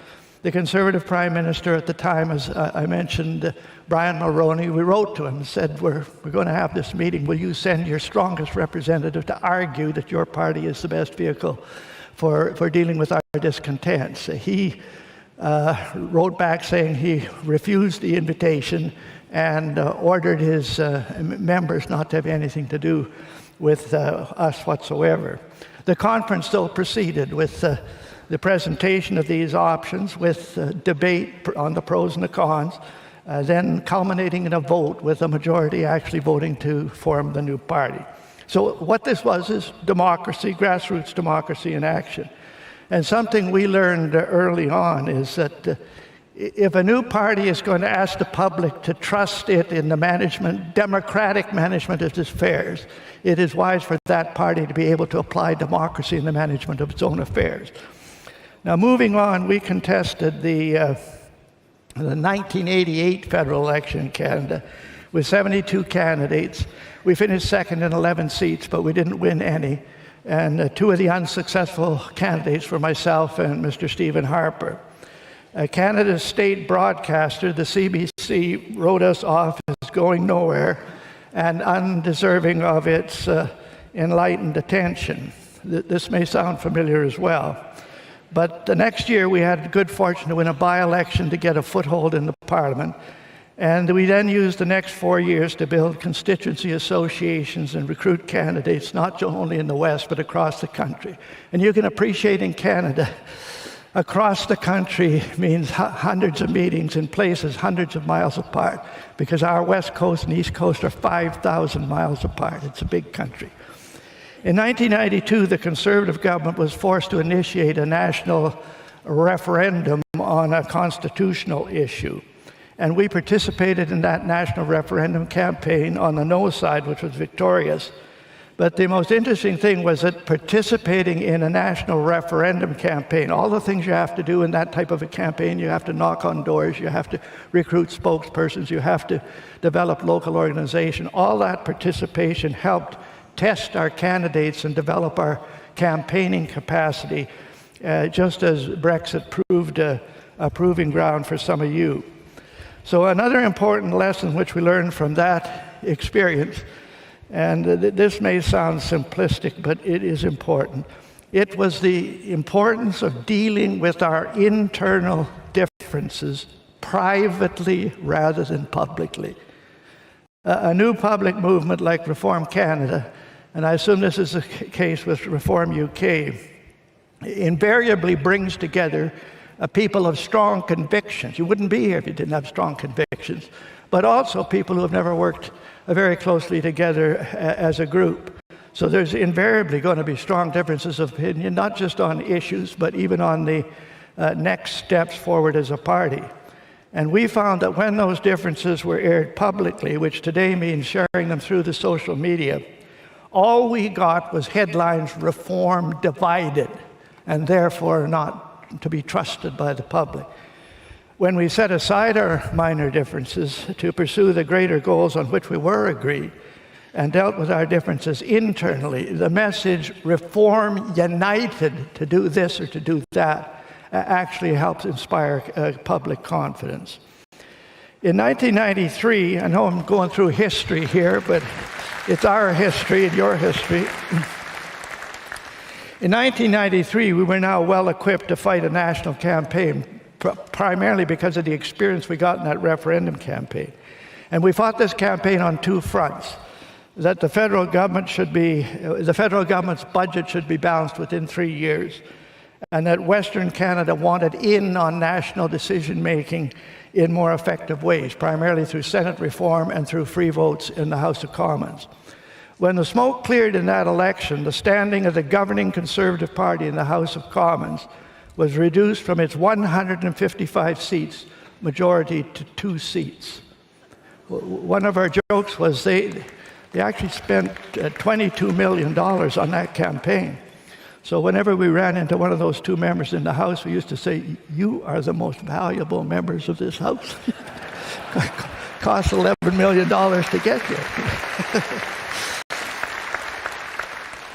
The Conservative Prime Minister at the time, as I mentioned, Brian Mulroney, we wrote to him and said, we're going to have this meeting. Will you send your strongest representative to argue that your party is the best vehicle for dealing with our discontents? He wrote back saying he refused the invitation and ordered his members not to have anything to do with us whatsoever. The conference still proceeded with the presentation of these options, with debate on the pros and the cons, then culminating in a vote with a majority actually voting to form the new party. So what this was is democracy, grassroots democracy in action. And something we learned early on is that if a new party is going to ask the public to trust it in the management, democratic management of its affairs, it is wise for that party to be able to apply democracy in the management of its own affairs. Now, moving on, we contested the 1988 federal election in Canada with 72 candidates. We finished second in 11 seats, but we didn't win any. And 2 of the unsuccessful candidates were myself and Mr. Stephen Harper. Canada's state broadcaster, the CBC, wrote us off as going nowhere and undeserving of its enlightened attention. This may sound familiar as well. But the next year we had good fortune to win a by-election to get a foothold in the Parliament. And we then used the next 4 years to build constituency associations and recruit candidates, not only in the West, but across the country. And you can appreciate in Canada, across the country means hundreds of meetings in places hundreds of miles apart, because our West Coast and East Coast are 5,000 miles apart. It's a big country. In 1992, the Conservative government was forced to initiate a national referendum on a constitutional issue. And we participated in that national referendum campaign on the no side, which was victorious. But the most interesting thing was that participating in a national referendum campaign, all the things you have to do in that type of a campaign, you have to knock on doors, you have to recruit spokespersons, you have to develop local organization, all that participation helped test our candidates and develop our campaigning capacity, just as Brexit proved a proving ground for some of you. So another important lesson which we learned from that experience, and this may sound simplistic, but it is important. It was the importance of dealing with our internal differences privately rather than publicly. A new public movement like Reform Canada, and I assume this is the case with Reform UK, invariably brings together people of strong convictions. You wouldn't be here if you didn't have strong convictions, but also people who have never worked very closely together as a group. So there's invariably going to be strong differences of opinion, not just on issues, but even on the next steps forward as a party. And we found that when those differences were aired publicly, which today means sharing them through the social media, All we got was headlines, reform divided, and therefore not to be trusted by the public. When we set aside our minor differences to pursue the greater goals on which we were agreed and dealt with our differences internally, the message reform united to do this or to do that actually helps inspire public confidence. In 1993, I know I'm going through history here, but it's our history and your history. In 1993, we were now well equipped to fight a national campaign, primarily because of the experience we got in that referendum campaign. And we fought this campaign on two fronts: that the federal government's budget should be balanced within 3 years, and that Western Canada wanted in on national decision-making in more effective ways, primarily through Senate reform and through free votes in the House of Commons. When the smoke cleared in that election, the standing of the governing Conservative Party in the House of Commons was reduced from its 155 seats majority to 2 seats. One of our jokes was they actually spent $22 million on that campaign. So whenever we ran into one of those 2 members in the House, we used to say, "You are the most valuable members of this House." Cost $11 million to get here.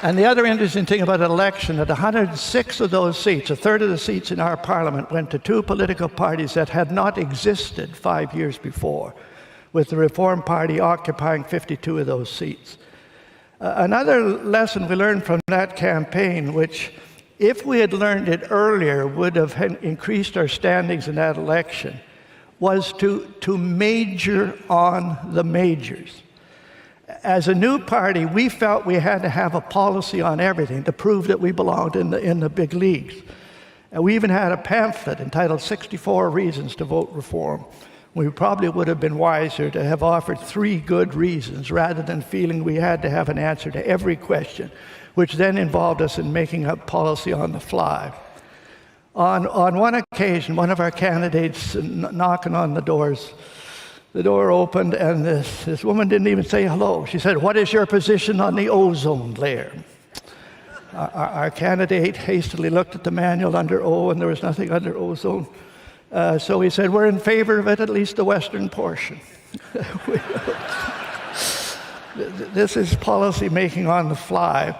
And the other interesting thing about an election, that 106 of those seats, a third of the seats in our parliament, went to 2 political parties that had not existed 5 years before, with the Reform Party occupying 52 of those seats. Another lesson we learned from that campaign, which if we had learned it earlier would have increased our standings in that election, was to major on the majors. As a new party, we felt we had to have a policy on everything to prove that we belonged in the big leagues. And we even had a pamphlet entitled 64 Reasons to Vote Reform. We probably would have been wiser to have offered 3 good reasons rather than feeling we had to have an answer to every question, which then involved us in making up policy on the fly. On one occasion, one of our candidates knocking on the doors, the door opened and this woman didn't even say hello. She said, "What is your position on the ozone layer?" Our candidate hastily looked at the manual under O, and there was nothing under ozone. So he said, "We're in favor of it, at least the western portion." This is policy making on the fly,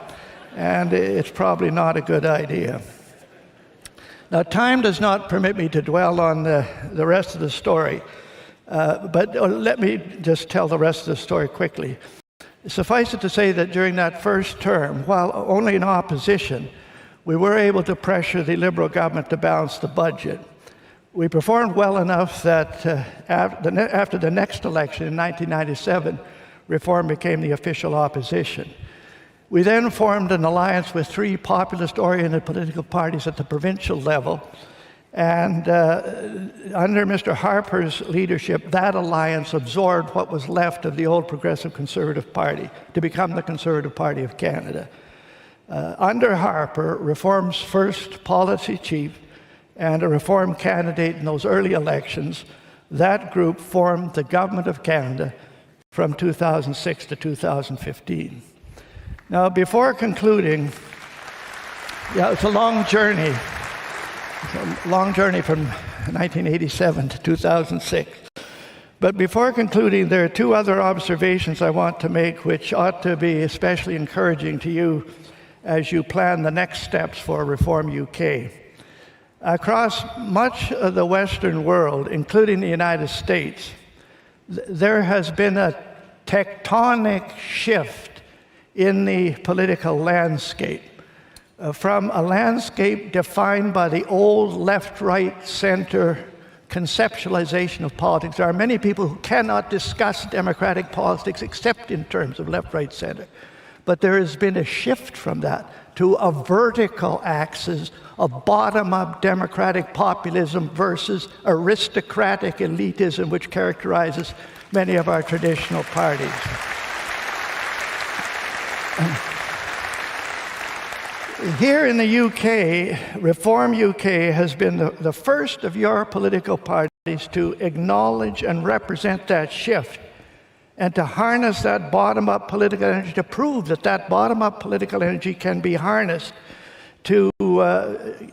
and it's probably not a good idea. Now, time does not permit me to dwell on the rest of the story, but let me just tell the rest of the story quickly. Suffice it to say that during that first term, while only in opposition, we were able to pressure the Liberal government to balance the budget. We performed well enough that after the next election in 1997, Reform became the official opposition. We then formed an alliance with 3 populist-oriented political parties at the provincial level, and under Mr. Harper's leadership, that alliance absorbed what was left of the old Progressive Conservative Party to become the Conservative Party of Canada. Under Harper, Reform's first policy chief and a Reform candidate in those early elections, that group formed the Government of Canada from 2006 to 2015. Now, before concluding, it's a long journey. It's a long journey from 1987 to 2006. But before concluding, there are 2 other observations I want to make which ought to be especially encouraging to you as you plan the next steps for Reform UK. Across much of the Western world, including the United States, there has been a tectonic shift in the political landscape. From a landscape defined by the old left, right, center conceptualization of politics. There are many people who cannot discuss democratic politics except in terms of left, right, center. But there has been a shift from that to a vertical axis of bottom-up democratic populism versus aristocratic elitism, which characterizes many of our traditional parties. Here in the UK, Reform UK has been the first of your political parties to acknowledge and represent that shift and to harness that bottom-up political energy, to prove that that bottom-up political energy can be harnessed to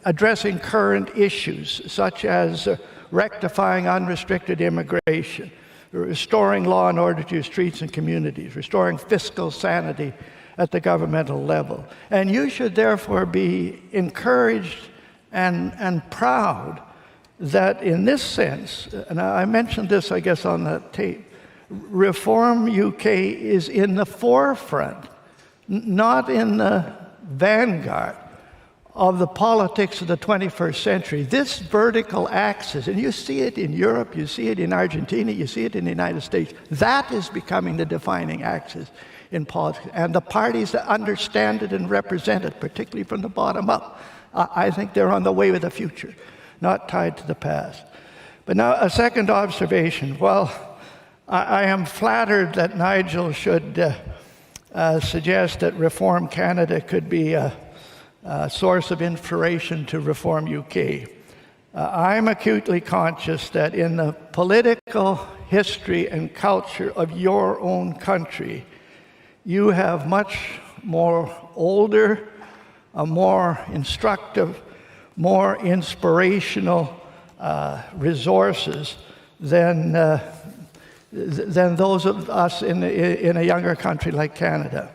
addressing current issues, such as rectifying unrestricted immigration, restoring law and order to your streets and communities, restoring fiscal sanity at the governmental level. And you should therefore be encouraged and proud that in this sense, and I mentioned this, I guess, on the tape, Reform UK is in the forefront, not in the vanguard of the politics of the 21st century. This vertical axis, and you see it in Europe, you see it in Argentina, you see it in the United States, that is becoming the defining axis in politics. And the parties that understand it and represent it, particularly from the bottom up, I think they're on the way with the future, not tied to the past. But now a second observation. Well, I am flattered that Nigel should suggest that Reform Canada could be a source of inspiration to Reform UK. I'm acutely conscious that in the political history and culture of your own country, you have much more older, more instructive, more inspirational resources than those of us in a younger country like Canada.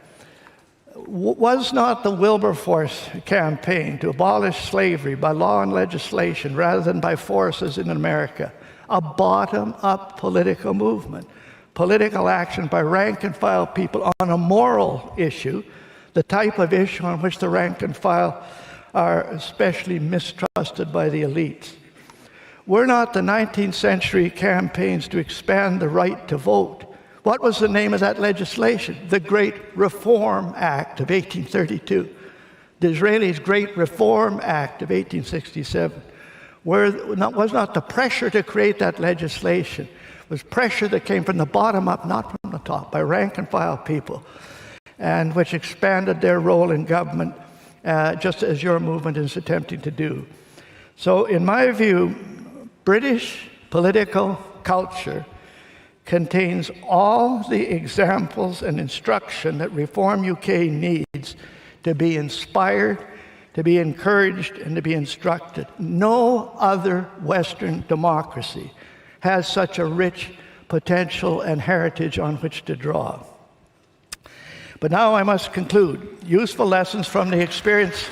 Was not the Wilberforce campaign to abolish slavery by law and legislation rather than by forces in America a bottom-up political movement? Political action by rank-and-file people on a moral issue, the type of issue on which the rank-and-file are especially mistrusted by the elites. Were not the 19th century campaigns to expand the right to vote? What was the name of that legislation? The Great Reform Act of 1832. The Israelis' Great Reform Act of 1867. Was not the pressure to create that legislation? It was pressure that came from the bottom up, not from the top, by rank-and-file people, and which expanded their role in government, just as your movement is attempting to do. So in my view, British political culture contains all the examples and instruction that Reform UK needs to be inspired, to be encouraged, and to be instructed. No other Western democracy has such a rich potential and heritage on which to draw. But now I must conclude. Useful lessons from the experience.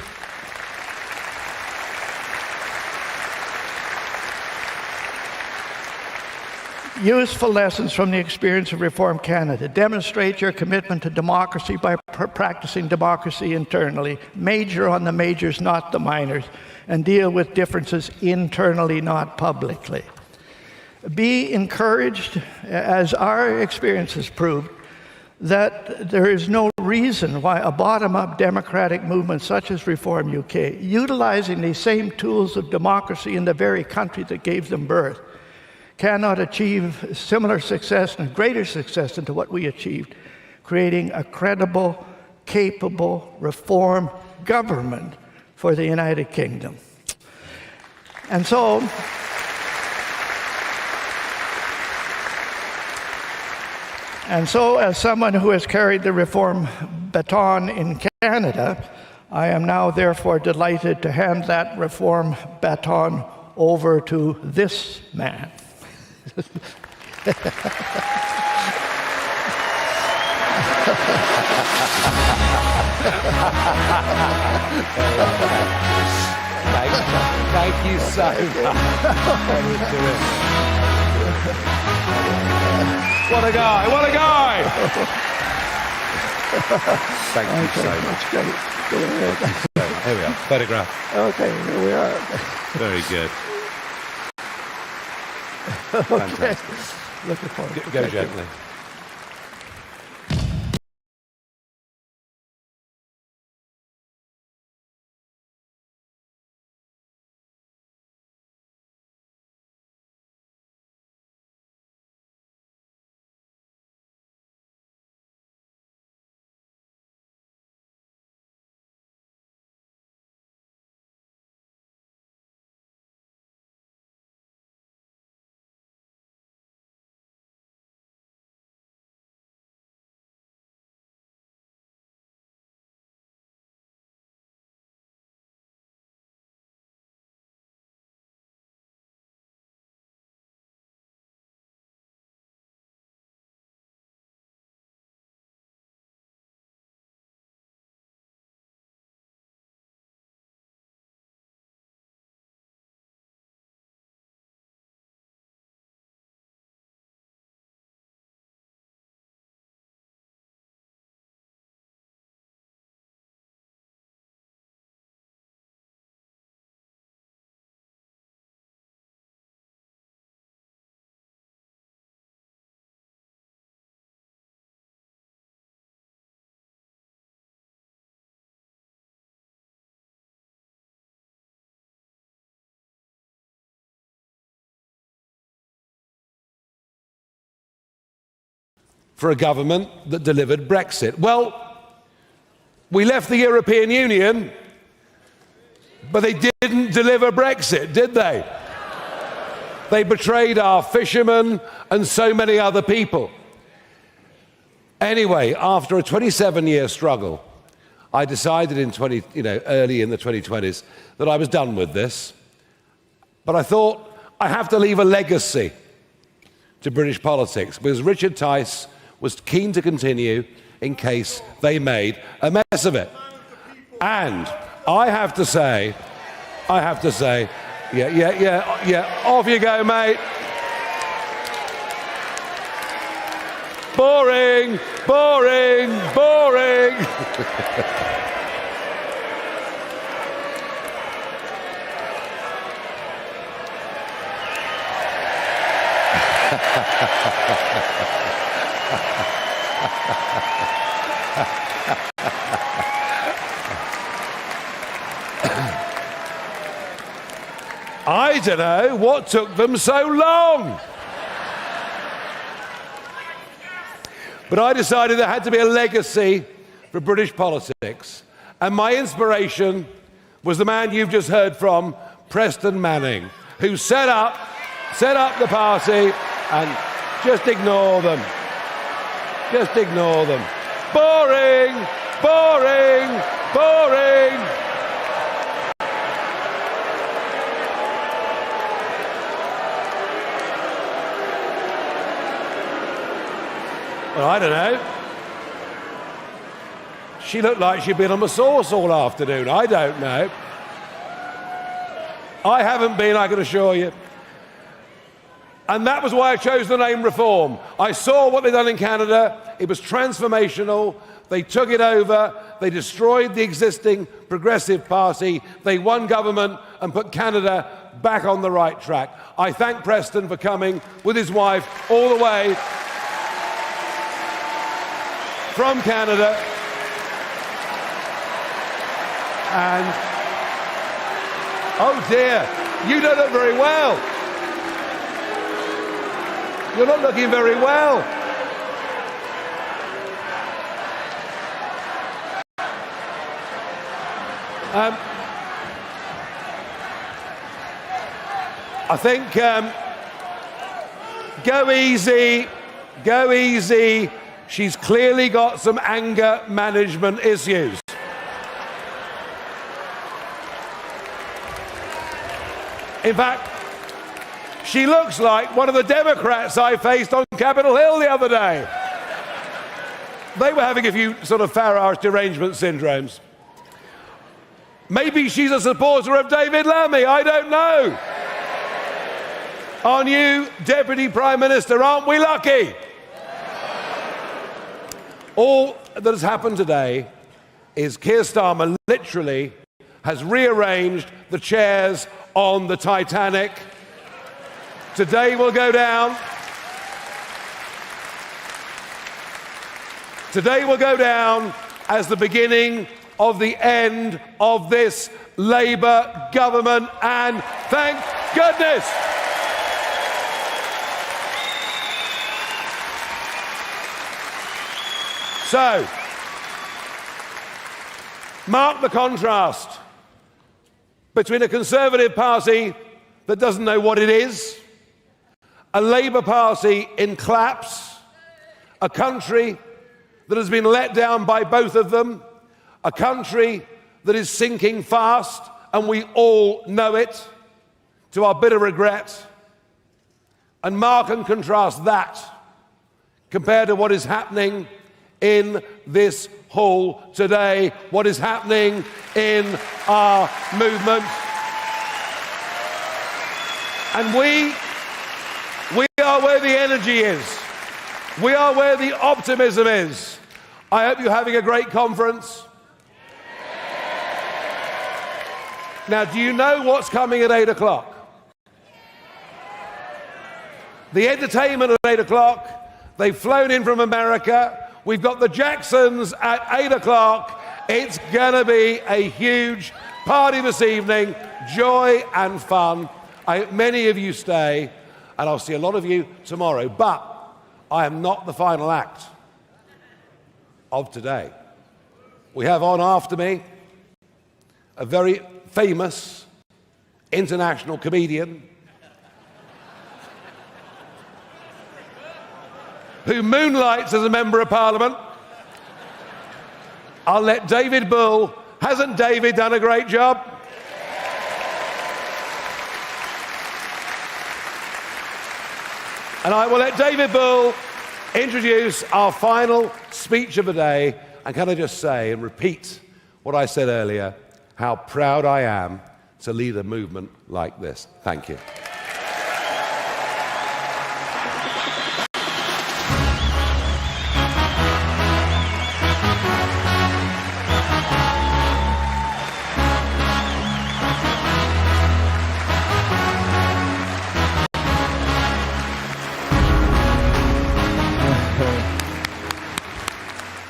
Useful lessons from the experience of Reform Canada. Demonstrate your commitment to democracy by practicing democracy internally. Major on the majors, not the minors, and deal with differences internally, not publicly. Be encouraged, as our experience has proved, that there is no reason why a bottom-up democratic movement such as Reform UK, utilizing these same tools of democracy in the very country that gave them birth, cannot achieve similar success and greater success than to what we achieved, creating a credible, capable reform government for the United Kingdom. And so, as someone who has carried the reform baton in Canada, I am now therefore delighted to hand that reform baton over to this man. Thank you so much. What a guy, what a guy! Thank you so much. Here we are, photograph. Okay, here we are. Very good. Okay. Looking forward. Go gently. for a government that delivered Brexit? Well, we left the European Union, but they didn't deliver Brexit, did they? They betrayed our fishermen and so many other people. Anyway, after a 27-year struggle, I decided early in the 2020s that I was done with this. But I thought I have to leave a legacy to British politics, because Richard Tice was keen to continue in case they made a mess of it. And I have to say, yeah, off you go, mate. Boring, boring, boring. I don't know what took them so long. But I decided there had to be a legacy for British politics. And my inspiration was the man you've just heard from, Preston Manning, who set up the party, and just ignore them. Just ignore them. Boring, boring, boring. Well, I don't know. She looked like she'd been on the sauce all afternoon. I don't know. I haven't been, I can assure you. And that was why I chose the name Reform. I saw what they'd done in Canada. It was transformational. They took it over. They destroyed the existing Progressive Party. They won government and put Canada back on the right track. I thank Preston for coming with his wife all the way from Canada. And, oh dear, you don't look very well. You're not looking very well. I think go easy, go easy. She's clearly got some anger management issues. In fact, she looks like one of the Democrats I faced on Capitol Hill the other day. They were having a few sort of Farage derangement syndromes. Maybe she's a supporter of David Lammy, I don't know. Our new Deputy Prime Minister, aren't we lucky? All that has happened today is Keir Starmer literally has rearranged the chairs on the Titanic. Today will go down. Today will go down as the beginning of the end of this Labour government, and thank goodness. So, mark the contrast between a Conservative Party that doesn't know what it is, a Labour Party in collapse, a country that has been let down by both of them, a country that is sinking fast, and we all know it, to our bitter regret. And mark and contrast that compared to what is happening in this hall today, what is happening in our movement. And we are where the energy is. We are where the optimism is. I hope you're having a great conference. Now, do you know what's coming at 8 o'clock? The entertainment at 8 o'clock. They've flown in from America. We've got the Jacksons at 8 o'clock. It's gonna be a huge party this evening. Joy and fun. I hope many of you stay, and I'll see a lot of you tomorrow. But I am not the final act of today. We have on after me a very famous international comedian who moonlights as a member of Parliament. I'll let David Bull. Hasn't David done a great job? And I will let David Bull introduce our final speech of the day. And can I just say and repeat what I said earlier, how proud I am to lead a movement like this. Thank you.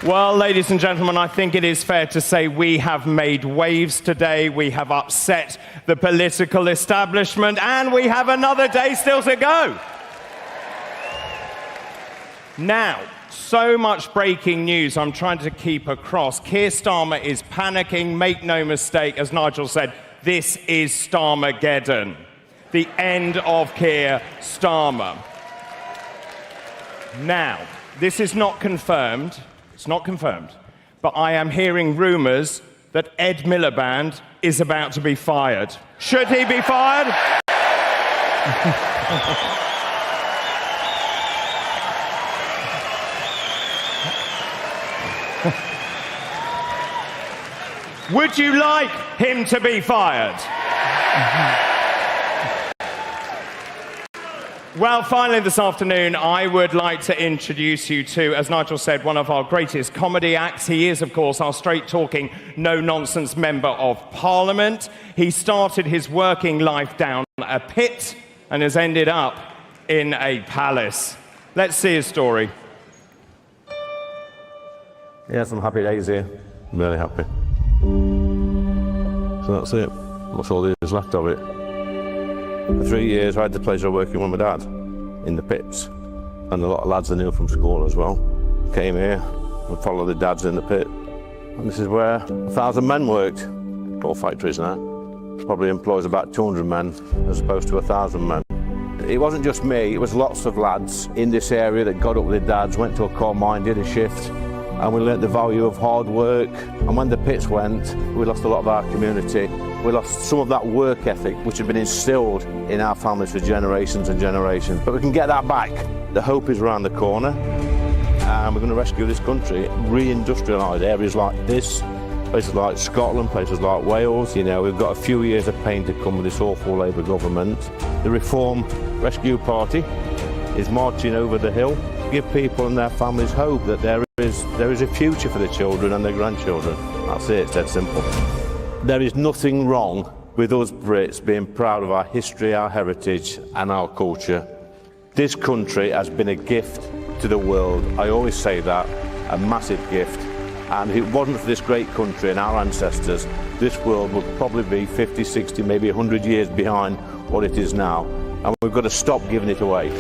Well, ladies and gentlemen, I think it is fair to say we have made waves today. We have upset the political establishment, and we have another day still to go. Now, so much breaking news I'm trying to keep across. Keir Starmer is panicking. Make no mistake, as Nigel said, this is Starmageddon. The end of Keir Starmer. Now, this is not confirmed. It's not confirmed, but I am hearing rumours that Ed Miliband is about to be fired. Should he be fired? Would you like him to be fired? Well, finally this afternoon, I would like to introduce you to, as Nigel said, one of our greatest comedy acts. He is, of course, our straight-talking, no-nonsense Member of Parliament. He started his working life down a pit and has ended up in a palace. Let's see his story. Yes, I'm happy days here. I'm really happy. So that's it. That's all there is left of it. For 3 years, I had the pleasure of working with my dad in the pits, and a lot of lads I knew from school as well came here and followed the dads in the pit. And this is where 1,000 men worked. All factories now. Probably employs about 200 men as opposed to 1,000 men. It wasn't just me, it was lots of lads in this area that got up with their dads, went to a coal mine, did a shift, and we learnt the value of hard work. And when the pits went, we lost a lot of our community. We lost some of that work ethic which had been instilled in our families for generations and generations. But we can get that back. The hope is around the corner, and we're going to rescue this country, re-industrialise areas like this, places like Scotland, places like Wales. You know, we've got a few years of pain to come with this awful Labour government. The Reform Rescue Party is marching over the hill, give people and their families hope that there is a future for their children and their grandchildren. That's it, it's that simple. There is nothing wrong with us Brits being proud of our history, our heritage and our culture. This country has been a gift to the world. I always say that, a massive gift. And if it wasn't for this great country and our ancestors, this world would probably be 50, 60, maybe 100 years behind what it is now. And we've got to stop giving it away.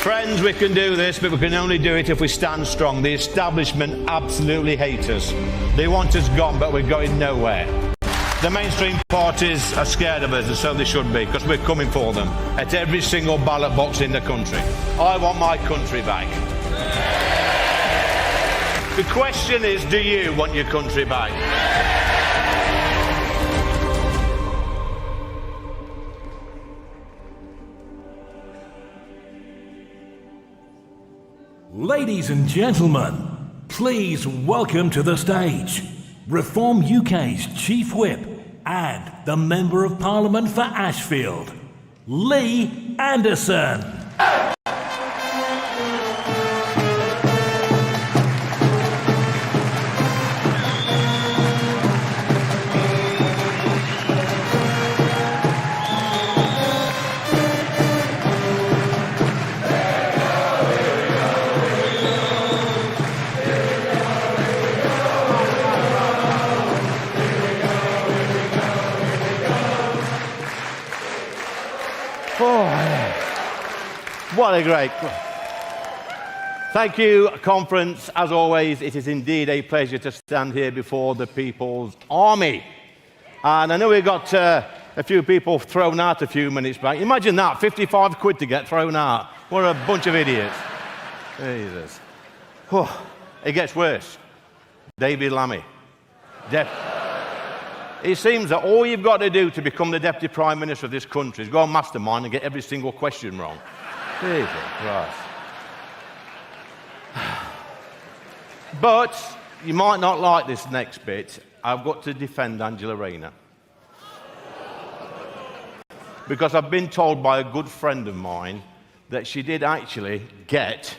Friends, we can do this, but we can only do it if we stand strong. The establishment absolutely hate us. They want us gone, but we're going nowhere. The mainstream parties are scared of us, and so they should be, because we're coming for them at every single ballot box in the country. I want my country back. The question is, do you want your country back? Ladies and gentlemen, please welcome to the stage Reform UK's Chief Whip and the Member of Parliament for Ashfield, Lee Anderson. What a great... Thank you, conference. As always, it is indeed a pleasure to stand here before the People's Army. And I know we got a few people thrown out a few minutes back. Imagine that, 55 quid to get thrown out. What a bunch of idiots. Jesus. It gets worse. David Lammy. It seems that all you've got to do to become the Deputy Prime Minister of this country is go on Mastermind and get every single question wrong. Jesus Christ. But you might not like this next bit. I've got to defend Angela Rayner. Because I've been told by a good friend of mine that she did actually get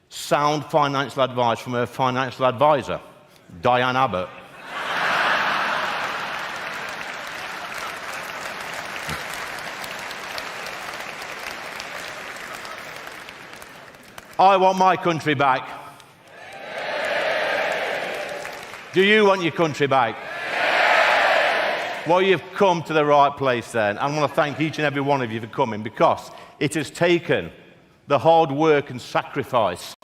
sound financial advice from her financial advisor, Diane Abbott. I want my country back. Do you want your country back? Well, you've come to the right place then. I want to thank each and every one of you for coming, because it has taken the hard work and sacrifice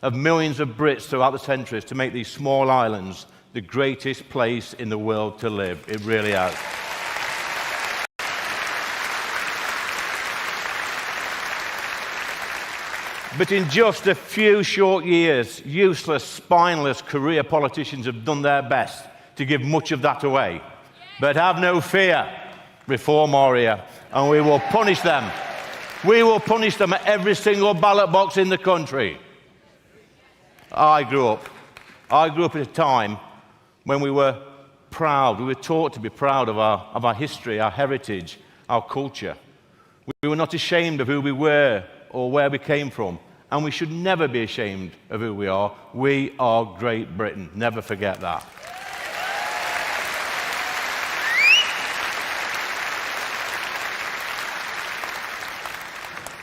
of millions of Brits throughout the centuries to make these small islands the greatest place in the world to live. It really has. But in just a few short years, useless, spineless career politicians have done their best to give much of that away. But have no fear, Reform are here, and we will punish them. We will punish them at every single ballot box in the country. I grew up at a time when we were proud. We were taught to be proud of our history, our heritage, our culture. We were not ashamed of who we were or where we came from. And we should never be ashamed of who we are. We are Great Britain. Never forget that.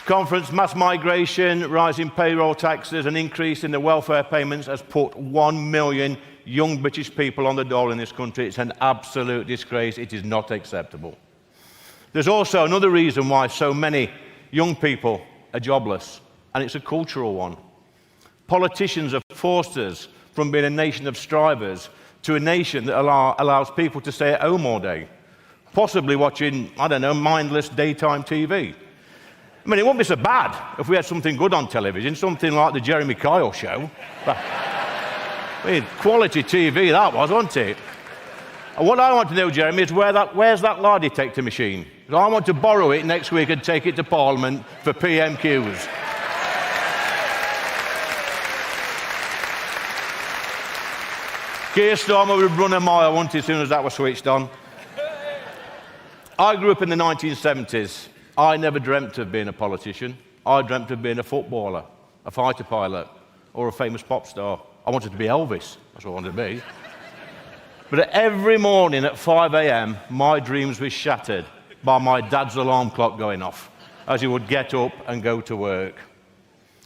Conference, mass migration, rising payroll taxes, an increase in the welfare payments has put 1 million young British people on the dole in this country. It's an absolute disgrace. It is not acceptable. There's also another reason why so many young people are jobless, and it's a cultural one. Politicians have forced us from being a nation of strivers to a nation that allows people to stay at home all day, possibly watching, I don't know, mindless daytime TV. I mean, it wouldn't be so bad if we had something good on television, something like the Jeremy Kyle show. I mean, quality TV that was, wasn't it? And what I want to know, Jeremy, is where's that lie detector machine? Because I want to borrow it next week and take it to Parliament for PMQs. Keir Starmer would run a mile, wouldn't he, as soon as that was switched on. I grew up in the 1970s. I never dreamt of being a politician. I dreamt of being a footballer, a fighter pilot, or a famous pop star. I wanted to be Elvis. That's what I wanted to be. But every morning at 5 a.m., my dreams were shattered by my dad's alarm clock going off as he would get up and go to work.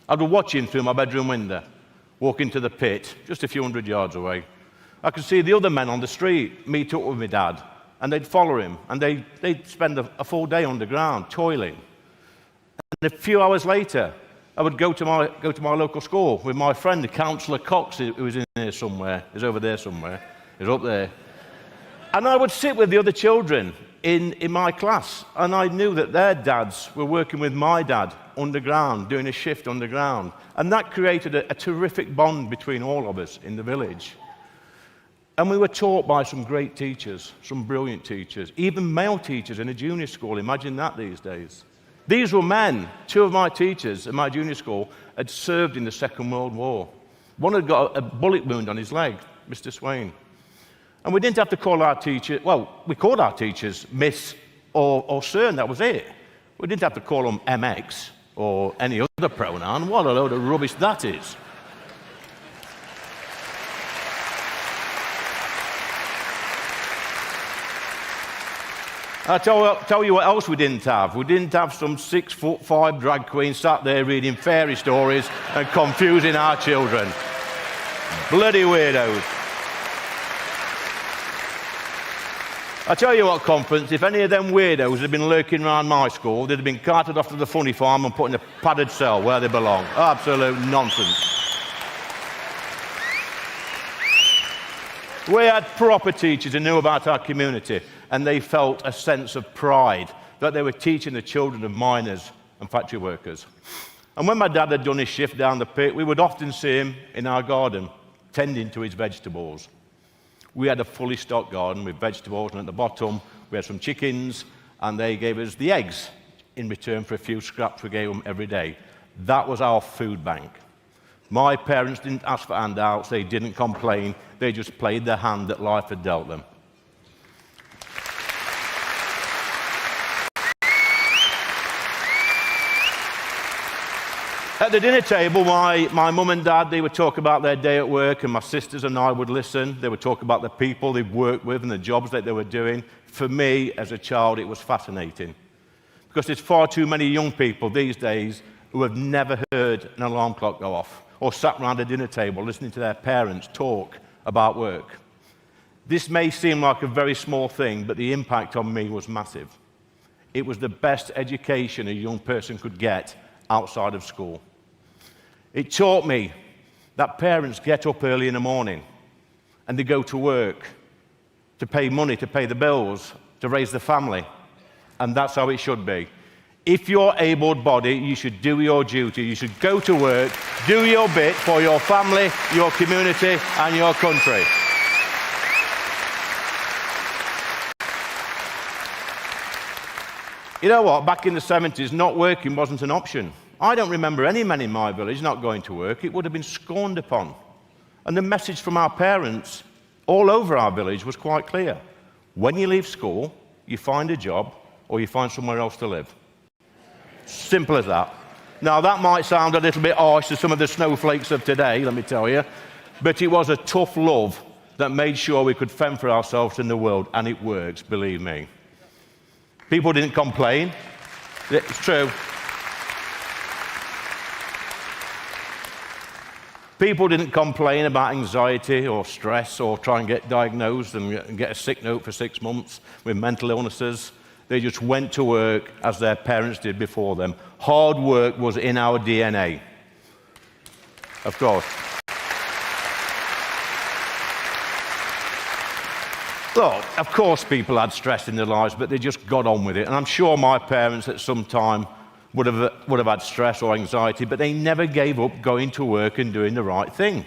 I would watch him through my bedroom window, walk into the pit, just a few hundred yards away. I could see the other men on the street meet up with my dad, and they'd follow him, and they'd spend a full day underground, toiling. And a few hours later, I would go to my local school with my friend, Councillor Cox, who was in there somewhere. He's over there somewhere. He's up there. And I would sit with the other children in my class, and I knew that their dads were working with my dad underground, doing a shift underground. And that created a terrific bond between all of us in the village. And we were taught by some great teachers, some brilliant teachers, even male teachers in a junior school. Imagine that these days. These were men. Two of my teachers at my junior school had served in the Second World War. One had got a bullet wound on his leg, Mr. Swain. And we didn't have to call our teacher, well, we called our teachers Miss or Sir, and that was it. We didn't have to call them MX or any other pronoun. What a load of rubbish that is. I'll tell you what else we didn't have. We didn't have some 6'5" drag queen sat there reading fairy stories and confusing our children. Bloody weirdos. I tell you what, conference, if any of them weirdos had been lurking around my school, they'd have been carted off to the funny farm and put in a padded cell where they belong. Absolute nonsense. We had proper teachers who knew about our community, and they felt a sense of pride that they were teaching the children of miners and factory workers. And when my dad had done his shift down the pit, we would often see him in our garden, tending to his vegetables. We had a fully stocked garden with vegetables, and at the bottom we had some chickens, and they gave us the eggs in return for a few scraps we gave them every day. That was our food bank. My parents didn't ask for handouts, they didn't complain, they just played the hand that life had dealt them. At the dinner table, my mum and dad, they would talk about their day at work, and my sisters and I would listen. They would talk about the people they'd worked with and the jobs that they were doing. For me, as a child, it was fascinating. Because there's far too many young people these days who have never heard an alarm clock go off, or sat around a dinner table listening to their parents talk about work. This may seem like a very small thing, but the impact on me was massive. It was the best education a young person could get outside of school. It taught me that parents get up early in the morning and they go to work to pay money, to pay the bills, to raise the family. And that's how it should be. If you're able-bodied, you should do your duty. You should go to work, do your bit for your family, your community, and your country. You know what? Back in the 70s, not working wasn't an option. I don't remember any men in my village not going to work. It would have been scorned upon. And the message from our parents all over our village was quite clear. When you leave school, you find a job or you find somewhere else to live. Simple as that. Now, that might sound a little bit harsh to some of the snowflakes of today, let me tell you, but it was a tough love that made sure we could fend for ourselves in the world, and it works, believe me. People didn't complain. It's true. People didn't complain about anxiety or stress or try and get diagnosed and get a sick note for 6 months with mental illnesses. They just went to work as their parents did before them. Hard work was in our DNA. Of course. Look, of course people had stress in their lives, but they just got on with it. And I'm sure my parents at some time would have had stress or anxiety, but they never gave up going to work and doing the right thing.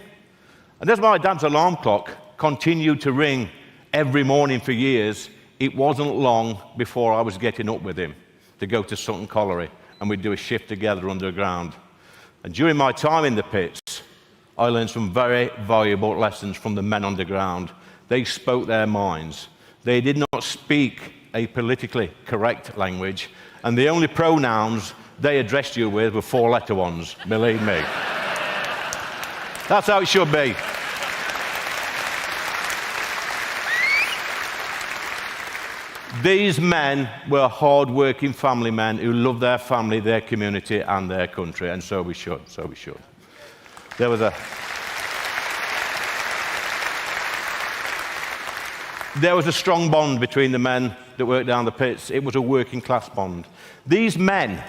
And as my dad's alarm clock continued to ring every morning for years, it wasn't long before I was getting up with him to go to Sutton Colliery, and we'd do a shift together underground. And during my time in the pits, I learned some very valuable lessons from the men underground. They spoke their minds. They did not speak a politically correct language, and the only pronouns they addressed you with were 4-letter ones, believe me. That's how it should be. These men were hard-working family men who loved their family, their community, and their country, and so we should, so we should. There was a strong bond between the men that worked down the pits. It was a working-class bond. These men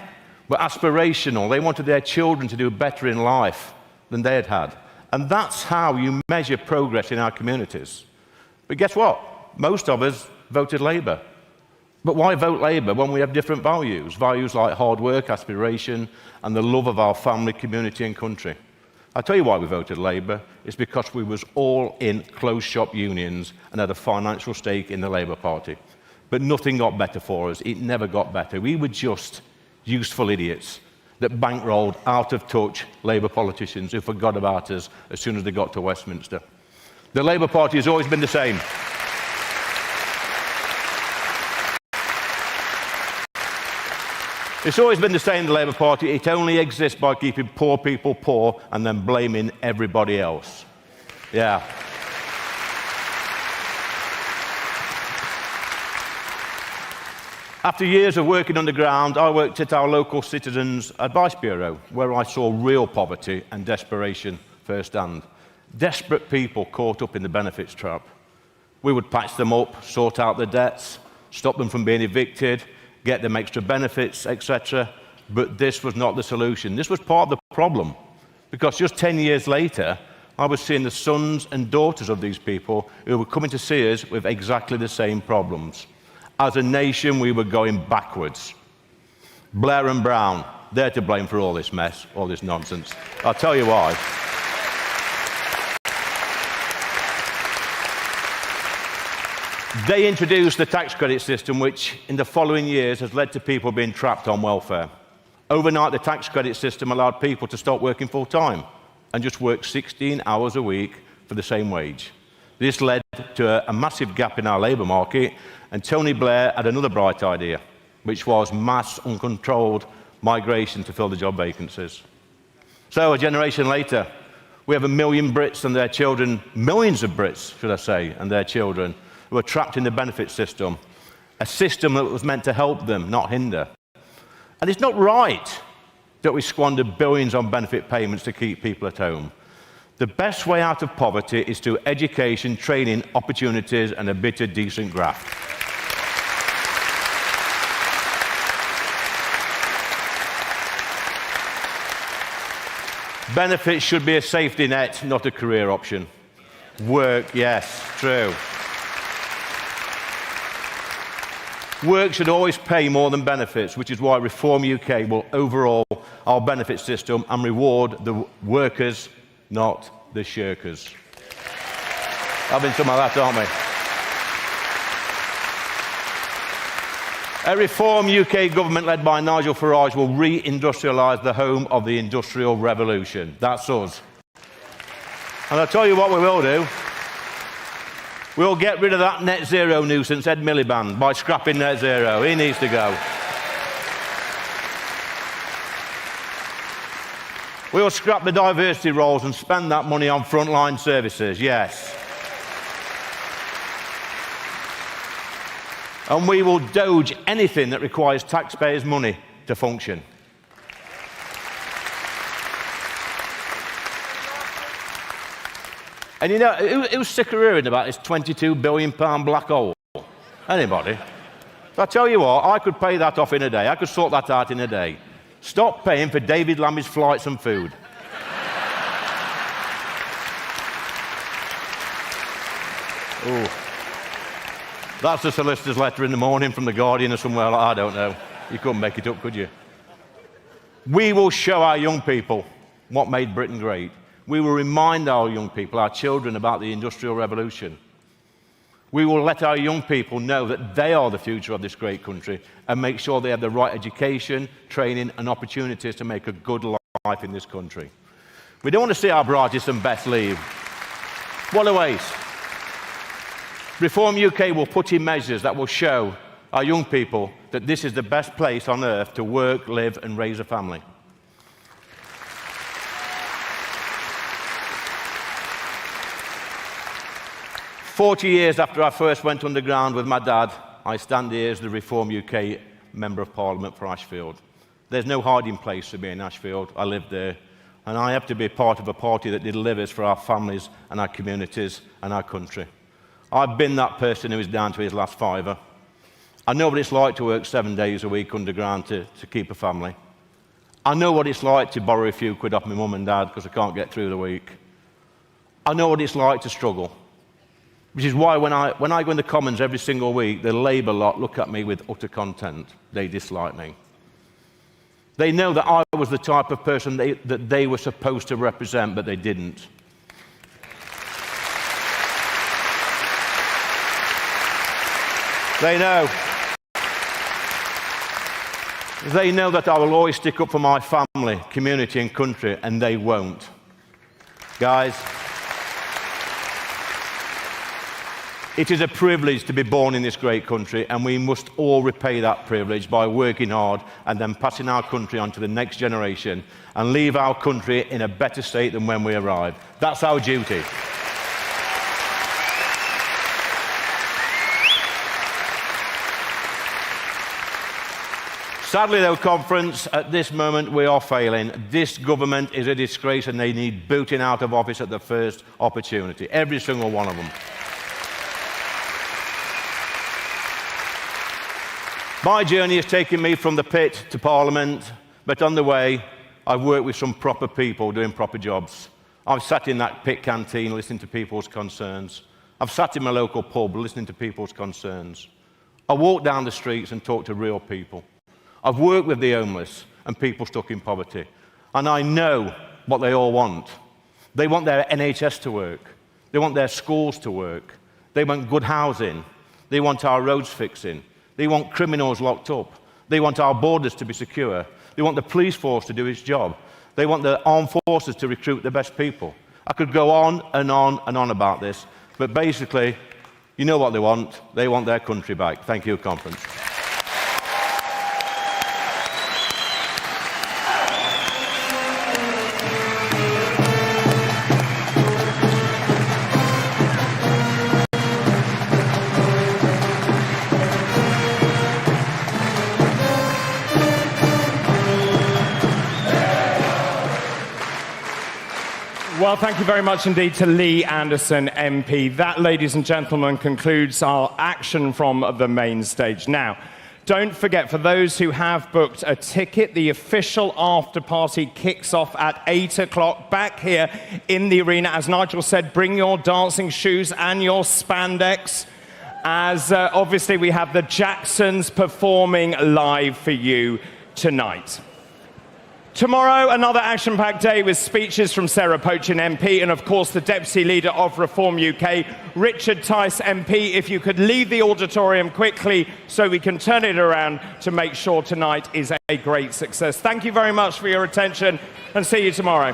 were aspirational. They wanted their children to do better in life than they had had. And that's how you measure progress in our communities. But guess what? Most of us voted Labour. But why vote Labour when we have different values? Values like hard work, aspiration, and the love of our family, community, and country. I'll tell you why we voted Labour. It's because we was all in closed-shop unions and had a financial stake in the Labour Party. But nothing got better for us. It never got better. We were just useful idiots that bankrolled out-of-touch Labour politicians who forgot about us as soon as they got to Westminster. The Labour Party has always been the same. It's always been the same, the Labour Party. It only exists by keeping poor people poor and then blaming everybody else. Yeah. After years of working underground, I worked at our local Citizens Advice Bureau, where I saw real poverty and desperation firsthand. Desperate people caught up in the benefits trap. We would patch them up, sort out the debts, stop them from being evicted, get them extra benefits, etc. But this was not the solution. This was part of the problem, because just 10 years later, I was seeing the sons and daughters of these people who were coming to see us with exactly the same problems. As a nation, we were going backwards. Blair and Brown, they're to blame for all this mess, all this nonsense. I'll tell you why. They introduced the tax credit system, which in the following years has led to people being trapped on welfare. Overnight, the tax credit system allowed people to stop working full-time and just work 16 hours a week for the same wage. This led to a massive gap in our labour market, and Tony Blair had another bright idea, which was mass, uncontrolled migration to fill the job vacancies. So a generation later, we have 1 million Brits and their children, millions of Brits, should I say, and their children, who are trapped in the benefit system, a system that was meant to help them, not hinder. And it's not right that we squander billions on benefit payments to keep people at home. The best way out of poverty is through education, training, opportunities, and a bit of decent graft. Benefits should be a safety net, not a career option. Work, yes, true. Work should always pay more than benefits, which is why Reform UK will overhaul our benefit system and reward the workers, not the shirkers. Having some of that, aren't we? A Reform UK government led by Nigel Farage will re-industrialise the home of the Industrial Revolution. That's us. And I'll tell you what we will do. We'll get rid of that net zero nuisance, Ed Miliband, by scrapping net zero. He needs to go. We'll scrap the diversity roles and spend that money on frontline services, yes. And we will doge anything that requires taxpayers' money to function. And you know, who's sick of hearing about this £22 billion black hole? Anybody? I tell you what, I could pay that off in a day. I could sort that out in a day. Stop paying for David Lammy's flights and food. Ooh. That's the solicitor's letter in the morning from The Guardian or somewhere like I don't know. You couldn't make it up, could you? We will show our young people what made Britain great. We will remind our young people, our children, about the Industrial Revolution. We will let our young people know that they are the future of this great country and make sure they have the right education, training and opportunities to make a good life in this country. We don't want to see our brightest and best leave. What a waste. Reform UK will put in measures that will show our young people that this is the best place on earth to work, live and raise a family. "40 years after I first went underground with my dad, I stand here as the Reform UK Member of Parliament for Ashfield. There's no hiding place for me in Ashfield. I live there, and I have to be part of a party that delivers for our families and our communities and our country. I've been that person who is down to his last fiver. I know what it's like to work 7 days a week underground to keep a family. I know what it's like to borrow a few quid off my mum and dad because I can't get through the week. I know what it's like to struggle. Which is why when I go in the Commons every single week, the Labour lot look at me with utter contempt. They dislike me. They know that I was the type of person that they were supposed to represent, but they didn't. They know. They know that I will always stick up for my family, community and country, and they won't. Guys, it is a privilege to be born in this great country, and we must all repay that privilege by working hard and then passing our country on to the next generation and leave our country in a better state than when we arrived. That's our duty. Sadly, though, conference, at this moment we are failing. This government is a disgrace and they need booting out of office at the first opportunity. Every single one of them. My journey has taken me from the pit to Parliament, but on the way, I've worked with some proper people doing proper jobs. I've sat in that pit canteen listening to people's concerns. I've sat in my local pub listening to people's concerns. I walked down the streets and talked to real people. I've worked with the homeless and people stuck in poverty. And I know what they all want. They want their NHS to work. They want their schools to work. They want good housing. They want our roads fixing. They want criminals locked up. They want our borders to be secure. They want the police force to do its job. They want the armed forces to recruit the best people. I could go on and on and on about this, but basically, you know what they want. They want their country back. Thank you, conference. Well, thank you very much indeed to Lee Anderson, MP. That, ladies and gentlemen, concludes our action from the main stage. Now, don't forget, for those who have booked a ticket, the official after-party kicks off at 8 o'clock back here in the arena. As Nigel said, bring your dancing shoes and your spandex, as obviously we have the Jacksons performing live for you tonight. Tomorrow, another action-packed day with speeches from Sarah Pochin MP and, of course, the Deputy Leader of Reform UK, Richard Tice MP. If you could leave the auditorium quickly so we can turn it around to make sure tonight is a great success. Thank you very much for your attention and see you tomorrow.